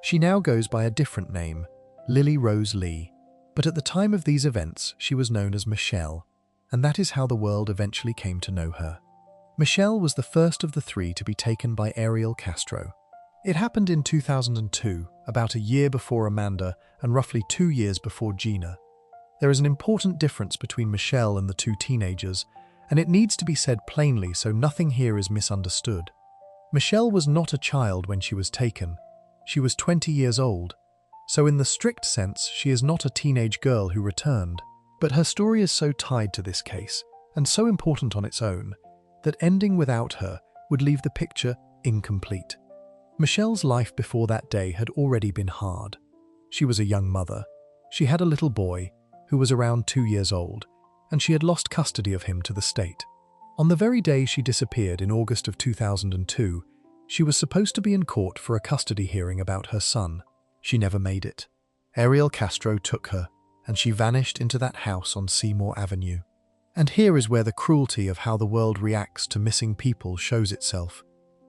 She now goes by a different name, Lily Rose Lee, but at the time of these events she was known as Michelle, and that is how the world eventually came to know her. Michelle was the first of the three to be taken by Ariel Castro. It happened in 2002, about a year before Amanda and roughly 2 years before Gina. There is an important difference between Michelle and the two teenagers, and it needs to be said plainly so nothing here is misunderstood. Michelle was not a child when she was taken. She was 20 years old, so in the strict sense she is not a teenage girl who returned. But her story is so tied to this case, and so important on its own, that ending without her would leave the picture incomplete. Michelle's life before that day had already been hard. She was a young mother. She had a little boy who was around 2 years old, and she had lost custody of him to the state. On the very day she disappeared in August of 2002, she was supposed to be in court for a custody hearing about her son. She never made it. Ariel Castro took her, and she vanished into that house on Seymour Avenue. And here is where the cruelty of how the world reacts to missing people shows itself.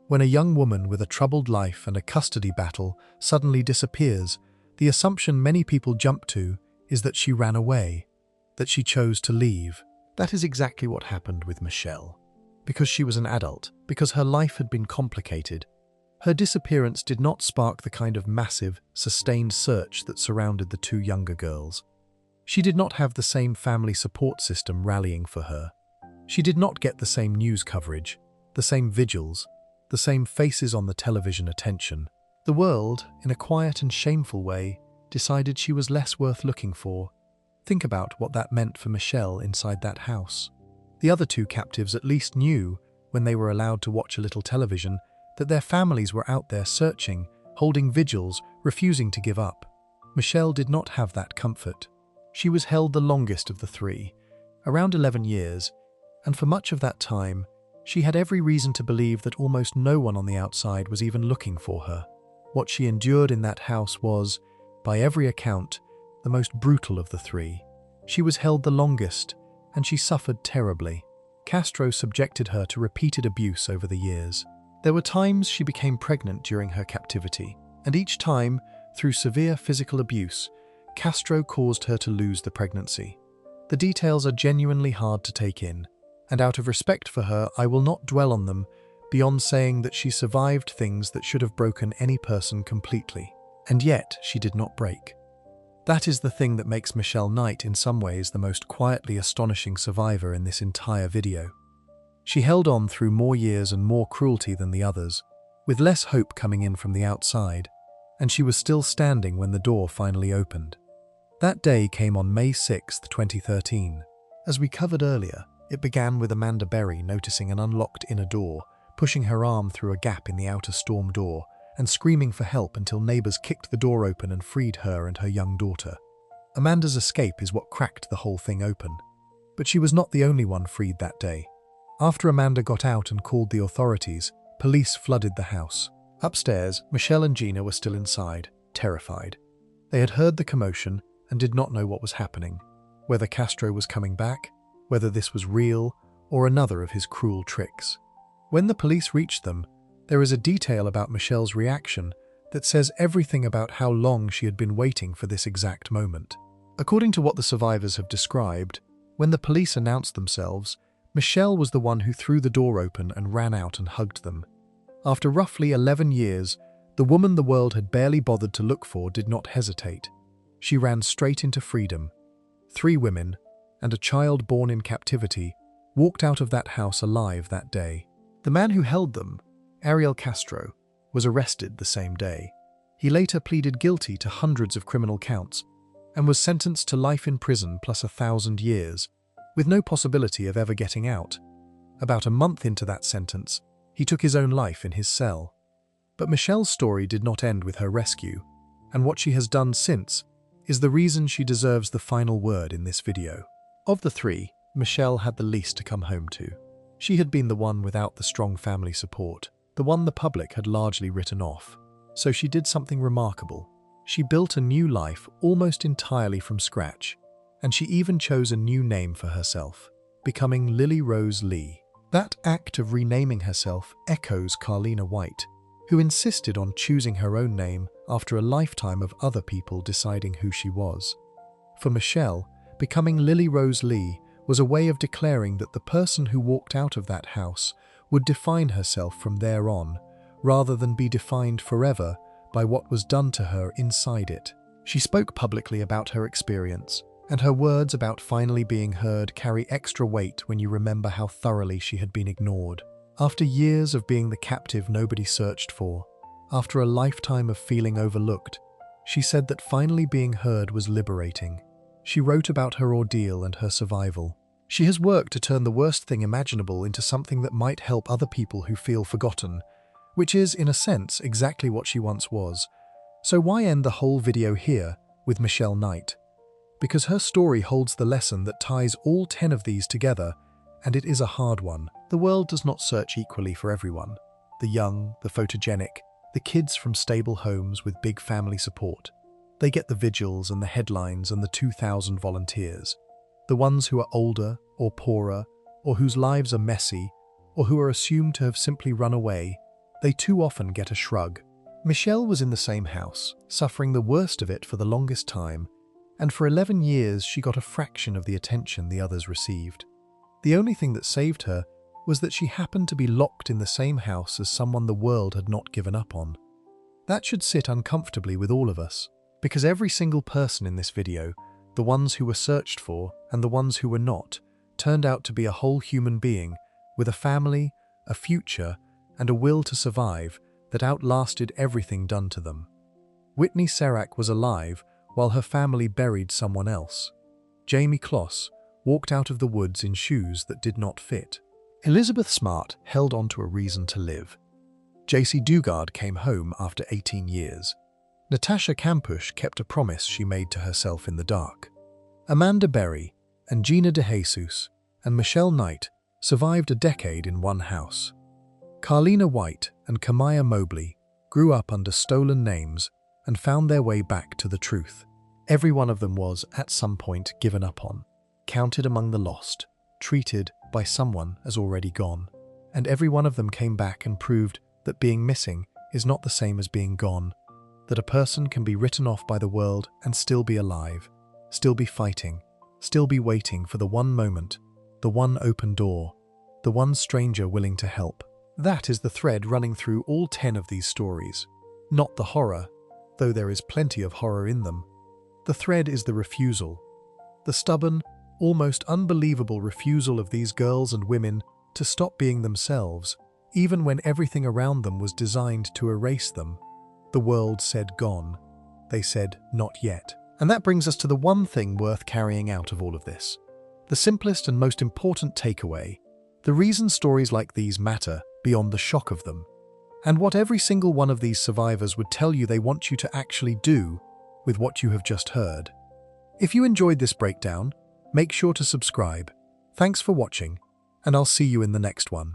When a young woman with a troubled life and a custody battle suddenly disappears, the assumption many people jump to is that she ran away, that she chose to leave. That is exactly what happened with Michelle. Because she was an adult, because her life had been complicated, her disappearance did not spark the kind of massive, sustained search that surrounded the two younger girls. She did not have the same family support system rallying for her. She did not get the same news coverage, the same vigils, the same faces on the television attention. The world, in a quiet and shameful way, decided she was less worth looking for. Think about what that meant for Michelle inside that house. The other two captives at least knew, when they were allowed to watch a little television, that their families were out there searching, holding vigils, refusing to give up. Michelle did not have that comfort. She was held the longest of the three, around 11 years, and for much of that time, she had every reason to believe that almost no one on the outside was even looking for her. What she endured in that house was, by every account, the most brutal of the three. She was held the longest, and she suffered terribly. Castro subjected her to repeated abuse over the years. There were times she became pregnant during her captivity, and each time, through severe physical abuse, Castro caused her to lose the pregnancy. The details are genuinely hard to take in, and out of respect for her, I will not dwell on them beyond saying that she survived things that should have broken any person completely. And yet, she did not break. That is the thing that makes Michelle Knight in some ways the most quietly astonishing survivor in this entire video. She held on through more years and more cruelty than the others, with less hope coming in from the outside, and she was still standing when the door finally opened. That day came on May 6, 2013. As we covered earlier, it began with Amanda Berry noticing an unlocked inner door, pushing her arm through a gap in the outer storm door, and screaming for help until neighbors kicked the door open and freed her and her young daughter. Amanda's escape is what cracked the whole thing open. But she was not the only one freed that day. After Amanda got out and called the authorities, police flooded the house. Upstairs, Michelle and Gina were still inside, terrified. They had heard the commotion and did not know what was happening, whether Castro was coming back, whether this was real, or another of his cruel tricks. When the police reached them, there is a detail about Michelle's reaction that says everything about how long she had been waiting for this exact moment. According to what the survivors have described, when the police announced themselves, Michelle was the one who threw the door open and ran out and hugged them. After roughly 11 years, the woman the world had barely bothered to look for did not hesitate. She ran straight into freedom. 3 women, and a child born in captivity, walked out of that house alive that day. The man who held them, Ariel Castro, was arrested the same day. He later pleaded guilty to hundreds of criminal counts and was sentenced to life in prison plus 1,000 years, with no possibility of ever getting out. About a month into that sentence, he took his own life in his cell. But Michelle's story did not end with her rescue, and what she has done since is the reason she deserves the final word in this video. Of the 3, Michelle had the least to come home to. She had been the one without the strong family support, the one the public had largely written off. So she did something remarkable. She built a new life almost entirely from scratch, and she even chose a new name for herself, becoming Lily Rose Lee. That act of renaming herself echoes Carlina White, who insisted on choosing her own name after a lifetime of other people deciding who she was. For Michelle, becoming Lily Rose Lee was a way of declaring that the person who walked out of that house would define herself from there on, rather than be defined forever by what was done to her inside it. She spoke publicly about her experience, and her words about finally being heard carry extra weight when you remember how thoroughly she had been ignored. After years of being the captive nobody searched for, after a lifetime of feeling overlooked, she said that finally being heard was liberating. She wrote about her ordeal and her survival. She has worked to turn the worst thing imaginable into something that might help other people who feel forgotten, which is, in a sense, exactly what she once was. So why end the whole video here with Michelle Knight? Because her story holds the lesson that ties all 10 of these together, and it is a hard one. The world does not search equally for everyone. The young, the photogenic, the kids from stable homes with big family support. They get the vigils and the headlines and the 2,000 volunteers. The ones who are older or poorer, or whose lives are messy, or who are assumed to have simply run away, they too often get a shrug. Michelle was in the same house, suffering the worst of it for the longest time, and for 11 years she got a fraction of the attention the others received. The only thing that saved her was that she happened to be locked in the same house as someone the world had not given up on. That should sit uncomfortably with all of us, because every single person in this video, the ones who were searched for and the ones who were not, turned out to be a whole human being with a family, a future, and a will to survive that outlasted everything done to them. Whitney Serac was alive while her family buried someone else. Jamie Kloss walked out of the woods in shoes that did not fit. Elizabeth Smart held on to a reason to live. JC Dugard came home after 18 years. Natasha Kampusch kept a promise she made to herself in the dark. Amanda Berry and Gina De Jesus and Michelle Knight survived a decade in one house. Carlina White and Kamaya Mobley grew up under stolen names and found their way back to the truth. Every one of them was, at some point, given up on, counted among the lost, treated by someone as already gone. And every one of them came back and proved that being missing is not the same as being gone, that a person can be written off by the world and still be alive, still be fighting, still be waiting for the one moment, the one open door, the one stranger willing to help. That is the thread running through all 10 of these stories. Not the horror, though there is plenty of horror in them. The thread is the refusal. The stubborn, almost unbelievable refusal of these girls and women to stop being themselves, even when everything around them was designed to erase them. The world said gone. They said not yet. And that brings us to the one thing worth carrying out of all of this. The simplest and most important takeaway. The reason stories like these matter beyond the shock of them. And what every single one of these survivors would tell you they want you to actually do with what you have just heard. If you enjoyed this breakdown, make sure to subscribe. Thanks for watching, and I'll see you in the next one.